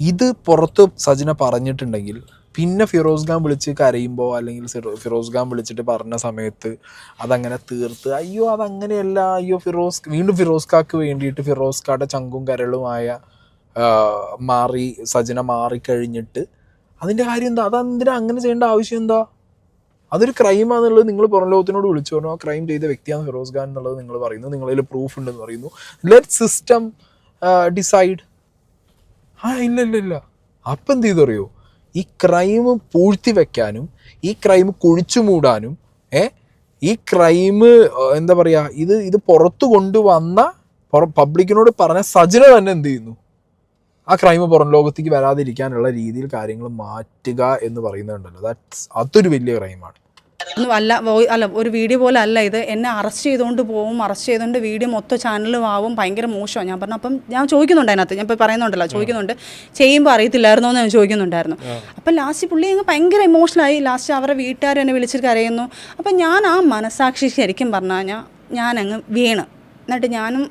S1: ഇത് പുറത്ത് സജന പറഞ്ഞിട്ടുണ്ടെങ്കിൽ പിന്നെ ഫിറോസ് ഖാൻ വിളിച്ച് കരയുമ്പോൾ അല്ലെങ്കിൽ ഫിറോസ് ഖാൻ വിളിച്ചിട്ട് പറഞ്ഞ സമയത്ത് അതങ്ങനെ തീർത്ത് അയ്യോ അതങ്ങനെയല്ല, അയ്യോ വീണ്ടും ഫിറോസ് ഖാക്ക് വേണ്ടിയിട്ട് ഫിറോസ് ഖായുടെ ചങ്കും കരളുമായ സജന മാറിക്കഴിഞ്ഞിട്ട് അതിൻ്റെ കാര്യം എന്താ? അതെന്തിനാ അങ്ങനെ ചെയ്യേണ്ട ആവശ്യം എന്താ? അതൊരു ക്രൈമാണെന്നുള്ളത് നിങ്ങൾ പുറം ലോകത്തിനോട് വിളിച്ചു പറഞ്ഞു. ആ ക്രൈം ചെയ്ത വ്യക്തിയാണ് ഫിറോസ് ഖാൻ എന്നുള്ളത് നിങ്ങൾ പറയുന്നു, നിങ്ങളിൽ പ്രൂഫ് ഉണ്ടെന്ന് പറയുന്നു. Let system decide. ഇല്ല അപ്പം എന്ത് ചെയ്തറിയോ, ഈ ക്രൈം പൂഴ്ത്തി വെക്കാനും ഈ ക്രൈം കുഴിച്ചു മൂടാനും ഈ ക്രൈം എന്താ പറയുക ഇത് പുറത്തു കൊണ്ടുവന്ന പബ്ലിക്കിനോട് പറഞ്ഞ സജന തന്നെ എന്ത് ചെയ്യുന്നു, ആ ക്രൈം പുറം ലോകത്തേക്ക് വരാതിരിക്കാനുള്ള രീതിയിൽ കാര്യങ്ങൾ മാറ്റുക എന്ന് പറയുന്നുണ്ടല്ലോ. അതൊരു വലിയ ക്രൈമാണ്.
S5: അല്ല ഒരു വീഡിയോ പോലെ അല്ല ഇത്. എന്നെ അറസ്റ്റ് ചെയ്തുകൊണ്ട് പോവും, അറസ്റ്റ് ചെയ്തുകൊണ്ട് വീഡിയോ മൊത്തം ചാനലും ആവും, ഭയങ്കര മോശമാണ്. ഞാൻ പറഞ്ഞു അപ്പം ഞാൻ ചോദിക്കുന്നുണ്ട് അതിനകത്ത്, ഞാൻ ഇപ്പോൾ പറയുന്നുണ്ടല്ലോ, ചോദിക്കുന്നുണ്ട് ചെയ്യുമ്പോൾ അറിയത്തില്ലായിരുന്നോ എന്ന് ഞാൻ ചോദിക്കുന്നുണ്ടായിരുന്നു. അപ്പം ലാസ്റ്റ് പുള്ളി അങ്ങ് ഭയങ്കര ഇമോഷണലായി. ലാസ്റ്റ് അവരുടെ വീട്ടുകാർ എന്നെ വിളിച്ചിട്ട് കരയുന്നു. അപ്പം ഞാൻ ആ മനസാക്ഷി ശരിക്കും പറഞ്ഞു കഴിഞ്ഞാൽ ഞാനങ്ങ് വീണ്. എന്നിട്ട് ഞാനും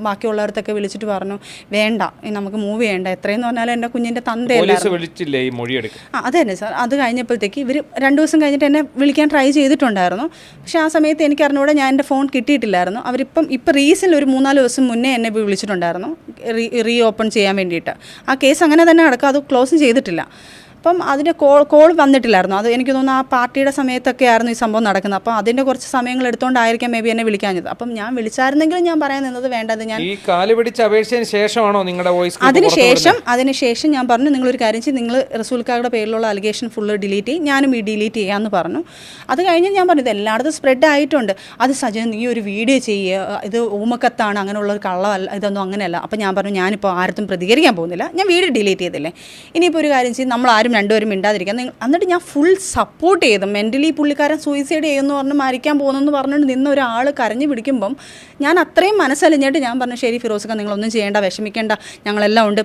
S5: ബാക്കിയുള്ളവരത്തൊക്കെ വിളിച്ചിട്ട് പറഞ്ഞു വേണ്ട നമുക്ക് മൂവ് ചെയ്യേണ്ട, എത്രയെന്ന് പറഞ്ഞാൽ എൻ്റെ കുഞ്ഞിൻ്റെ തന്തയല്ല. അത് തന്നെ സാർ. അത് കഴിഞ്ഞപ്പോഴത്തേക്ക് ഇവർ 2 ദിവസം കഴിഞ്ഞിട്ട് എന്നെ വിളിക്കാൻ ട്രൈ ചെയ്തിട്ടുണ്ടായിരുന്നു. പക്ഷേ ആ സമയത്ത് എനിക്ക് അറിഞ്ഞൂടെ, ഞാൻ എൻ്റെ ഫോൺ കിട്ടിയിട്ടില്ലായിരുന്നു. അവരിപ്പം റീസെൻ്റ് ഒരു 3-4 ദിവസം മുന്നേ എന്നെ വിളിച്ചിട്ടുണ്ടായിരുന്നു റീ ഓപ്പൺ ചെയ്യാൻ വേണ്ടിയിട്ട്. ആ കേസ് അങ്ങനെ തന്നെ നടക്കുക, അത് ക്ലോസും ചെയ്തിട്ടില്ല. അപ്പം അതിൻ്റെ കോൾ വന്നിട്ടില്ലായിരുന്നു. അത് എനിക്ക് തോന്നുന്നു ആ പാർട്ടിയുടെ സമയത്തൊക്കെ ആയിരുന്നു ഈ സംഭവം നടക്കുന്നത്. അപ്പോൾ അതിൻ്റെ കുറച്ച് സമയങ്ങൾ എടുത്തുകൊണ്ടായിരിക്കാം മേ ബി എന്നെ വിളിക്കാഞ്ഞത്. അപ്പം ഞാൻ വിളിച്ചായിരുന്നെങ്കിലും ഞാൻ പറയാൻ നിന്നത് വേണ്ടത് ഞാൻ
S6: ഈ കാല് പിടിച്ച അപേക്ഷത്തിന് ശേഷമാണോ നിങ്ങളുടെ വോയിസ്?
S5: അതിനുശേഷം ഞാൻ പറഞ്ഞു നിങ്ങളൊരു കാര്യം ചെയ്ത് നിങ്ങൾ റസൂൽക്കാരുടെ പേരിലുള്ള അലിഗേഷൻ ഫുള്ള് ഡിലീറ്റ് ചെയ്യും, ഞാനും ഈ ഡിലീറ്റ് ചെയ്യാമെന്ന് പറഞ്ഞു. അത് കഴിഞ്ഞ് ഞാൻ പറഞ്ഞു ഇത് എല്ലായിടത്തും സ്പ്രെഡ് ആയിട്ടുണ്ട്, അത് സജൻ നീ ഒരു വീഡിയോ ചെയ്യുക, ഇത് ഊമക്കത്താണ്, അങ്ങനെയുള്ള ഒരു കള്ളമല്ല, ഇതൊന്നും അങ്ങനെയല്ല. അപ്പം ഞാൻ പറഞ്ഞു ഞാനിപ്പോൾ ആർക്കും പ്രതികരിക്കാൻ പോകുന്നില്ല, ഞാൻ വീഡിയോ ഡിലീറ്റ് ചെയ്തില്ലേ, ഇനിയിപ്പോൾ ഒരു കാര്യം ചെയ്ത് നമ്മളാരും രണ്ടുപേരും മിണ്ടാതിരിക്കാം. എന്നിട്ട് ഞാൻ ഫുൾ സപ്പോർട്ട് ചെയ്തു. മെൻ്റലി പുള്ളിക്കാരൻ സൂയിസൈഡ് ചെയ്യുമെന്ന് പറഞ്ഞ് മരിക്കാൻ പോകുന്നെന്ന് പറഞ്ഞുകൊണ്ട് നിന്ന ഒരാൾ കരഞ്ഞു പിടിക്കുമ്പം ഞാൻ അത്രയും മനസ്സലിഞ്ഞിട്ട് ഞാൻ പറഞ്ഞു ശരി ഫിറോസ് ഖാൻ നിങ്ങളൊന്നും ചെയ്യേണ്ട, വിഷമിക്കേണ്ട, ഞങ്ങളെല്ലാം ഉണ്ട്,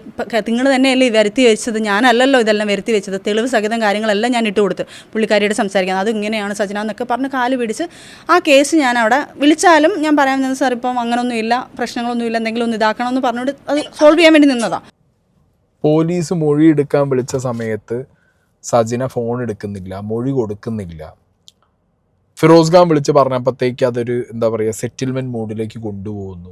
S5: നിങ്ങൾ തന്നെയല്ലേ വരുത്തി വെച്ചത്, ഞാനല്ലല്ലോ ഇതെല്ലാം വരുത്തി വെച്ചത്, തെളിവ് സഹിതം കാര്യങ്ങളെല്ലാം ഞാൻ ഇട്ട് കൊടുത്ത് പുള്ളിക്കാരിയോട് സംസാരിക്കാൻ, അത് ഇങ്ങനെയാണ് സജന എന്നൊക്കെ പറഞ്ഞ് കാല് പിടിച്ച് ആ കേസ് ഞാൻ അവിടെ വിളിച്ചാലും ഞാൻ പറയാൻ നിന്നത് സാർ ഇപ്പം അങ്ങനൊന്നുമില്ല, പ്രശ്നങ്ങളൊന്നുമില്ല, എന്തെങ്കിലും ഒന്ന് ഇതാക്കണമെന്ന് പറഞ്ഞുകൊണ്ട് അത് സോൾവ് ചെയ്യാൻ വേണ്ടി നിന്നതാണ്.
S1: പോലീസ് മൊഴി എടുക്കാൻ വിളിച്ച സമയത്ത് സജിന ഫോൺ എടുക്കുന്നില്ല, മൊഴി കൊടുക്കുന്നില്ല. ഫിറോസ് ഖാൻ വിളിച്ച് പറഞ്ഞപ്പോഴത്തേക്ക് അതൊരു എന്താ പറയുക സെറ്റിൽമെൻറ്റ് മോഡിലേക്ക് കൊണ്ടുപോകുന്നു.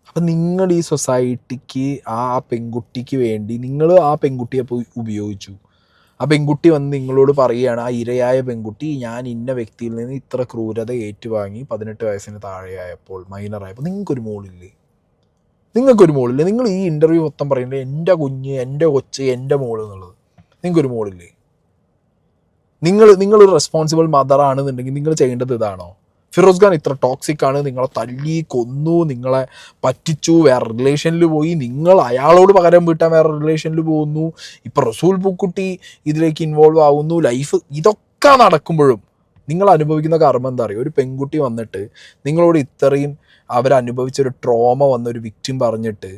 S1: അപ്പം നിങ്ങൾ ഈ സൊസൈറ്റിക്ക് ആ പെൺകുട്ടിക്ക് വേണ്ടി നിങ്ങൾ ആ പെൺകുട്ടിയെ പോയി ഉപയോഗിച്ചു. ആ പെൺകുട്ടി വന്ന് നിങ്ങളോട് പറയുകയാണ്, ആ ഇരയായ പെൺകുട്ടി ഞാൻ ഇന്ന വ്യക്തിയിൽ നിന്ന് ഇത്ര ക്രൂരത ഏറ്റുവാങ്ങി 18 വയസ്സിന് താഴെയായപ്പോൾ മൈനറായപ്പോൾ നിങ്ങൾക്കൊരു മോളില്ലേ? നിങ്ങൾ ഈ ഇൻ്റർവ്യൂ മൊത്തം പറയുന്നത് എൻ്റെ കുഞ്ഞ്, എൻ്റെ കൊച്ച്, എൻ്റെ മോള് എന്നുള്ളത്. നിങ്ങൾക്കൊരു മോളില്ലേ? നിങ്ങളൊരു റെസ്പോൺസിബിൾ മദറാണെന്നുണ്ടെങ്കിൽ നിങ്ങൾ ചെയ്യേണ്ടത് ഇതാണോ? ഫിറോസ് ഖാൻ ഇത്ര ടോക്സിക് ആണ്, നിങ്ങളെ തല്ലി കൊന്നു, നിങ്ങളെ പറ്റിച്ചു, വേറെ റിലേഷനിൽ പോയി, നിങ്ങൾ അയാളോട് പകരം വീട്ടാൻ വേറെ റിലേഷനിൽ പോകുന്നു, ഇപ്പം റസൂൽ പൂക്കുട്ടി ഇതിലേക്ക് ഇൻവോൾവ് ആവുന്നു, ലൈഫ് ഇതൊക്കെ നടക്കുമ്പോഴും നിങ്ങൾ അനുഭവിക്കുന്ന കർമ്മം എന്താ അറിയുമോ? ഒരു പെൺകുട്ടി വന്നിട്ട് നിങ്ങളോട് ഇത്രയും അവരനുഭവിച്ചൊരു ട്രോമ വന്നൊരു വിക്ടിം പറഞ്ഞിട്ട്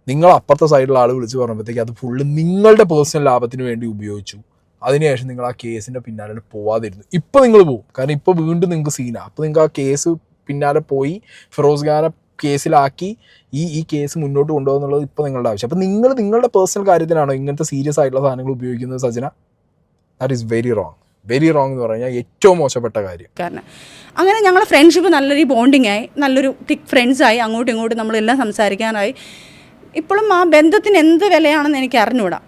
S1: നിങ്ങൾ അപ്പുറത്തെ സൈഡിലുള്ള ആൾ വിളിച്ച് പറഞ്ഞപ്പോഴത്തേക്ക് അത് ഫുള്ള് നിങ്ങളുടെ പേഴ്സണൽ ലാഭത്തിന് വേണ്ടി ഉപയോഗിച്ചു. അതിനുശേഷം നിങ്ങൾ ആ കേസിൻ്റെ പിന്നാലെ പോവാതിരുന്നു. ഇപ്പോൾ നിങ്ങൾ പോകും, കാരണം ഇപ്പോൾ വീണ്ടും നിങ്ങൾക്ക് സീനാണ്. അപ്പോൾ നിങ്ങൾക്ക് ആ കേസ് പിന്നാലെ പോയി ഫിറോസ് ഖാനെ കേസിലാക്കി ഈ കേസ് മുന്നോട്ട് കൊണ്ടുപോകുന്നുള്ളത് ഇപ്പോൾ നിങ്ങളുടെ ആവശ്യം. അപ്പോൾ നിങ്ങൾ നിങ്ങളുടെ പേഴ്സണൽ കാര്യത്തിനാണോ ഇങ്ങനത്തെ സീരിയസ് ആയിട്ടുള്ള സാധനങ്ങൾ ഉപയോഗിക്കുന്നത് Sajana? That is very wrong എന്ന് പറഞ്ഞാൽ ഏറ്റവും മോശപ്പെട്ട കാര്യം.
S5: കാരണം അങ്ങനെ ഞങ്ങളുടെ ഫ്രണ്ട്ഷിപ്പ് നല്ലൊരു ബോണ്ടിങ് ആയി, നല്ലൊരു തിക് ഫ്രണ്ട്സായി, അങ്ങോട്ടും ഇങ്ങോട്ടും നമ്മളെല്ലാം സംസാരിക്കാനായി. ഇപ്പോഴും ആ ബന്ധത്തിന് എന്ത് വിലയാണെന്ന് എനിക്ക് അറിഞ്ഞുകൂടാ.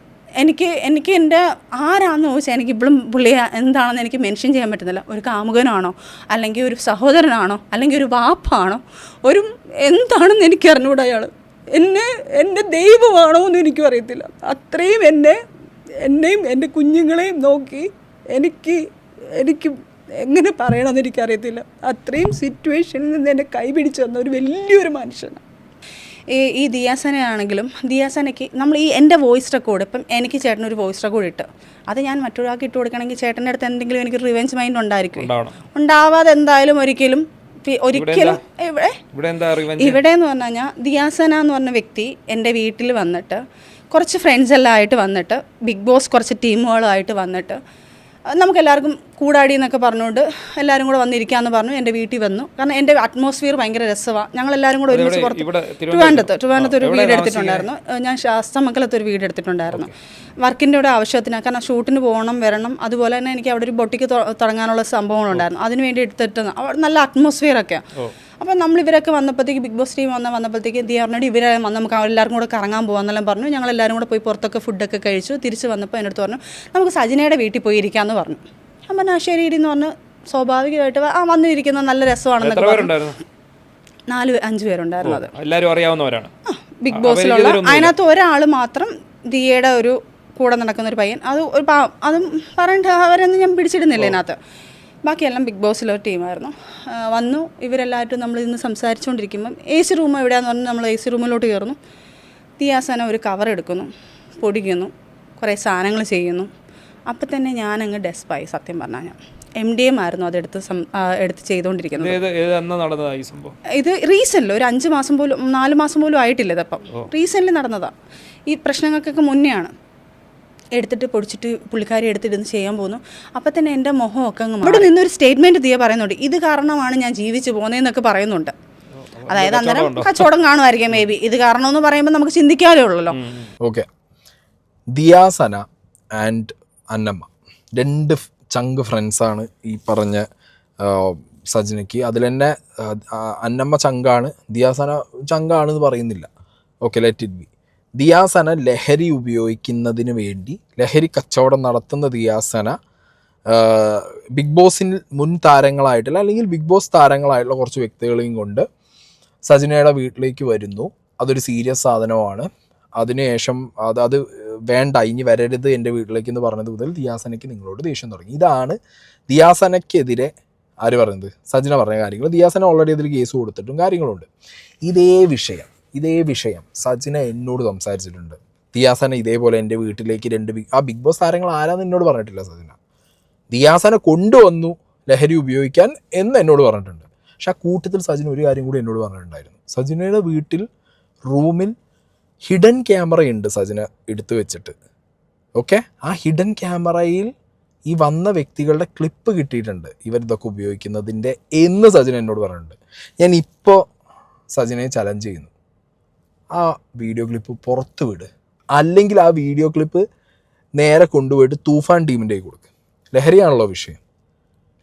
S5: എനിക്ക് എൻ്റെ ആരാണെന്ന് ചോദിച്ചാൽ എനിക്കിപ്പോഴും പുള്ളിയെ എന്താണെന്ന് എനിക്ക് മെൻഷൻ ചെയ്യാൻ പറ്റുന്നില്ല. ഒരു കാമുകനാണോ, അല്ലെങ്കിൽ ഒരു സഹോദരനാണോ, അല്ലെങ്കിൽ ഒരു വാപ്പാണോ, ഒരു എന്താണെന്ന് എനിക്ക് അറിഞ്ഞുകൂടാ. അയാൾ എൻ്റെ ദൈവമാണോ എന്ന് എനിക്കും അറിയത്തില്ല. അത്രയും എന്നെയും എൻ്റെ കുഞ്ഞുങ്ങളെയും നോക്കി എനിക്ക് എങ്ങനെ പറയണമെന്ന് എനിക്കറിയത്തില്ല. അത്രയും സിറ്റുവേഷനിൽ നിന്ന് എന്നെ കൈപിടിച്ച് തന്ന ഒരു വലിയൊരു മനുഷ്യനാണ്. ഈ ദിയാസനയാണെങ്കിലും ദിയാസനയ്ക്ക് നമ്മൾ എൻ്റെ വോയിസ് റെക്കോർഡ് ഇപ്പം എനിക്ക് ചേട്ടനൊരു വോയിസ് റെക്കോർഡ് ഇട്ട് അത് ഞാൻ മറ്റൊരാൾക്ക് ഇട്ട് കൊടുക്കണമെങ്കിൽ ചേട്ടൻ്റെ അടുത്ത് എന്തെങ്കിലും എനിക്ക് റിവെഞ്ച് മൈൻഡ് ഉണ്ടാവാതെ എന്തായാലും ഒരിക്കലും ഇവിടെ എന്ന് പറഞ്ഞു കഴിഞ്ഞാൽ ദിയാസന എന്ന് പറഞ്ഞ വ്യക്തി എൻ്റെ വീട്ടിൽ വന്നിട്ട് കുറച്ച് ഫ്രണ്ട്സ് എല്ലാം ആയിട്ട് വന്നിട്ട് ബിഗ് ബോസ് കുറച്ച് ടീമുകളുമായിട്ട് വന്നിട്ട് നമുക്ക് എല്ലാവർക്കും കൂടാടി എന്നൊക്കെ പറഞ്ഞുകൊണ്ട് എല്ലാവരും കൂടെ വന്നിരിക്കാമെന്ന് പറഞ്ഞു. എൻ്റെ വീട്ടിൽ വന്നു. കാരണം എൻ്റെ അറ്റ്മോസ്ഫിയർ ഭയങ്കര രസമാണ്. ഞങ്ങളെല്ലാവരും കൂടെ ഒരുമിച്ച് ട്രിവാൻഡ്രത്ത് ഒരു വീട് എടുത്തിട്ടുണ്ടായിരുന്നു. ഞാൻ ശാസ്തമംഗലത്ത് ഒരു വീട് എടുത്തിട്ടുണ്ടായിരുന്നു. വർക്കിൻ്റെ ഇവിടെ ആവശ്യത്തിന്, കാരണം ഷൂട്ടിന് പോകണം വരണം. അതുപോലെ തന്നെ എനിക്ക് അവിടെ ഒരു ബൊട്ടിക്ക് തുടങ്ങാനുള്ള സംഭവങ്ങളുണ്ടായിരുന്നു. അതിന് വേണ്ടി എടുത്തിട്ട് അവിടെ നല്ല അറ്റ്മോസ്ഫിയറൊക്കെയാണ്. അപ്പോൾ നമ്മൾ ഇവരൊക്കെ വന്നപ്പോഴത്തേക്ക് ബിഗ് ബോസ് ടീം വന്നപ്പോഴത്തേക്ക് പറഞ്ഞിട്ട് ഇവരെ നമുക്ക് എല്ലാവർക്കും കൂടെ കറങ്ങാൻ പോകാമെന്നെല്ലാം പറഞ്ഞു. ഞങ്ങളെല്ലാവരും കൂടെ പോയി പുറത്തൊക്കെ ഫുഡൊക്കെ കഴിച്ചു. തിരിച്ച് വന്നപ്പോൾ എൻ്റെ അടുത്ത് പറഞ്ഞു നമുക്ക് സജിനയുടെ വീട്ടിൽ പോയി ഇരിക്കാമെന്ന് പറഞ്ഞു. അപ്പം പറഞ്ഞാൽ ശരി ഇരിന്ന് പറഞ്ഞ് സ്വാഭാവികമായിട്ട് വന്നിരിക്കുന്നത് നല്ല രസമാണെന്നൊക്കെ പറഞ്ഞു. 4-5 പേരുണ്ടായിരുന്നു. അത്
S6: എല്ലാവരും അറിയാവുന്നവരാണ്
S5: ബിഗ് ബോസിലുള്ള. അതിനകത്ത് ഒരാൾ മാത്രം ദിയയുടെ ഒരു കൂടെ നടക്കുന്നൊരു പയ്യൻ, അതും പറഞ്ഞിട്ട് അവരൊന്നും ഞാൻ പിടിച്ചിടുന്നില്ല ഇതിനകത്ത്. ബാക്കിയെല്ലാം ബിഗ് ബോസിലൊരു ടീമായിരുന്നു. വന്നു ഇവരെല്ലാവരും നമ്മളിന്ന് സംസാരിച്ചുകൊണ്ടിരിക്കുമ്പം AC റൂം എവിടെയാണെന്ന് പറഞ്ഞ് നമ്മൾ AC റൂമിലോട്ട് കയറുന്നു. ദിയാസന ഒരു കവർ എടുക്കുന്നു, പൊടിക്കുന്നു, കുറേ സാധനങ്ങൾ ചെയ്യുന്നു. അപ്പം തന്നെ ഞാനങ്ങ് ഡെസ്പായി. സത്യം പറഞ്ഞാൽ ഞാൻ MDM ആയിരുന്നു എടുത്ത് ചെയ്തുകൊണ്ടിരിക്കുന്നത്. ഇത് റീസെൻ്റിൽ ഒരു 5 മാസം പോലും 4 മാസം പോലും ആയിട്ടില്ല. ഇതപ്പം റീസെൻ്റിൽ നടന്നതാണ്. ഈ പ്രശ്നങ്ങൾക്കൊക്കെ മുന്നെയാണ്. എടുത്തിട്ട് പൊടിച്ചിട്ട് പുള്ളിക്കാരി എടുത്തിട്ട് ചെയ്യാൻ പോകുന്നു. അപ്പം തന്നെ എൻ്റെ മുഖമൊക്കെ അങ്ങ് ഇവിടെ നിന്നൊരു സ്റ്റേറ്റ്മെൻറ്റ് ദിയ പറയുന്നുണ്ട്, ഇത് കാരണമാണ് ഞാൻ ജീവിച്ചു പോകുന്നതെന്നൊക്കെ പറയുന്നുണ്ട്. അതായത് അന്നേരം കച്ചവടം കാണുമായിരിക്കും മേ ബി. ഇത് കാരണമെന്ന് പറയുമ്പോൾ നമുക്ക് ചിന്തിക്കാനേ ഉള്ളല്ലോ.
S1: ഓക്കെ, ദിയാസന ആൻഡ് അന്നമ്മ 2 ചങ്ക് ഫ്രണ്ട്സാണ് ഈ പറഞ്ഞ സജിനയ്ക്ക്. അതിൽ തന്നെ അന്നമ്മ ചങ്കാണ്, ദിയാസന ചങ്കാണെന്ന് പറയുന്നില്ല. Okay, let it be. Diya Sana ലഹരി ഉപയോഗിക്കുന്നതിന് വേണ്ടി ലഹരി കച്ചവടം നടത്തുന്ന ദിയാസന ബിഗ് ബോസിൽ മുൻ താരങ്ങളായിട്ടുള്ള അല്ലെങ്കിൽ ബിഗ് ബോസ് താരങ്ങളായിട്ടുള്ള കുറച്ച് വ്യക്തികളെയും കൊണ്ട് സജിനയുടെ വീട്ടിലേക്ക് വരുന്നു. അതൊരു സീരിയസ് സാധനമാണ്. അതിനുശേഷം അത് വേണ്ട, ഇനി വരരുത് എൻ്റെ വീട്ടിലേക്ക് എന്ന് പറഞ്ഞത് മുതൽ ദിയാസനയ്ക്ക് നിങ്ങളോട് ദേഷ്യം തുടങ്ങി. ഇതാണ് ദിയാസനയ്ക്കെതിരെ ആര് പറയുന്നത്? സജിന പറഞ്ഞ കാര്യങ്ങൾ. ദിയാസന ഓൾറെഡി അതിൽ കേസ് കൊടുത്തിട്ടും കാര്യങ്ങളുണ്ട്. ഇതേ വിഷയം സജിന എന്നോട് സംസാരിച്ചിട്ടുണ്ട്. ദിയാസന ഇതേപോലെ എൻ്റെ വീട്ടിലേക്ക് 2 ബിഗ് ബോസ് താരങ്ങൾ ആരാന്ന് എന്നോട് പറഞ്ഞിട്ടില്ല സജിന. ദിയാസന കൊണ്ടുവന്നു ലഹരി ഉപയോഗിക്കാൻ എന്ന് എന്നോട് പറഞ്ഞിട്ടുണ്ട്. പക്ഷെ ആ കൂട്ടത്തിൽ സജിന ഒരു കാര്യം കൂടി എന്നോട് പറഞ്ഞിട്ടുണ്ടായിരുന്നു. സജിനയുടെ വീട്ടിൽ റൂമിൽ ഹിഡൻ ക്യാമറയുണ്ട് സജിന എടുത്തു വെച്ചിട്ട്. ഓക്കെ, ആ ഹിഡൻ ക്യാമറയിൽ ഈ വന്ന വ്യക്തികളുടെ ക്ലിപ്പ് കിട്ടിയിട്ടുണ്ട് ഇവരിതൊക്കെ ഉപയോഗിക്കുന്നതിൻ്റെ എന്ന് സജിന എന്നോട് പറഞ്ഞിട്ടുണ്ട്. ഞാൻ ഇപ്പോൾ സജിനയെ ചലഞ്ച് ചെയ്യുന്നു, ആ വീഡിയോ ക്ലിപ്പ് പുറത്ത് വിട്, അല്ലെങ്കിൽ ആ വീഡിയോ ക്ലിപ്പ് നേരെ കൊണ്ടുപോയിട്ട് തൂഫാൻ ടീമിൻ്റെ കൊടുക്കുക. ലഹരിയാണല്ലോ വിഷയം.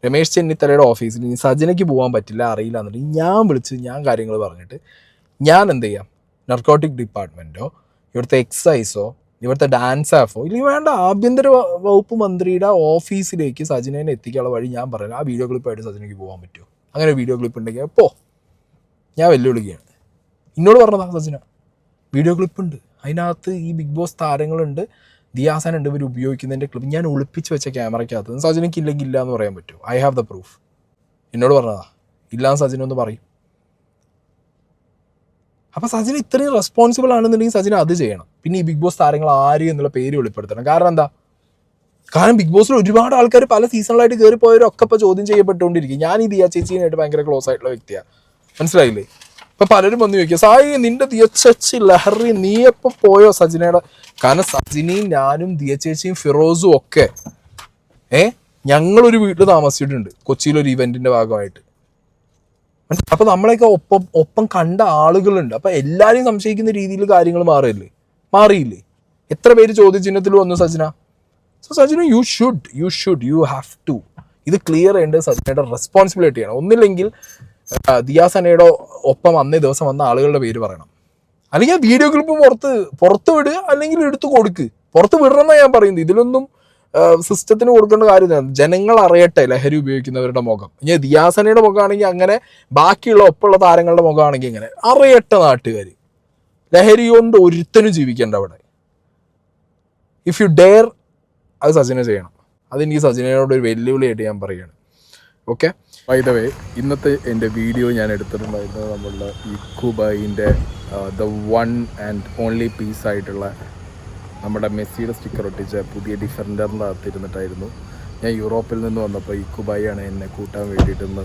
S1: രമേശ് ചെന്നിത്തലയുടെ ഓഫീസിൽ ഇനി സജിനയ്ക്ക് പോകാൻ പറ്റില്ല, അറിയില്ല എന്നുണ്ടെങ്കിൽ ഞാൻ വിളിച്ച് ഞാൻ കാര്യങ്ങൾ പറഞ്ഞിട്ട് ഞാൻ എന്ത് ചെയ്യാം, നർക്കോട്ടിക് ഡിപ്പാർട്ട്മെൻറ്റോ ഇവിടുത്തെ എക്സൈസോ ഇവിടുത്തെ ഡാൻസ് ആഫോ ഇല്ലെങ്കിൽ വേണ്ട ആഭ്യന്തര വകുപ്പ് മന്ത്രിയുടെ ഓഫീസിലേക്ക് സജിനേനെ എത്തിക്കാനുള്ള വഴി ഞാൻ പറയാം. ആ വീഡിയോ ക്ലിപ്പായിട്ട് സജിനയ്ക്ക് പോകാൻ പറ്റുമോ? അങ്ങനെ വീഡിയോ ക്ലിപ്പ് ഉണ്ടെങ്കിൽ ഞാൻ വെല്ലുവിളിക്കുകയാണ്. എന്നോട് പറഞ്ഞതാണ് സജിന, വീഡിയോ ക്ലിപ്പുണ്ട്, അതിനകത്ത് ഈ ബിഗ് ബോസ് താരങ്ങളുണ്ട്, ദിയാസന ഉണ്ട്, ഇവർ ഉപയോഗിക്കുന്നതിൻ്റെ ക്ലിപ്പ് ഞാൻ ഒളിപ്പിച്ച് വെച്ച ക്യാമറയ്ക്കകത്ത്. സജിനയ്ക്ക് ഇല്ലെങ്കിൽ ഇല്ല എന്ന് പറയാൻ പറ്റുമോ? I have the proof. എന്നോട് പറഞ്ഞതാ, ഇല്ലാന്ന് സജിന ഒന്ന് പറയും. അപ്പോൾ സജിന ഇത്രയും റെസ്പോൺസിബിൾ ആണെന്നുണ്ടെങ്കിൽ സജിന അത് ചെയ്യണം. പിന്നെ ഈ ബിഗ് ബോസ് താരങ്ങൾ ആര് എന്നുള്ള പേര് വെളിപ്പെടുത്തണം. കാരണം എന്താ? കാരണം ബിഗ് ബോസിൽ ഒരുപാട് ആൾക്കാർ പല സീസണിലായിട്ട് കയറിപ്പോയവരൊക്കെ ഇപ്പോൾ ചോദ്യം ചെയ്യപ്പെട്ടുകൊണ്ടിരിക്കും. ഞാൻ ഈ ദിയ ചേച്ചിയായിട്ട് ഭയങ്കര ക്ലോസ് ആയിട്ടുള്ള വ്യക്തിയാണ്, മനസ്സിലായില്ലേ? ഇപ്പം പലരും വന്ന് ചോദിക്കുക, സായി നിന്റെ ദിയ ചേച്ചി ലഹറി നീ എപ്പോൾ പോയോ സജിനയുടെ? കാരണം സജിനയും ഞാനും ദിയ ചേച്ചിയും ഫിറോസും ഒക്കെ ഞങ്ങളൊരു വീട്ടിൽ താമസിച്ചിട്ടുണ്ട് കൊച്ചിയിലൊരു ഇവൻറ്റിൻ്റെ ഭാഗമായിട്ട്. അപ്പോൾ നമ്മളെയൊക്കെ ഒപ്പം കണ്ട ആളുകളുണ്ട്. അപ്പോൾ എല്ലാവരെയും സംശയിക്കുന്ന രീതിയിൽ കാര്യങ്ങൾ മാറിയില്ലേ? എത്ര പേര് ചോദ്യചിഹ്നത്തിൽ വന്നു Sajina? So Sajina you have to ഇത് ക്ലിയർ ചെയ്യേണ്ടത് സജിനയുടെ റെസ്പോൺസിബിലിറ്റിയാണ്. ഒന്നില്ലെങ്കിൽ ദിയാസനയുടെ ഒപ്പം അന്നേ ദിവസം വന്ന ആളുകളുടെ പേര് പറയണം, അല്ലെങ്കിൽ ആ വീഡിയോ ക്ലിപ്പ് പുറത്ത് വിടുക, അല്ലെങ്കിൽ എടുത്ത് കൊടുക്ക്. പുറത്ത് വിടണമെന്നാണ് ഞാൻ പറയുന്നത്. ഇതിലൊന്നും സിസ്റ്റത്തിന് കൊടുക്കേണ്ട കാര്യമില്ല. ജനങ്ങൾ അറിയട്ടെ ലഹരി ഉപയോഗിക്കുന്നവരുടെ മുഖം. ഇനി ദിയാസനയുടെ മുഖമാണെങ്കിൽ അങ്ങനെ, ബാക്കിയുള്ള ഒപ്പമുള്ള താരങ്ങളുടെ മുഖമാണെങ്കിൽ ഇങ്ങനെ അറിയട്ടെ നാട്ടുകാർ. ലഹരി കൊണ്ട് ഒരുത്തനും ജീവിക്കേണ്ട അവിടെ. ഇഫ് യു ഡെയർ അത് സജിന ചെയ്യണം. അതെനിക്ക് സജിനയോട് ഒരു വെല്ലുവിളിയായിട്ട് ഞാൻ പറയുകയാണ്. ഓക്കെ, ബൈ ദ വേ ഇന്നത്തെ എൻ്റെ വീഡിയോ ഞാൻ എടുത്തിട്ടുണ്ടായിരുന്നത് നമ്മളുടെ ഇക്കുബൈൻ്റെ ദ വൺ ആൻഡ് ഓൺലി പീസായിട്ടുള്ള നമ്മുടെ മെസ്സിയുടെ സ്റ്റിക്കർ ഒട്ടിച്ച പുതിയ ഡിഫൻഡറിൻ്റെ അകത്തിരുന്നിട്ടായിരുന്നു. ഞാൻ യൂറോപ്പിൽ നിന്ന് വന്നപ്പോൾ ഇക്കുബൈയാണ് എന്നെ കൂട്ടാൻ വേണ്ടിയിട്ടൊന്ന്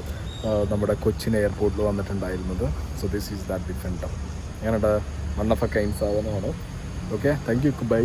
S1: നമ്മുടെ കൊച്ചിൻ എയർപോർട്ടിൽ വന്നിട്ടുണ്ടായിരുന്നത്. So this is that defender. ഞാനവിടെ വൺ ഓഫ് എ കൈൻഡ് സാധനമാണ്. Okay, thank you ഇക്കുബൈ.